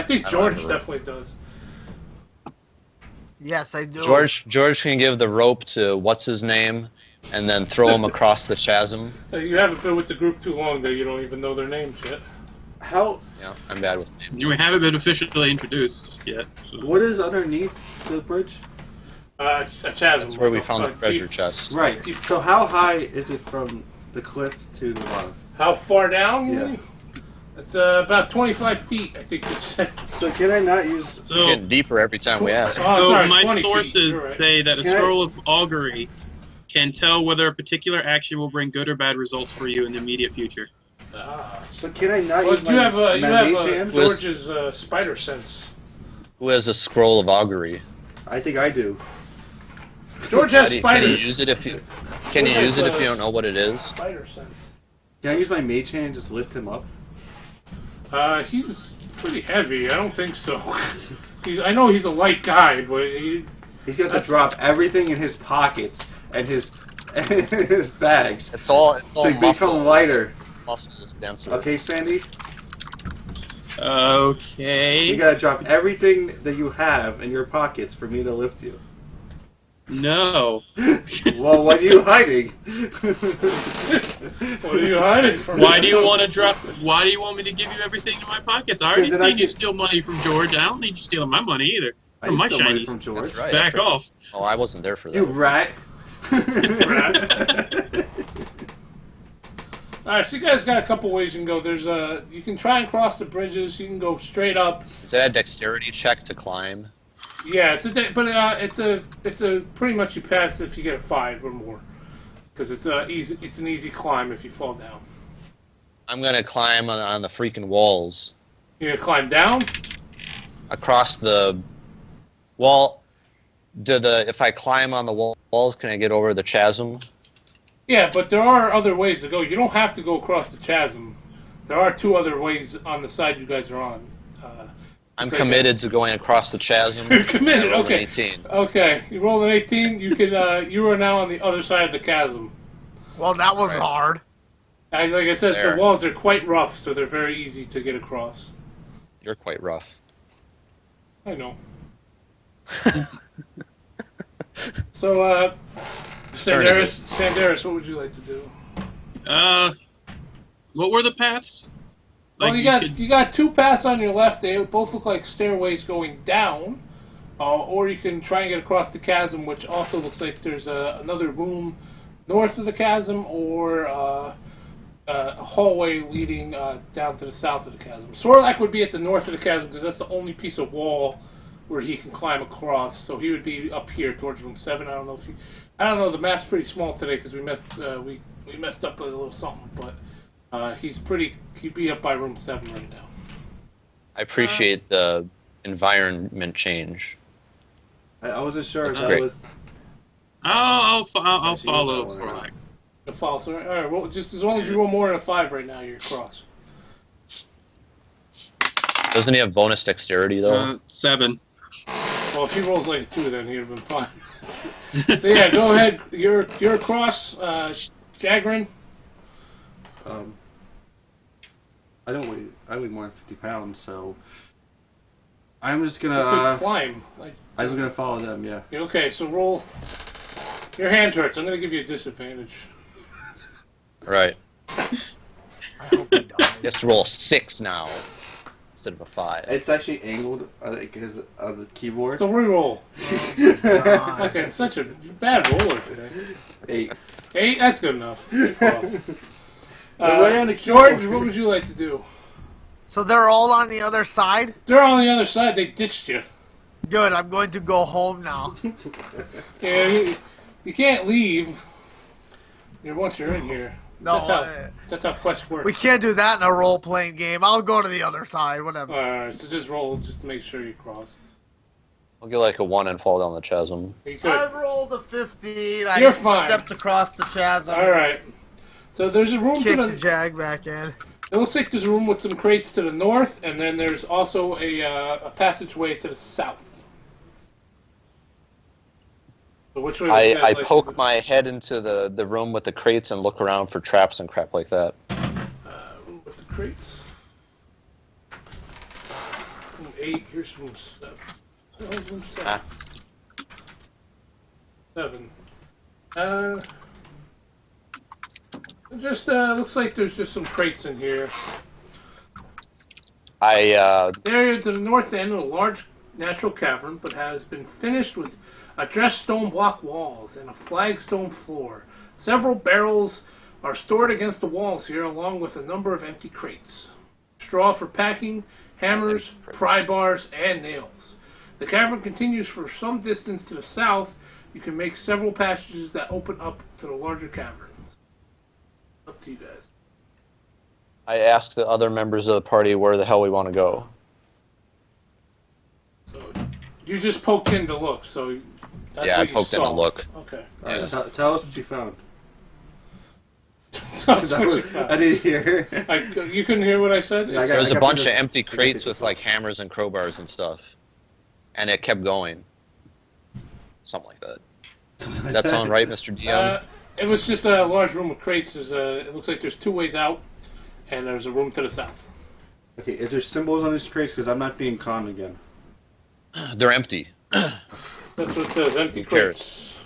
think I don't George have a rope. definitely does. Yes, I do. George can give the rope to what's his name, and then throw him across the chasm. You haven't been with the group too long that you don't even know their names yet. How? Yeah, I'm bad with names. You haven't been officially introduced yet. So. What is underneath the bridge? A chasm. That's where we like a- found the a treasure deep- chest. Right. So how high is it from the cliff to the bottom? How far down? You Yeah. mean? It's about 25 feet, I think it's. So can I not use? So, Getting deeper every time we ask. Oh, so sorry, my 20 feet. sources You're right. say that a Can I- scroll of augury can tell whether a particular action will bring good or bad results for you in the immediate future. But can I not Well, use you have my mage hand? George's spider sense. Who has a scroll of augury? I think I do. George How has do you- Can you spiders. use it if you? Can you use it if you don't know what it is? Spider sense. Can I use my mage hand and just lift him up? He's pretty heavy. I don't think so. I know he's a light guy, but He's going to That's- drop everything in his pockets and his his bags It's all to muscle. become lighter. Muscle is denser. Okay, Sandy? You Okay. gotta drop everything that you have in your pockets for me to lift you. No. Well, what are you hiding? what are you hiding from? Why do you want to drop? Why do you want me to give you everything in my pockets? I already Because then I seen you get- steal money from George. I don't need you stealing my money either. I From my used some money shinies. from George. That's right. Back off. Oh, I wasn't there for You that. rat. All right, so you guys got a couple ways you can go. There's you can try and cross the bridges. You can go straight up. Is that a dexterity check to climb? Yeah, it's a pretty much you pass if you get a 5 or more, because it's easy. It's an easy climb if you fall down. I'm gonna climb on the freaking walls You're gonna climb down. across the wall. If I climb on the walls, can I get over the chasm? Yeah, but there are other ways to go. You don't have to go across the chasm. There are 2 other ways on the side you guys are on. I'm So committed to going across the chasm. You're committed. I rolled an Okay. 18. Okay, you rolled an 18. You can. You are now on the other side of the chasm. Well, that was Right. hard. Like I said, There. the walls are quite rough, so they're very easy to get across. You're quite rough. I know. So, turn is Sandaris, what would you like to do? What were the paths? Well, Like, you got two paths on your left. They both look like stairways going down, or you can try and get across the chasm, which also looks like there's another room north of the chasm, or a hallway leading down to the south of the chasm. Sorlak would be at the north of the chasm because that's the only piece of wall where he can climb across. So he would be up here towards room 7. I don't know. The map's pretty small today because we messed up a little something, but. He'd be up by room 7 right now. I appreciate the environment change. I wasn't sure if That's that great. was. I'll She was follow that one or for not. like. The false. All right. Well, just as long as you roll more than a 5 right now, you're across. Doesn't he have bonus dexterity though? 7. Well, if he rolls like a 2, then he'd have been fine. So yeah, go ahead. You're across, Jagrin. I don't weigh. I weigh more than 50 pounds, so I'm just You could gonna. climb. I'm gonna follow them. Yeah. Okay, so roll. Your hand hurts. I'm gonna give you a disadvantage. Right. I hope he dies. Just roll 6 now instead of a 5. It's actually angled because of the keyboard. So reroll. God. Fucking such a bad roller today. 8. 8. That's good enough. You're across. Right on the George, keyboard. what would you like to do? So they're all on the other side? They're on the other side. They ditched you. Good, I'm going to go home now. Yeah, you can't leave. Once you're in here. No, That's how quests work. we can't do that in a role-playing game. I'll go to the other side, whatever. Alright, so just roll just to make sure you cross. I'll get like a 1 and fall down the chasm. You could. I rolled a 15. I You're fine. stepped across the chasm. Alright. So there's a room Kicked to the the... jag back in. It looks like there's a room with some crates to the north, and then there's also a passageway to the south. So which way would you guys I like to poke go? my head into the room with the crates and look around for traps and crap like that. Room with the crates. Room 8, here's room 7. Where's room 7? Ah. 7. It just looks like there's just some crates in here. I The area to the north end of a large natural cavern, but has been finished with addressed stone block walls and a flagstone floor. Several barrels are stored against the walls here, along with a number of empty crates. Straw for packing, hammers, pry bars, and nails. The cavern continues for some distance to the south. You can make several passages that open up to the larger caverns. Up to you guys. I asked the other members of the party where the hell we want to go. So you just poked in to look, so that's Yeah, what I you poked in saw. to look. Okay. Alright, tell us what you found. That's what you found. I didn't hear. You couldn't hear what I said? I got- There's a bunch of this- empty I gotta crates take with this like off. hammers and crowbars and stuff, and it kept going. Something like that. Does that sound right, Mr. DM? It was just a large room with crates. It looks like there's 2 ways out, and there's a room to the south. Okay, is there symbols on these crates? Because I'm not being conned again. They're empty. That's what it says, empty Who cares? crates.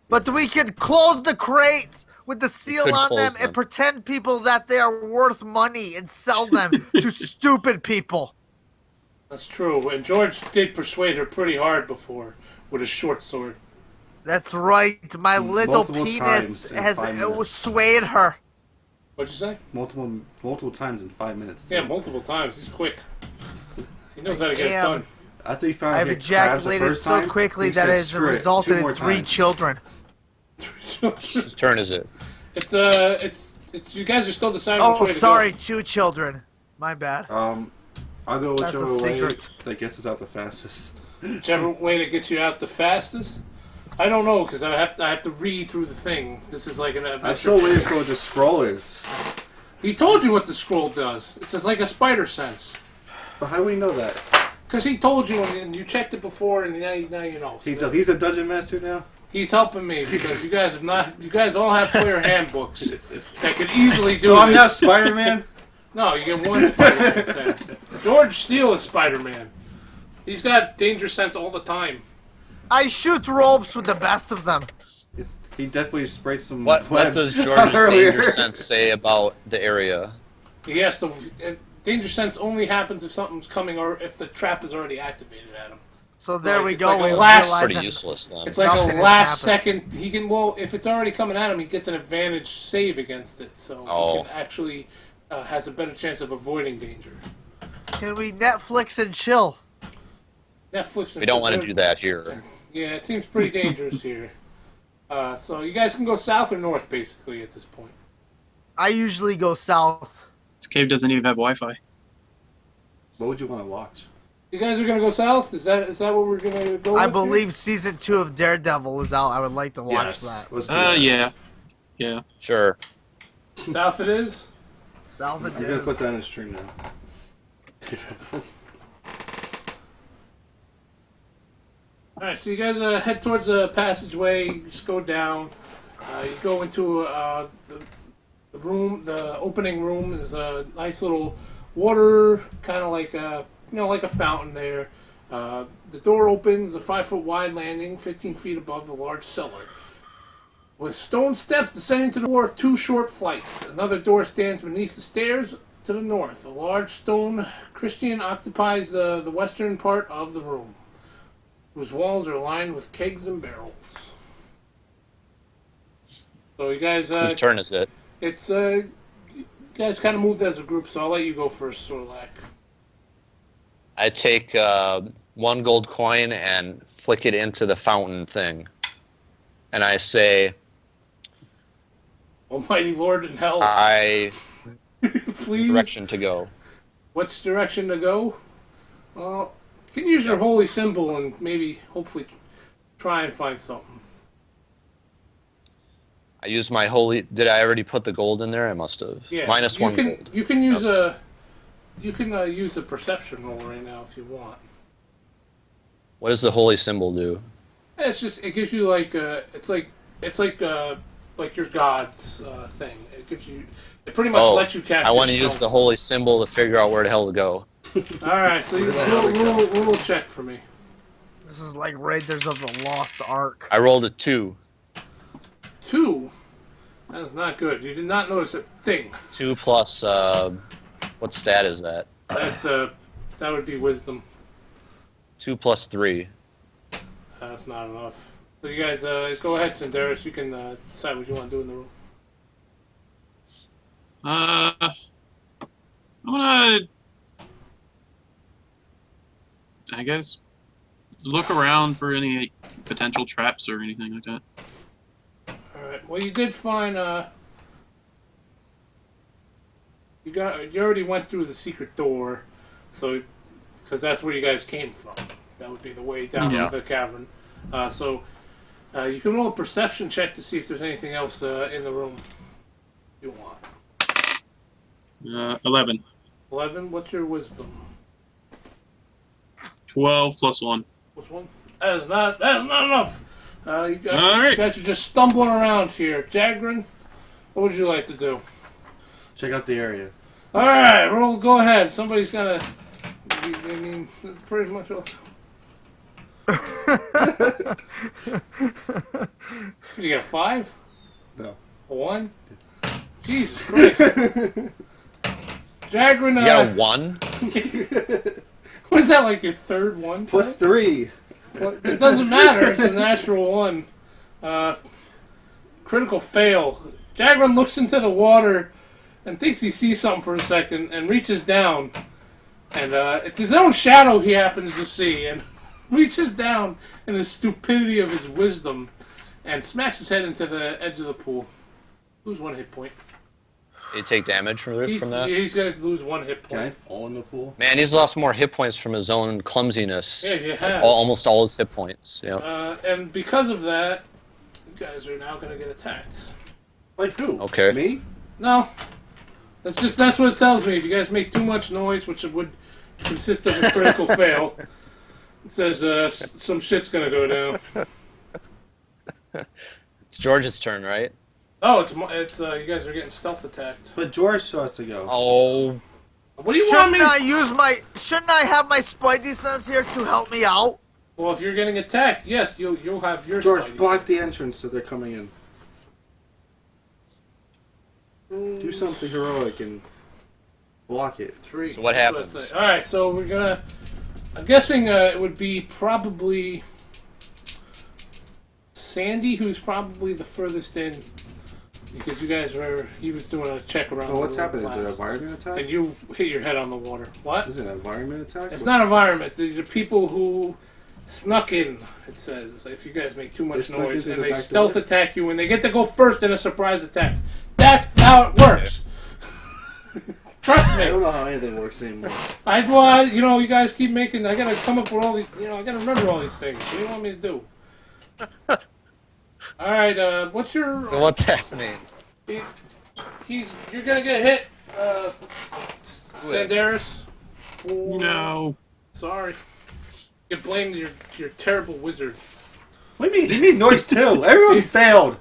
But we could close the crates with the seal could on close them them. and pretend people that they are worth money and sell them to stupid people. That's true. And George did persuade her pretty hard before with his short sword. That's right. My little Multiple penis times in has 5 minutes. swayed her. What'd you say? Multiple times in 5 minutes. Yeah, dude. multiple times. He's quick. He knows how to get it Damn. done. After you found I've hit crabs the ejaculated first so time, quickly you that said, it has "Screw it," resulted 2 in more 3 times. children. Whose turn is it? It's you guys are still deciding which Oh, way to sorry, 2 children. My bad. I'll go That's a whichever way secret. that gets us out the fastest. go. Whichever way to get you out the fastest. I don't know because I have to read through the thing. This is like an adventure. I'm still waiting for what the scroll is. He told you what the scroll does. It's just like a spider sense. But how do we know that? Because he told you and you checked it before and now you know. So He's a dungeon master now? He's helping me because you guys have not. You guys all have player handbooks that could easily do. So I'm this. now Spider-Man. No, you get one Spider-Man sense. George Steele is Spider-Man. He's got danger sense all the time. I shoot ropes with the best of them. He definitely sprayed some. What web does George's earlier. danger sense say about the area? He has to. Danger sense only happens if something's coming or if the trap is already activated at him. So there Like, we it's go. like a we last- realize Pretty that useless then. It's like Nothing a has last happened. second. He can. Well, if it's already coming at him, he gets an advantage save against it, so Oh. he can actually has a better chance of avoiding danger. Can we Netflix and chill? Netflix. We don't want to do that here. Yeah, it seems pretty dangerous here. So you guys can go south or north, basically, at this point. I usually go south. This cave doesn't even have Wi-Fi. What would you want to watch? You guys are gonna go south? Is that what we're gonna go? I with here? believe season 2 of Daredevil is out. I would like to watch Yes. that. Let's do that. Yeah. Yeah. Sure. south it is. South it I'm gonna put is. that in the stream now. All right, so you guys head towards the passageway. You just go down. You go into the room. The opening room is a nice little water, kind of like a like a fountain there. The door opens, a 5-foot wide landing, 15 feet above the large cellar. With stone steps descending to the floor, 2 short flights. Another door stands beneath the stairs to the north. A large stone Christian occupies the western part of the room, whose walls are lined with kegs and barrels. So you guys, Whose turn is it? it's you guys kind of moved as a group, so I'll let you go first, Sorlak. I take 1 gold coin and flick it into the fountain thing. And I say, Almighty Lord in hell, please. direction to go. Which direction to go? Well, you can use your holy symbol and maybe, hopefully, try and find something. I use my holy... Did I already put the gold in there? I must have. Yeah, Minus you 1 can, gold. You can use use a perception roll right now if you want. What does the holy symbol do? It's just it gives you like it's like your god's thing. It gives you it pretty much lets you cast. I want to your use spells. the holy symbol to figure out where the hell to go. All right, so you roll a check for me. This is like Raiders of the Lost Ark. I rolled a 2. 2. That is not good. You did not notice a thing. 2 plus... what stat is that? That's that would be wisdom. 2 plus 3. That's not enough. So you guys go ahead, Cinderis. You can decide what you want to do in the room. I'm gonna, I guess, look around for any potential traps or anything like that. All right. Well, you did find you already went through the secret door, so because that's where you guys came from. That would be the way down Yeah. to the cavern. So you can roll a perception check to see if there's anything else in the room you want. 11. 11. What's your wisdom? 12 plus 1. What's one? That is not enough. You All right. guys are just stumbling around here. Jagrin, what would you like to do? Check out the area. All right, roll. Go ahead. Somebody's gotta. I mean, that's pretty much all. Did you get a 5? No. A 1? Jesus Christ. Jagrin, You got a 1? what is that, like your third one? Plus 3. Well, it doesn't matter. It's a natural 1. Critical fail. Jagrin looks into the water and thinks he sees something for a second and reaches down. And it's his own shadow he happens to see and reaches down in the stupidity of his wisdom and smacks his head into the edge of the pool. Lose 1 hit point. You take damage from that? He's going to lose 1 hit Can I point. fall in the pool? Man, he's lost more hit points from his own clumsiness. Yeah, he has. Almost all his hit points. Yeah. And because of that, you guys are now going to get attacked. Like who? Okay. Me? No. That's what it tells me. If you guys make too much noise, which it would consist of a critical fail, it says some shit's going to go down. It's George's turn, right? Oh, it's you guys are getting stealth attacked. But George still has to go. Oh, What do you want me? Shouldn't I have my spidey sense here to help me out? Well, if you're getting attacked, yes, you'll have your George, spidey block the entrance so they're coming in. Do something heroic and block it. 3. So what That's happens? I think. All right, so we're gonna. I'm guessing it would be probably Sandy, who's probably the furthest in, because you guys were. He was doing a check around. Oh, what's the happening? Is it an glass. environment attack? And you hit your head on the water. What? Is it an environment attack? It's not environment. These are people who snuck in. It says if you guys make too They much snuck noise into and the they back stealth door? attack you, and they get to go first in a surprise attack. That's how it works. Trust I don't me. know how anything works anymore. You guys keep making. I gotta come up with all these. I gotta remember all these things. What do you want me to do? All right. What's your? so what's happening? You're gonna get hit. Sandaris. No. Sorry. You blamed your terrible wizard. What do you mean? He made noise too. Everyone failed.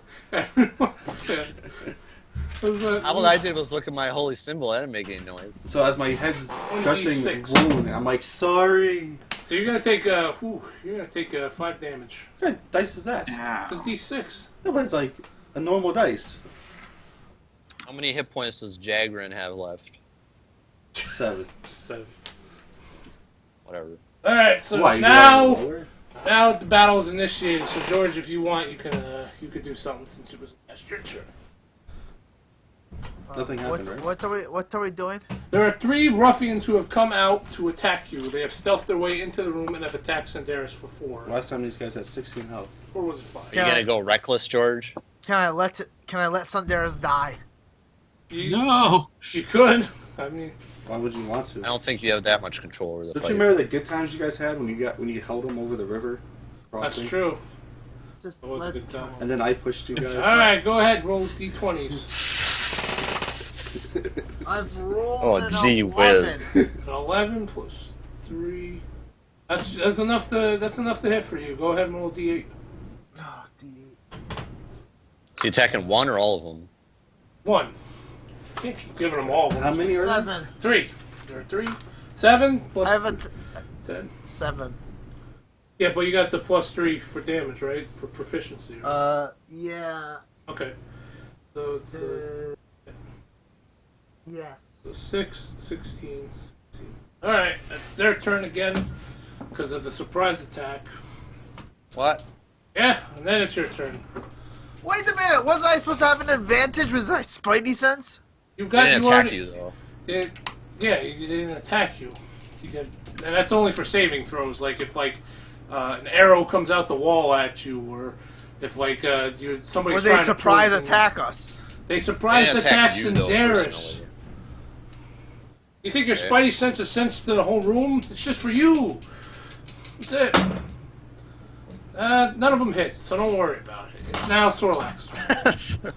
All I did was look at my holy symbol. I didn't make any noise. So as my head's gushing 1d6. wound, I'm like, sorry. So you're gonna take 5 damage. What kind of dice is that? It's a D6. No, but it's like a normal dice. How many hit points does Jagrin have left? 7. 7. Whatever. All right. So Why, you now want lower? the battle is initiated. So George, if you want, you could do something since it was your turn. Nothing happened, right? What are we doing? There are 3 ruffians who have come out to attack you. They have stealthed their way into the room and have attacked Sandaris for 4. Last time these guys had 16 health. Or was it 5? You gonna go reckless, George? Can I let Sundaris die? No. You could. I mean, Why would you want to? I don't think you have that much control over the Don't fight. you remember the good times you guys had when you held them over the river that's crossing? true. Just That was a let's good time. go. And then I pushed you guys. All right, go ahead. Roll D20s. I've rolled Oh, an gee 11. whiz. An 11 plus 3. That's enough to hit for you. Go ahead and roll D8. Oh, D8. So you attacking one or all of them? 1. Can't keep giving them all. How many are there? 7. 3. There are 3. 7 plus I have a 10. 7. Yeah, but you got the plus 3 for damage, right? For proficiency. Right? Yeah. Okay. So it's Yes. so 6, 16, 16. All right, it's their turn again because of the surprise attack. What? Yeah, and then it's your turn. Wait a minute. Wasn't I supposed to have an advantage with my spidey sense? You They got didn't you attack already, you though. Yeah, he didn't attack you. You get, and that's only for saving throws. Like if an arrow comes out the wall at you, or if somebody's Or they trying surprise to poison attack us? you. They surprise They didn't attack attack you, though, Sandaris. personally. You think your Okay. spidey sense is sensed to the whole room? It's just for you. That's it. None of them hit, so don't worry about it. It's now Sorlak's turn.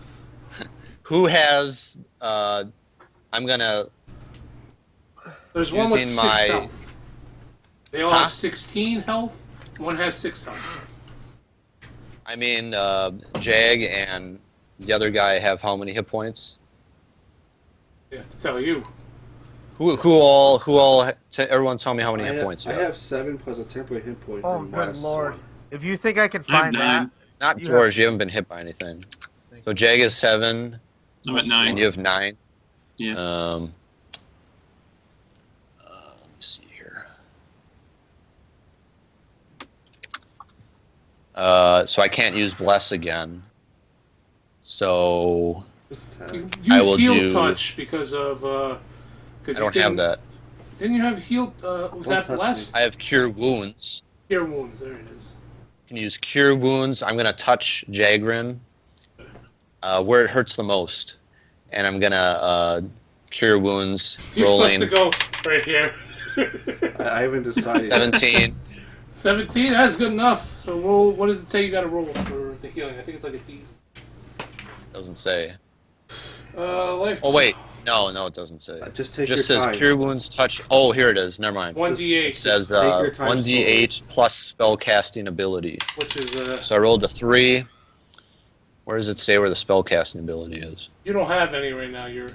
Who has? I'm gonna. There's one with Using 6 my- health. They all Huh? have 16 health. One has 6 health. I mean, Jag and the other guy have how many hit points? They have to tell you. Who all? Everyone, tell me how many I hit points you I have. have 7 plus a temporary hit point. Oh, from good last lord. one. If you think I can I have find 9. that. Not You George. You haven't been hit by anything. So Jag is 7, I'm at and 9. you have 9. Yeah. Let me see here. So I can't use bless again. So Just attack. You I use will heal do- touch because of. I don't have that. Didn't you have heal? Was Don't that touch blessed? I have cure wounds. Cure wounds. There it is. Can use cure wounds. I'm gonna touch Jagrin where it hurts the most, and I'm gonna cure wounds. You're Rolling supposed to go right here. I haven't decided. 17. 17. That's good enough. So roll. What does it say you got to roll for the healing? I think it's like a D. Doesn't say. Life. Oh wait, no, it doesn't say. Just take Just your says time. cure wounds touch. Oh, here it is. Never mind. 1d8. It says Just take your time 1d8 plus spell casting ability. Which is So I rolled a 3. Where does it say where the spellcasting ability is? You don't have any right now. You're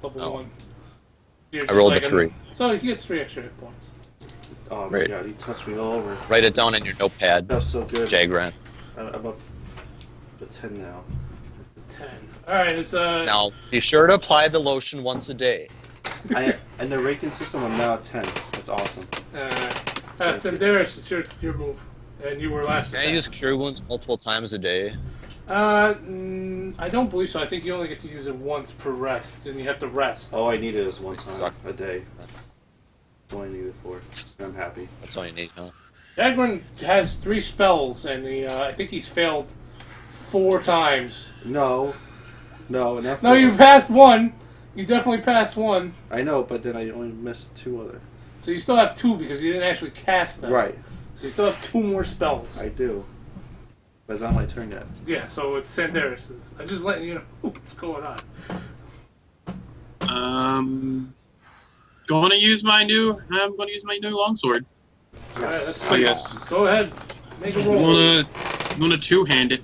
level Oh. 1. You're I just rolled like a 3. So he gets 3 extra hit points. Oh my Right. god, he touched me all over. Write it down in your notepad, That was so good. Jagran. I'm up to 10 now. 10. Alright, it's Now, be sure to apply the lotion once a day. In the ranking system, I'm now at 10. That's awesome. Senderis, it's your move. And you were last. Can I use Cure Wounds multiple times a day? I don't believe so. I think you only get to use it once per rest, and you have to rest. All I need is one time Suck. a day. That's all I need it for. And I'm happy. That's all you need, huh? Dagran has 3 spells, and I think he's failed 4 times. No, enough. No, you passed 1. You definitely passed 1. I know, but then I only missed 2 other. So you still have 2 because you didn't actually cast them. Right, So you still have 2 more spells. I do. But it's not my turn yet. Yeah, so it's Sanderis's. I'm just letting you know what's going on. Going to use my new. I'm going to use my new longsword. Alright, let's I guess. go ahead. Make a I'm roll. gonna two-hand it.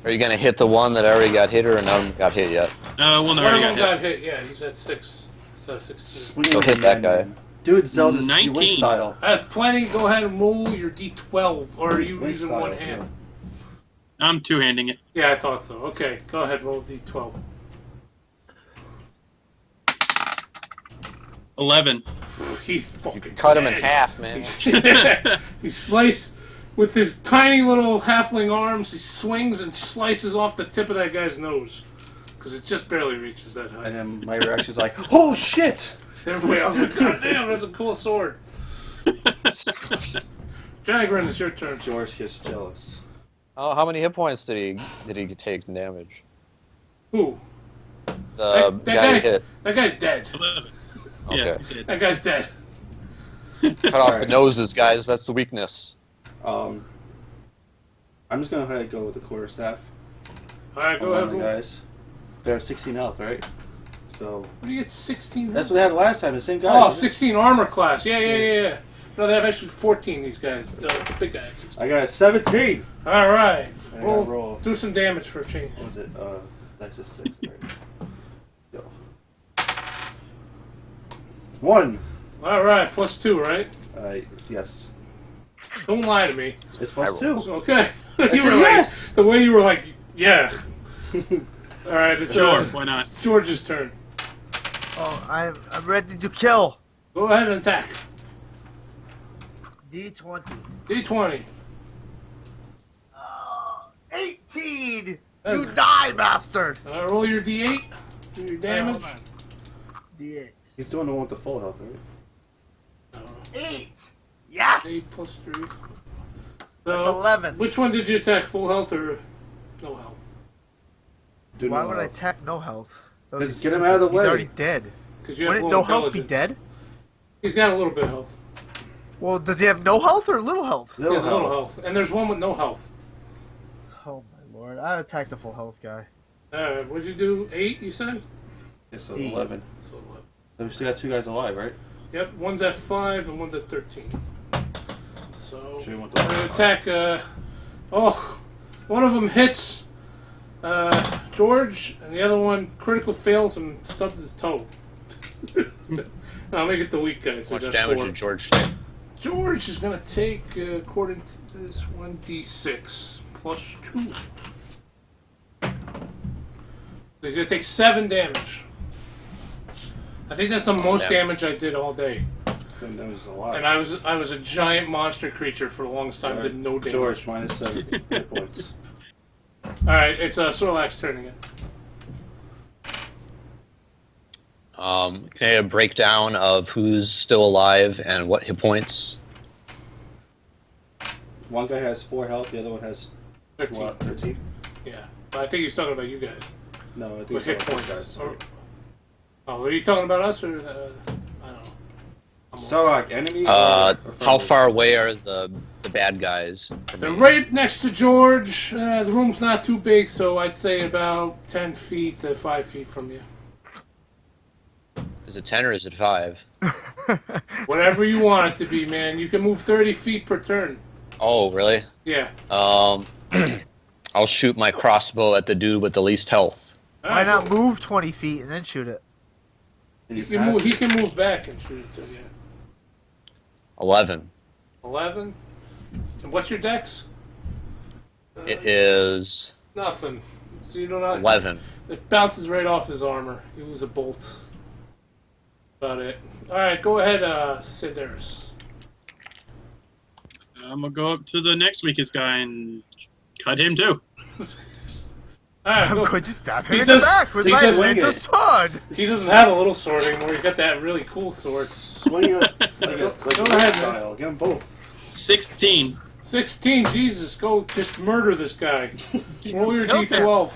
Are you gonna hit the one that already got hit, or none got hit yet? One that One of already them got got hit. Yeah, he's at 6. So 16. Swing Go with hit the that man. guy. Do it Zelda's 19. Wing style. That's plenty. Go ahead and roll your d12. Or are you Wing using style, one hand? I'm two-handing it. Yeah, I thought so. Okay, go ahead, roll d12. 11. He's fucking Cut him in dead. half, man. He's sliced with his tiny little halfling arms. He swings and slices off the tip of that guy's nose. Because it just barely reaches that high. And then my reaction's like, oh shit! Everybody else was like, God damn, that's a cool sword. Jagran, it's your turn. George gets jealous. Oh, how many hit points did he take in damage? Who? The That guy guy- you hit. That guy's dead. 11. Okay. Yeah, it did. That guy's dead. Cut off the noses, guys. That's the weakness. I'm just gonna go ahead and go with the quarterstaff. Alright, on go one ahead. of the Roll. guys. They have 16 health, right? So What do you get 16? that's what they had last time. The same guys. Oh, isn't it? 16 armor class. Yeah. No, they have actually 14, these guys. The big guy at 16. I got a 17. Alright. I gotta roll. Do some damage for a change. What was it? That's just 6, right? Go. 1. Alright, plus 2, right? Yes. Don't lie to me. It's plus 2. Okay. I You said were like, yes. the way you were like, yeah. Alright, it's Sure, why not? George's turn. Oh, I'm ready to kill. Go ahead and attack. D20. D20. 18. That's- You die, bastard. Roll your D8. Do your damage. Hold on. D8. He's doing the one with the full health, right? 8. Yes. 8 plus 3. That's So, 11. which one did you attack? Full health or no health? Do Why no would I health. attack no health? That would Just be get him stupid. out of the way. He's already dead. Because you have Wouldn't low no health be intelligence. dead? He's got a little bit of health. Well, does he have no health or little health? He has a little health. And there's one with no health. Oh my lord! I attacked the full health guy. What'd you do? 8, you said? Yeah, so 8. 11. So 11. So we still got 2 guys alive, right? Yep, one's at 5 and one's at 13. So, Sure you want I'm the- gonna attack, one of them hits, George, and the other one critical fails and stubs his toe. I'll make it the weak guy. So How much I got damage 4. did George take? George is gonna take, according to this, 1d6 plus 2. He's gonna take 7 damage. I think that's the most damage I did all day. Then that was a lot. And I was a giant monster creature for the longest time. Did no damage. George, minus 7 hit points. All right, it's Sorlak's turn again. Can I get a breakdown of who's still alive and what hit points? One guy has 4 health, the other one has 13. 13? Yeah, but I think he's talking about you guys. No, I think With it's hit all those points. guys. Are you talking about us or I don't know? Sarok, enemy? How friendly? far away are the bad guys from They're me? right next to George. The room's not too big, so I'd say about 10 feet to 5 feet from you. Is it 10 or is it 5? Whatever you want it to be, man. You can move 30 feet per turn. Oh, really? Yeah. I'll shoot my crossbow at the dude with the least health. All Why right, not cool. move 20 feet and then shoot it? Can He you can pass move. He it? can move back and shoot it to you. 11. 11. And what's your dex? It is Nothing. So you do not. 11. It bounces right off his armor. You lose a bolt. About it. All right, go ahead, Sidaris. I'm gonna go up to the next weakest guy and cut him too. All right, go. Could you stab He him in does- the back with he my does wing little it. sword? He doesn't have a little sword anymore. He got that really cool sword. Swing it like Go a ahead, man. style. Get them both. 16. 16. Jesus, go just murder this guy. Roll your Killed him. d12.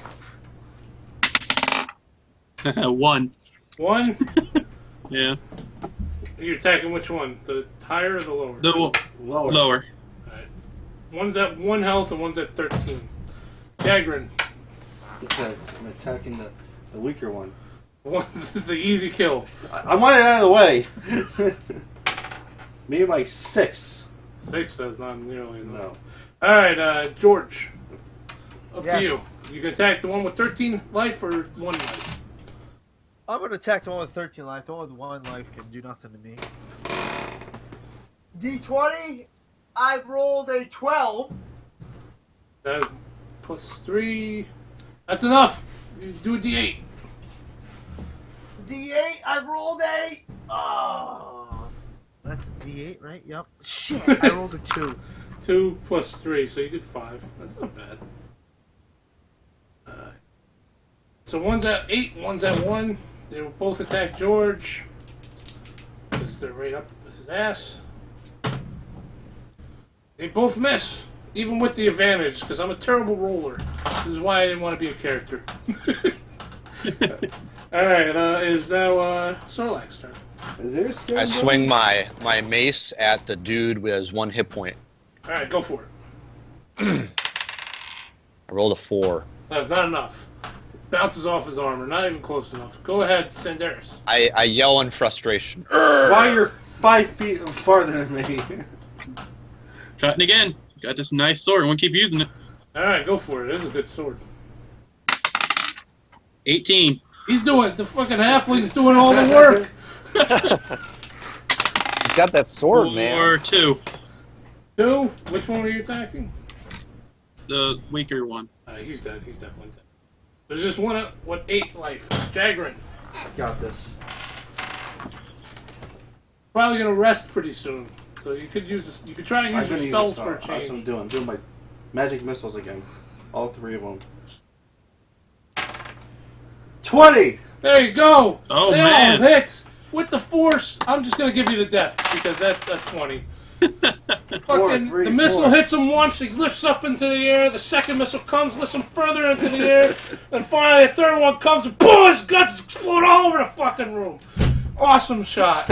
1. 1. Yeah. You're attacking which one? The higher or the lower? The Lower. lower. Alright. One's at 1 health and one's at 13. Jagrin. Okay, I'm attacking the weaker one. One, the easy kill. I want it out of the way. Me and my 6. 6, that's not nearly enough. No. Alright, George. Up Yes. to you. You can attack the one with 13 life or 1 life. I'm gonna attack the one with 13 life. The one with 1 life can do nothing to me. D20. I've rolled a 12. That's plus 3. That's enough. You do a d8. D8. I've rolled a. Oh, that's D8, right? Yep. Shit. I rolled a 2. 2 plus 3, so you did 5. That's not bad. So one's at 8, one's at 1. They will both attack George. Because they're right up his ass. They both miss, even with the advantage, because I'm a terrible roller. This is why I didn't want to be a character. Alright, is now Sorlak's turn. Is there a scary I movie? swing my mace at the dude with his 1 hit point. Alright, go for it. I rolled a 4. That's not enough. It bounces off his armor, not even close enough. Go ahead, Sandaris. I yell in frustration. Why you're 5 feet farther than me? Cutting again. Got this nice sword. I want to keep using it. Alright, go for it. It is a good sword. 18. He's doing the fucking halfling's doing all the work. He's got that sword, man. Or 2. 2? Which one were you attacking? The weaker one. He's dead. He's definitely dead. There's just one at 8 life. Jagrin. Got this. Probably gonna rest pretty soon. So you could use this. You could try and I'm use gonna your use a spells star. for a That's what I'm change. doing. I'm doing my magic missiles again. All 3 of them. 20! There you go. Oh, They man. all hits with the force. I'm just gonna give you the death because that's 20. Fucking, three, the missile 4. hits him once, he lifts up into the air, the second missile comes, lifts him further into the air, and finally the third one comes and boom, his guts explode all over the fucking room. Awesome shot.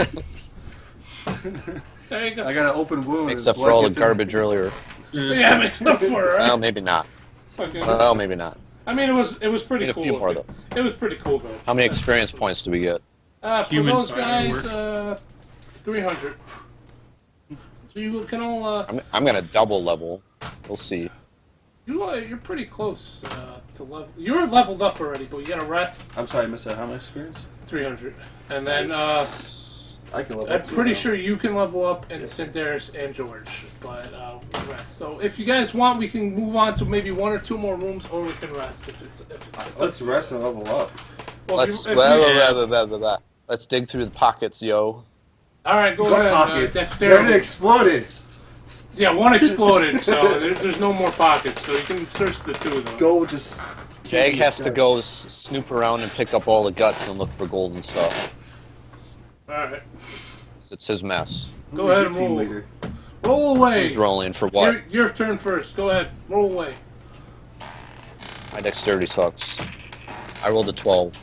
There you go. I got an open wound. Makes and up for blood all the gets in. garbage earlier. Yeah, makes up for it, right? Well, maybe not. Fucking- Well, maybe not. I mean, it was pretty Need a cool. few more of looking. those. It was pretty cool though. How many experience points do we get? For Human those guys, firework. 300. So you can all I'm gonna double level. We'll see. you're pretty close to level. You're leveled up already, but you gotta rest. I'm sorry, I missed that. How much experience? 300, and then I can level I'm up too, pretty though. sure you can level up, and Sindaris and George, but rest. So if you guys want, we can move on to maybe 1 or 2 more rooms, or we can rest if it's Let's rest and level up. Well, Let's if you- let's dig through the pockets, yo. all right, go What ahead. pockets? Dexterity. Everything exploded. Yeah, 1 exploded, so there's no more pockets. So you can search the 2 though. Go just. Jag has to go snoop around and pick up all the guts and look for gold and stuff. All right, It's his mess. go ahead and Team roll. leader. Roll away. Who's rolling for what? Your turn first. Go ahead. Roll away. My dexterity sucks. I rolled a 12.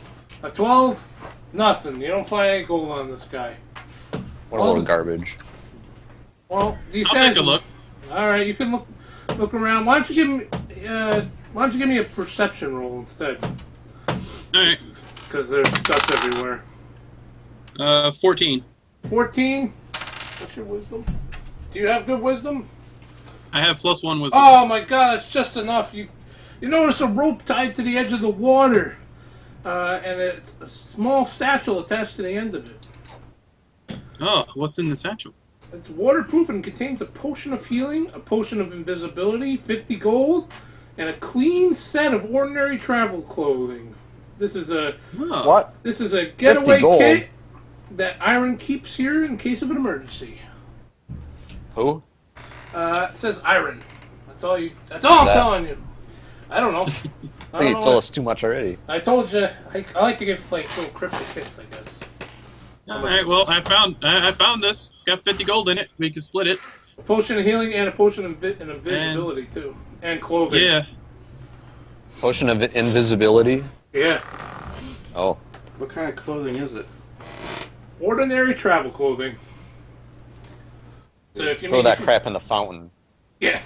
A 12? Nothing. You don't find any gold on this guy. What a load of garbage. Well, these I'll guys. take a look. All right, you can look around. Why don't you give me a perception roll instead? Alright. Because there's guts everywhere. 14. 14. What's your wisdom? Do you have good wisdom? I have +1 wisdom. Oh my God, it's just enough. You notice a rope tied to the edge of the water, and it's a small satchel attached to the end of it. Oh, what's in the satchel? It's waterproof and contains a potion of healing, a potion of invisibility, 50 gold, and a clean set of ordinary travel clothing. This is a Oh. What? This is a getaway 50 gold? kit that Iron keeps here in case of an emergency. Who? It says Iron. That's all I'm telling you. I don't know. I think you told us too much already. I told you. I like to give like little cryptic hits, I guess. All right. Well, I found this. It's got 50 gold in it. We can split it. Potion of healing and a potion of invisibility too, and clothing. Yeah. Potion of invisibility. Yeah. Oh. What kind of clothing is it? Ordinary travel clothing. So if you Throw that crap in the fountain. Yeah.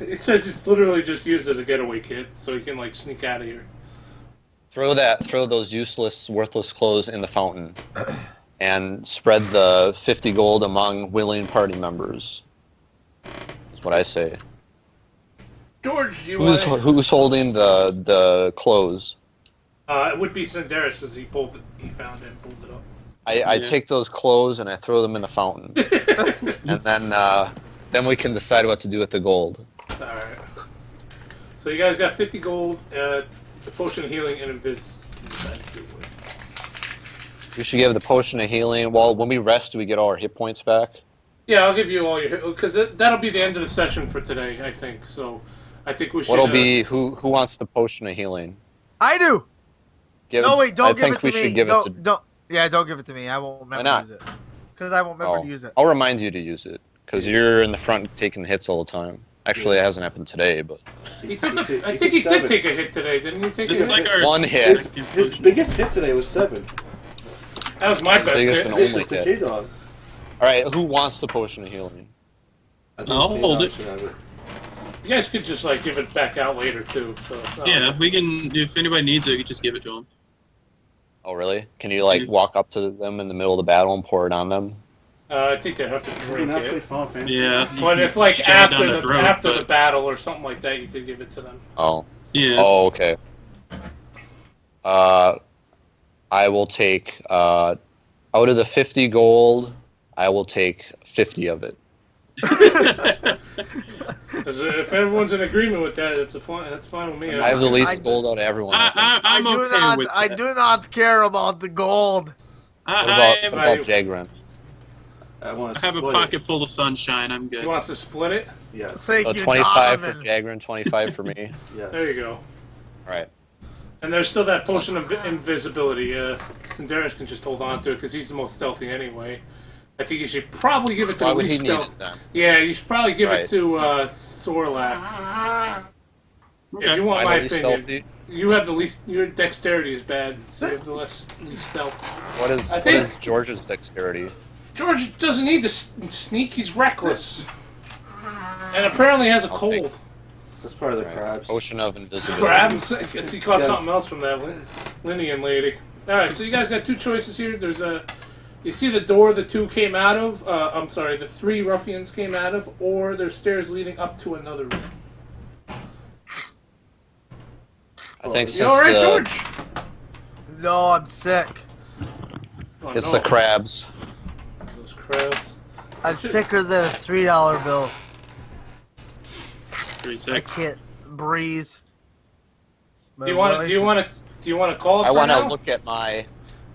It says it's literally just used as a getaway kit, so you can like sneak out of here. Throw those useless, worthless clothes in the fountain, and spread the 50 gold among willing party members. That's what I say. George, do you Who's want? who's holding the clothes? It would be Senderis as he found it and pulled it up. I take those clothes and I throw them in the fountain, and then we can decide what to do with the gold. All right. So you guys got 50 gold, the potion of healing, and We should give the potion of healing. Well, when we rest, do we get all our hit points back? Yeah, I'll give you all your because that'll be the end of the session for today. I think so. I think we should. What'll be who wants the potion of healing? I do. Give No, it, wait, don't I give think it to we me. should give it to. Don't. Yeah, don't give it to me. I won't remember not? to use it. Because I won't remember to use it. I'll remind you to use it because you're in the front taking hits all the time. Actually, it hasn't happened today, but He took He I took think he did 7. take a hit today, didn't you? Take a It's hit? like our one hit. His biggest hit today was 7. That was my best Biggest hit. and It's only a hit. K-Dog. All right, who wants the potion of healing? I think I'll K-Dog hold it. should have it. You guys could just like give it back out later too. So it's not Yeah, we can. If anybody needs it, you just give it to them. Oh, really? Can you like Yeah. walk up to them in the middle of the battle and pour it on them? I think they have to Have you drink not played it. Final Fantasy? Yeah. But if like Shove it after down the their throat, after but- the battle or something like that, you could give it to them. Oh. Yeah. Oh, okay. I will take out of the 50 gold. I will take 50 of it. 'Cause if everyone's in agreement with that, that's fine with me. I have the least I- gold out of everyone. I think. I'm okay with I that. do not care about the gold. What I about Jagran? I want to have a pocket full of sunshine. I'm He good. wants to split it. Yes. Thank So you, 25 for Donovan. Jagran, 25 for me. Yes. There you go. All right. And there's still that potion of invisibility. Sindaris can just hold on to it because he's the most stealthy anyway. I think you should probably give it to Why the would he least need stealth. it then? Yeah, you should probably give Right. it to Sorlak. If Okay. you want Why my don't you opinion, stealthy? you have the least. Your dexterity is bad, so you have the least stealth. What is I what think- is George's dexterity? George doesn't need to sneak. He's reckless, and apparently has a I'll take- cold. That's part of the Right. crabs. Potion of invisibility. Crabs. I guess he caught Yeah. something else from that Linian lady. All right, so you guys got two choices here. There's a. You see the door the two came out of. I'm sorry, the three ruffians came out of, or there's stairs leading up to another room. I think You since all right, the George? No, I'm sick. Oh, it's no. the crabs. Those crabs. I'm sicker than a $3 bill. Pretty I sick. can't breathe. Do you want to call it? I want to look at my.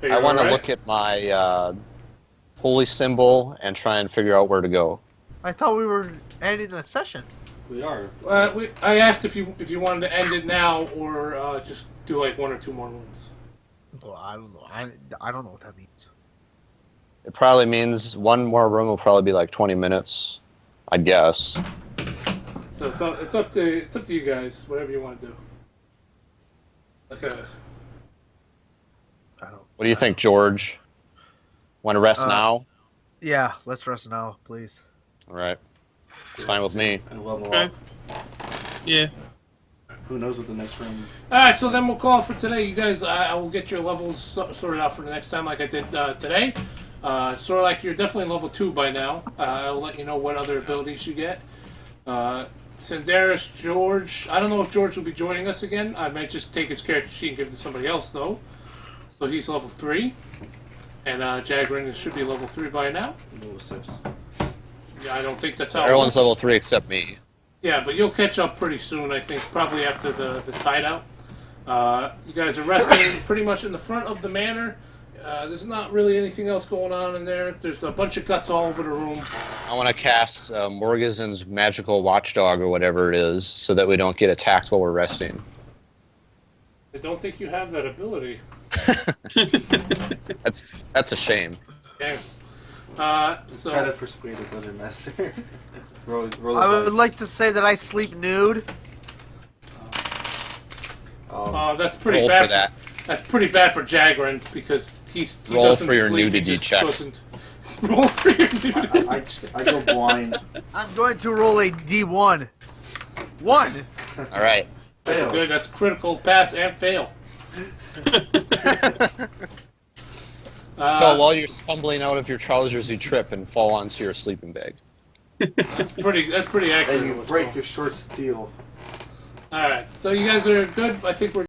I want to look at my holy symbol and try and figure out where to go. I thought we were ending the session. We are. I asked if you wanted to end it now or just do like one or two more rooms. Well, I don't know. I don't know what that means. It probably means one more room will probably be like 20 minutes, I guess. So it's up to you guys. Whatever you want to do. Okay. I don't. What do you think, George? Want to rest now? Yeah, let's rest now, please. All right. It's fine with me. And level Okay. up. Yeah. Who knows what the next room? All right, so then we'll call it for today. You guys, I will get your levels sorted out for the next time, like I did today. Sort of like you're definitely level 2 by now. I'll let you know what other abilities you get. Sandaris, George. I don't know if George will be joining us again. I might just take his character sheet and give it to somebody else, though. So he's level 3. And Jagrin should be level 3 by now. Level 6. Yeah, I don't think that's how. Everyone's level 3 except me. Yeah, but you'll catch up pretty soon, I think, probably after the hideout. You guys are resting pretty much in the front of the manor. There's not really anything else going on in there. There's a bunch of guts all over the room. I want to cast Morgzen's magical watchdog or whatever it is, so that we don't get attacked while we're resting. I don't think you have that ability. That's a shame. Okay. Try to So persuade the Dungeon Master. roll I the would dice. like to say that I sleep nude. that's pretty Roll bad. for that. That's pretty bad for Jagrin because he Roll doesn't for your sleep, he nudity just check. doesn't- Roll for your nudity. I go blind. I'm going to roll a D1. 1. All right. Fails. Good. That's critical pass and fail. So while you're stumbling out of your trousers, you trip and fall onto your sleeping bag. That's pretty accurate. And you as break well. your short steel. All right. So you guys are good. I think we're